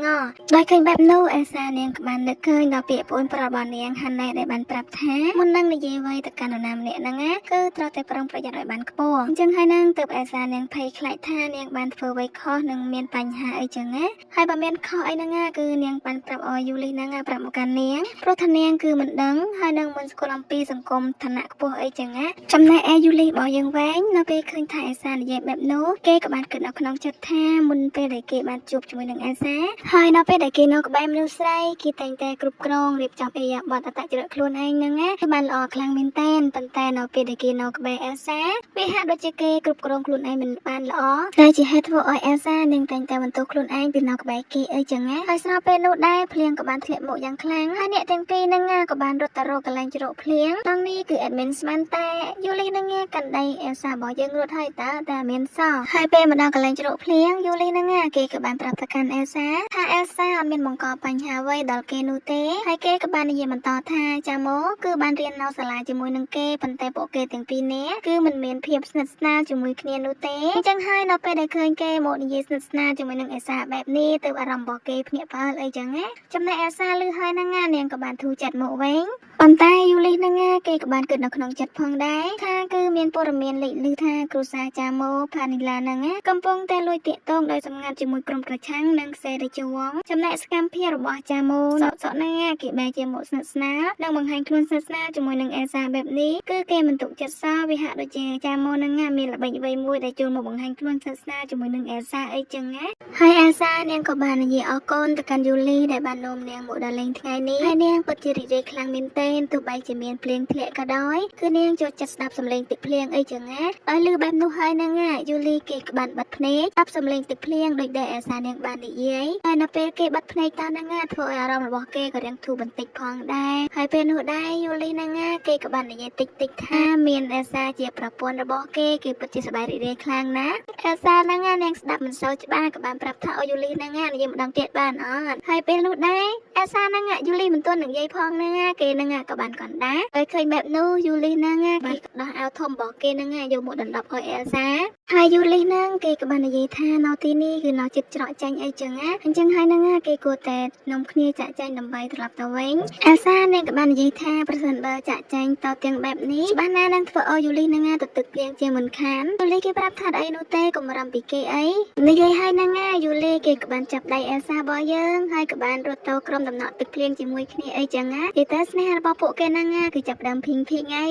ដោយឃើញបែបនោះអេសានាងក៏បាននឹកឃើញដល់ពាក្យប្អូនប្រុសរបស់នាងហាណែដែលបានប្រាប់ថាមុននឹងនិយាយអ្វីទៅកាន់នរណាម្នាក់ហ្នឹងគឺត្រូវតែប្រុងប្រយ័ត្នឲ្យបានខ្ពស់អញ្ចឹង ហើយនឹងទៅអេសានាងភ័យខ្លាចថានាងបានធ្វើអ្វីខុសនឹងមានបញ្ហាអីចឹងណាហើយបើមានខុសអីហ្នឹងគឺនាងបានប្រាប់ឲ្យយូលីហ្នឹងប្រាប់មកកាន់នាងព្រោះថានាងគឺមិនដឹងហើយនឹងមិនស្គាល់អំពីសង្គមឋានៈខ្ពស់អីចឹងណាចំណែកឯយូលីរបស់យើងវិញនៅពេលឃើញថាអេសានិយាយបែបនោះគេក៏បានគិតនៅក្នុងចិត្តថាមុនពេលដែលគេបានជួបជាមួយនឹងអេសាហើយនៅពេលដែលគេនៅក្បែរមនុស្សស្រីគេតែងតែគ្រប់គ្រងរៀបចំអីយ៉ាបទអត្តចរិតខ្លួនឯងហ្នឹងណាគឺបានល្អខ្លាំងមែនតើប៉ុន្តែនៅពេលដែលគេនៅក្បែរអេសាវាហាក់ដូចជាគេគ្រប់គ្រងខ្លួនឯងមិនបានល្អដែលជាហេតុធ្វើឲ្យអេសានាងតែងតែបន្ទោសខ្លួនឯងពីនៅក្បែរគេអីចឹងណាហើយស្របពេលនោះដែរភ្លៀងក៏បានធ្លាក់មកយ៉ាងខ្លាំងហើយអ្នកទាំងពីរហ្នឹងក៏បានរត់ទៅរកកន្លែងជ្រកភ្លៀងដងនេះគឺអេដមីនស្មានតែយូលីហ្នឹងកាន់ដៃអេសារបស់យើងរត់ហើយតើតែមានសោះហើយពេលមកដល់កន្លែងជ្រកភ្លៀងយូលីហ្នឹងគេក៏បានប្រាប់ទៅកាន់អេសាថាអេសាអត់មានបង្កបញ្ហាអ្វីដល់គេនោះទេហើយគេក៏បាននិយាយបន្តថាចាម៉ូគឺបានរៀននៅសាលាជាមួយនឹងគេប៉ុន្តែពួកគេទាំងពីរនាក់គឺមិនមានភាពស្និទ្ធស្នាលជាមួយគ្នានោះទេអញ្ចឹងហើយនៅពេលដែលឃើញគេមកនិយាយស្និទ្ធស្នាលជាមួយនឹងអេសាបែបនេះទៅអារម្មណ៍របស់គេភ្ញាក់ផ្អើលអីចឹងណាចំណែកអេសាឮហើយហ្នឹងនាងក៏បានធូរចិត្តមកវិញប៉ុន្តែយូលីហ្នឹងគេក៏បានគិតនៅក្នុងចិត្តផងដែរថាគឺមានព័ត៌មានលេចឮថាគ្រូសាចាម៉ូផានីឡាហ្នឹងកំពុងតែលួចទាក់ទងដោយសម្ងាត់ជាមួយក្រុមប្រឆាំងនិងសេរីជវងចំណែកសកម្មភាពរបស់ចាម៉ូសក់ហ្នឹងគេបែរជាមកស្និទ្ធស្នាលនិងបង្ហាញខ្លួនស្និទ្ធស្នាលជាមួយនឹងអេសាបែបនេះគឺគេមិនទុកចិត្តសោះវាហាក់ដូចជាចាម៉ូហ្នឹងមានល្បិចអ្វីមួយដែលចូលមកបង្ហាញខ្លួនស្និទ្ធស្នាលជាមួយនឹងអេសាអីចឹងណាហើយអេសានាងក៏បាននិយាយអរគុណទៅកាន់យូលីដែលបាននាំនាងមកដល់លេងថ្ងៃនេះហើយនាងពិតជារីករាយខ្លាំងមែនទែនទោះបីជាមានភ្លៀងធ្លាក់ក៏ដោយគឺនាងចូលចិត្តស្ដាប់សំឡេងទឹកភ្លៀងអីចឹងណាដោយឮបែបនោះហើយហ្នឹងយូលីគេក៏បានបិទភ្នែកស្ដាប់សំឡេងទឹកភ្លៀងដូចដែលអេសានាងបាននិយាយហើយនៅពេលគេបិទភ្នែកតហ្នឹងធ្វើឲ្យអារម្មណ៍របស់គេក៏រៀងធូរបន្តិចផងដែរហើយពេលនោះដែរយូលីហ្នឹងគេក៏បាននិយាយតិចថាមានអេសាជាប្រពន្ធរបស់គេពិតជាសប្បាយរីករាយខ្លាំងណាស់អេសាហ្នឹងនាងស្ដាប់មិនសូវច្បាស់ក៏បានប្រាប់ថាអូយូលីហ្នឹងនិយាយម្ដងទៀតបានអត់ហើយពេលនោះដែរអេសាហ្នឹងយូលីមិនទាន់និយាយផងហ្នឹងគេហ្នឹងក៏បានកណ្ដាលហើយឃើញបែបនោះយូលីហ្នឹងគេដោះអាវធំរបស់គេហ្នឹងយកមកដណ្ដប់ឲ្យអេសាហើយយូលីហ្នឹងគេក៏បាននិយាយថានៅទីនេះគឺនៅចិត្តច្រកចាញ់អីចឹងណាអញ្ចឹងហើយហ្នឹងគេគួរតែនាំគ្នាចាក់ចាញ់ដើម្បីត្រឡប់ទៅវិញអេសានាងក៏បាននិយាយថាប្រសិនបើចាក់ចាញ់ទៅទាំងបែបនេះច្បាស់ណាស់នឹងធ្វើឲ្យយូលីហ្នឹងទៅទឹកភ្លៀងជាមិនខានយូលីគេប្រាប់ថាអីនោះទេកុំរំពីគេអីនិយាយហើយហ្នឹងយូលីគេក៏បានចាប់ដៃអេសារបស់យើងហើយក៏បានរត់ទៅក្រុមដំណក់ទឹកភ្លៀងជាមួយគ្នាអីចឹងណាទីទៅស្នេហ៍របស់ពួកគេហ្នឹងគឺចាប់ដើមភីងអី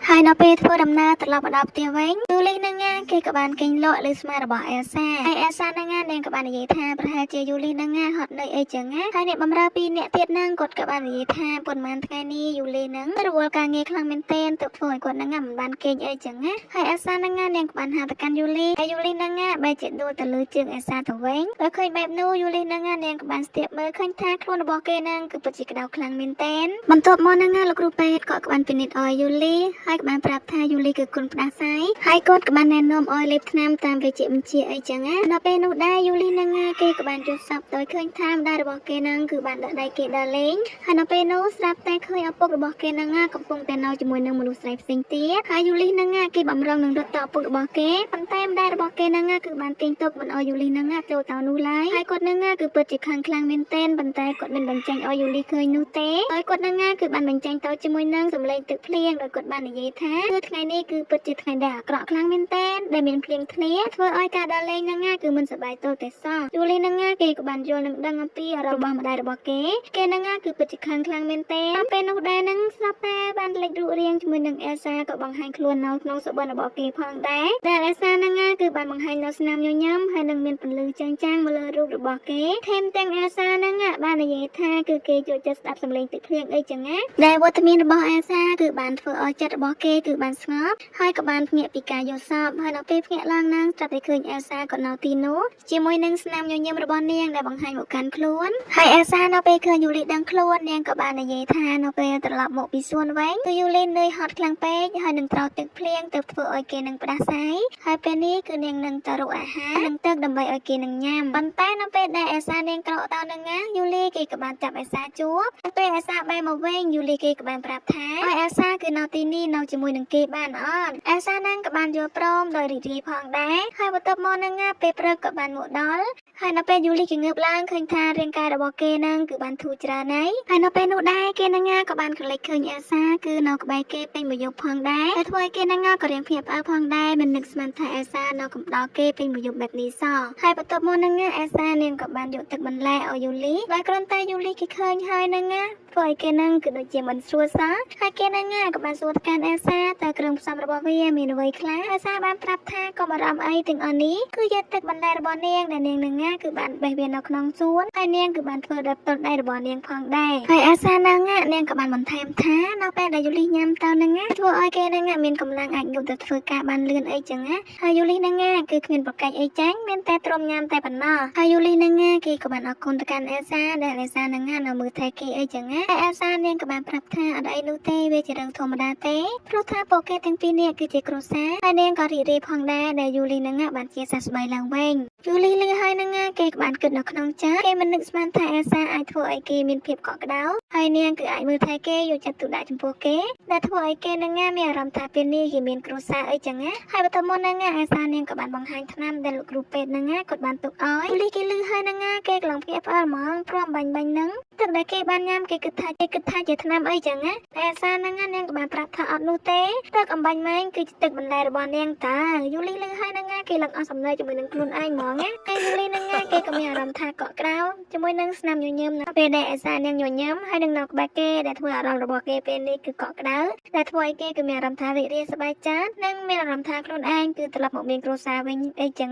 ហើយនៅពេលធ្វើដំណើរត្រឡប់មកដល់ផ្ទះវិញយូលីហ្នឹងគេក៏បានគេងលក់លើស្មារបស់អេសាហើយអេសាហ្នឹងនាងក៏បាននិយាយថាប្រហែលជាយូលីហ្នឹងហត់នឿយអីចឹងណាហើយអ្នកបម្រើពីរនាក់ទៀតហ្នឹងគាត់ក៏បាននិយាយថាប៉ុន្មានថ្ងៃនេះយូលីហ្នឹងរវល់ការងារខ្លាំងមែនទែនទៅធ្វើឲ្យគាត់ហ្នឹងមិនបានគេងអីចឹងណាហើយអេសាហ្នឹងនាងក៏បានហៅទៅកាន់យូលីហើយយូលីហ្នឹងបែរជាដួលទៅលើជើងអេសាទៅវិញដោយឃើញបែបនោះយូលីហ្នឹងនាងក៏បានស្ទាបមើលឃើញថាខ្លួនរបស់គេហ្នឹងគឺពិតជាក្តៅខ្លាំងមែនទែនបន្ទាប់មកហ្នឹងលោកគ្រូពេទ្យក៏បានពិនិត្យឲ្យយូលីហើយក៏បានប្រាប់ថាយូលីគឺគុណផ្ដាសាយហើយគាត់ក៏បានណែនាំឲ្យលេបថ្នាំតាមវេជ្ជបញ្ជាអីចឹងណាដល់ពេលនោះដែរយូលីហ្នឹងគេក៏បានយល់សប្តិដោយឃើញថាម្ដាយរបស់គេហ្នឹងគឺបានដាក់ដៃគេដើរលេងហើយនៅពេលនោះស្រាប់តែឃើញឪពុករបស់គេហ្នឹងកំពុងតែនៅជាមួយនឹងមនុស្សស្រីផ្សេងទៀតហើយយូលីហ្នឹងគេបំរុងនឹងរត់ទៅឪពុករបស់គេប៉ុន្តែម្ដាយរបស់គេហ្នឹងគឺបានទាញទុកមិនឲ្យយូលីហ្នឹងចូលទៅនោះឡើយហើយគាត់ហ្នឹងគឺពិតជាខ្លាំងមែនទែនប៉ុន្តែគាត់មិនបញ្ចេញឲ្យយូលីឃើញនោះទេហើយគាត់ហ្នឹងគឺបានបញ្ចេញទៅជាមួយនឹងសម្លេងទឹកភ្លៀងដោយគាត់បាននិយាយថាគឺថ្ងៃនេះគឺពិតជាថ្ងៃដែលអាក្រក់ខ្លាំងមែនទែនដែលមានភ្លៀងធ្លាក់ធ្វើឲ្យការដើរលេងហ្នឹងគឺមិនសប្បាយទល់តែសោះយូលីហ្នឹងគេក៏បានយល់នឹងដឹងអំពីអារម្មណ៍របស់ម្ដាយរបស់គេហ្នឹងគឺពិតជាខ្លាំងមែនទែនពេលនោះដែរហ្នឹងស្រាប់តែបានលេចរូបរាងជាមួយនឹងអេសាក៏បង្ហាញខ្លួននៅក្នុងសុបិនរបស់គេផងដែរដែលអេសាហ្នឹងគឺបានបង្ហាញនៅស្នាមញញឹមហើយនឹងមានពន្លឺចាំងមកលើរូបរបស់គេថែមទាំងអេសាហ្នឹងបាននិយាយថាគឺគេចូលចិត្តស្ដាប់សំឡេងទឹកភ្លៀងអីចឹងណាដែលវត្តមានរបស់អេសាគឺបានធ្វើឲ្យចិត្តរបស់គេគឺបានស្ងប់ហើយក៏បានភ្ញាក់ពីការយល់សប្តិហើយនៅពេលភ្ញាក់ឡើងហ្នឹងស្រាប់តែឃើញអេសាក៏នៅទីនោះជាមួយនឹងស្នាមញញឹមរបស់នាងដែលបង្ហាញមកកាន់ខ្លួនហើយអេសានៅពេលឃើញយូលីដឹងខ្លួននាងក៏បាននិយាយថានៅពេលត្រឡប់មកពីសួនវិញគឺយូលីនឿយហត់ខ្លាំងពេកហើយនឹងត្រូវទឹកភ្លៀងទៅធ្វើឲ្យគេនឹងផ្ដាសាយហើយពេលនេះគឺនាងនឹងទៅរកអាហារនិងទឹកដើម្បីឲ្យគេនឹងញ៉ាំប៉ុន្តែនៅពេលដែលអេសានាងក្រោកទៅនឹងយូលីគេក៏បាន បានចាប់អេសាជួបពេលអេសាបែរមកវិញយូលីគេក៏បានប្រាប់ថាឲ្យអេសាគឺនៅទីនេះនៅជាមួយនឹងគេបានអត់អេសាហ្នឹងក៏បានយល់ព្រមដោយរីករាយផងដែរហើយបន្ទាប់មកហ្នឹងពេលព្រឹកក៏បានមកដល់ហើយនៅពេលយូលីគេងើបឡើងឃើញថារាងកាយរបស់គេហ្នឹងគឺបានធូរច្រើនហើយនៅពេលនោះដែរគេហ្នឹងក៏បានកលេចឃើញអេសាគឺនៅក្បែរគេពេញមួយយប់ផងដែរហើយធ្វើឲ្យគេហ្នឹងក៏រៀងភ្ញាក់ផ្អើលផងដែរមិននឹកស្មានថាអេសានៅកំដរគេពេញមួយយប់បែបនេះសោះហើយបន្ទាប់មកហ្នឹងអេសានាងក៏បានយកទឹកបន្លែឲ្យយូលីដោយគ្រាន់តែយូលីគេឃើញហើយហ្នឹងធ្វើឲ្យគេហ្នឹងគឺដូចជាមិនស្រួលសោះហើយគេហ្នឹងក៏បានសួរកាន់អេសាតើគ្រឿងផ្សំរបស់វាមានអ្វីខ្លះអេសាបានប្រាប់ថាកុំបារម្ភអីទាំងអស់នេះគឺយកទឹកបន្លែរបស់នាងដែលនាងហ្នឹងគឺបានបេះវានៅក្នុងសួនហើយនាងគឺបានធ្វើដោយផ្ទាល់ដៃរបស់នាងផងដែរហើយអេសាហ្នឹងនាងក៏បានបន្ថែមថានៅពេលដែលយូលីញ៉ាំទៅហ្នឹងធ្វើឲ្យគេហ្នឹងមានកម្លាំងអាចងើបទៅធ្វើការបានលឿនអីចឹងហើយយូលីហ្នឹងគឺគ្មានប្រកែកអីចាញ់មានតែទ្រាំញ៉ាំតែប៉ុណ្ណោះហើយយូលីហ្នឹងគេក៏បានអរគុណទៅកាន់អេសាដែលអេសាហ្នឹងនៅមើលថែគេអីចឹងហើយអេសានាងក៏បានប្រាប់ថាអត់អីនោះទេវាជារឿងធម្មតាទេព្រោះថាពួកគេទាំងពីរនេះគឺជាគ្រួសារហើយនាងក៏រីករាយផងដែរដែលយូលីហ្នឹងបានជាសះស្បើយឡើងវិញយូលីឮហើយហ្នឹងគេក៏បានគិតនៅក្នុងចិត្តគេមិននឹកស្មានថាអេសាអាចធ្វើឲ្យគេមានភាពកក់ក្ដៅហើយនាងគឺអាចមើលថែគេយកចិត្តទុកដាក់ចំពោះគេដែលធ្វើឲ្យគេហ្នឹងមានអារម្មណ៍ថាពេលនេះគេមានគ្រួសារអីចឹងហើយបន្ទាប់មកហ្នឹងអេសានាងក៏បានបង្ហាញថ្នាំដែលលោកគ្រូពេទ្យហ្នឹងគាត់បានទុកឲ្យយូលីគេឮហើយហ្នឹងគេកន្លងភ្ញាក់ផ្អើលហ្មងព្រមបាញ់ហ្នឹងទឹកដែលគេបានញ៉ាំគេគិតថាជាថ្នាំអីចឹងតែអេសាហ្នឹងនាងក៏បានប្រាប់ថាអត់នោះទេទឹកអំបាញ់ម៉ែងគឺជាទឹកបន្លែរបស់នាងតើយូលីឮហើយហ្នឹងគេឡើងអស់សំណើជាមួយនឹងខ្លួនឯងហ្មងហើយយូលីហ្នឹងគេក៏មានអារម្មណ៍ថាកក់ក្ដៅជាមួយនឹងស្នាមញញឹមនៅពេលដែលអេសានាងញញឹមហើយនឹងនៅក្បែរគេដែលធ្វើអារម្មណ៍របស់គេពេលនេះគឺកក់ក្ដៅដែលធ្វើឲ្យគេគឺមានអារម្មណ៍ថារីករាយសប្បាយចិត្តនិងមានអារម្មណ៍ថាខ្លួនឯងគឺត្រឡប់មកមានគ្រួសារវិញអីចឹង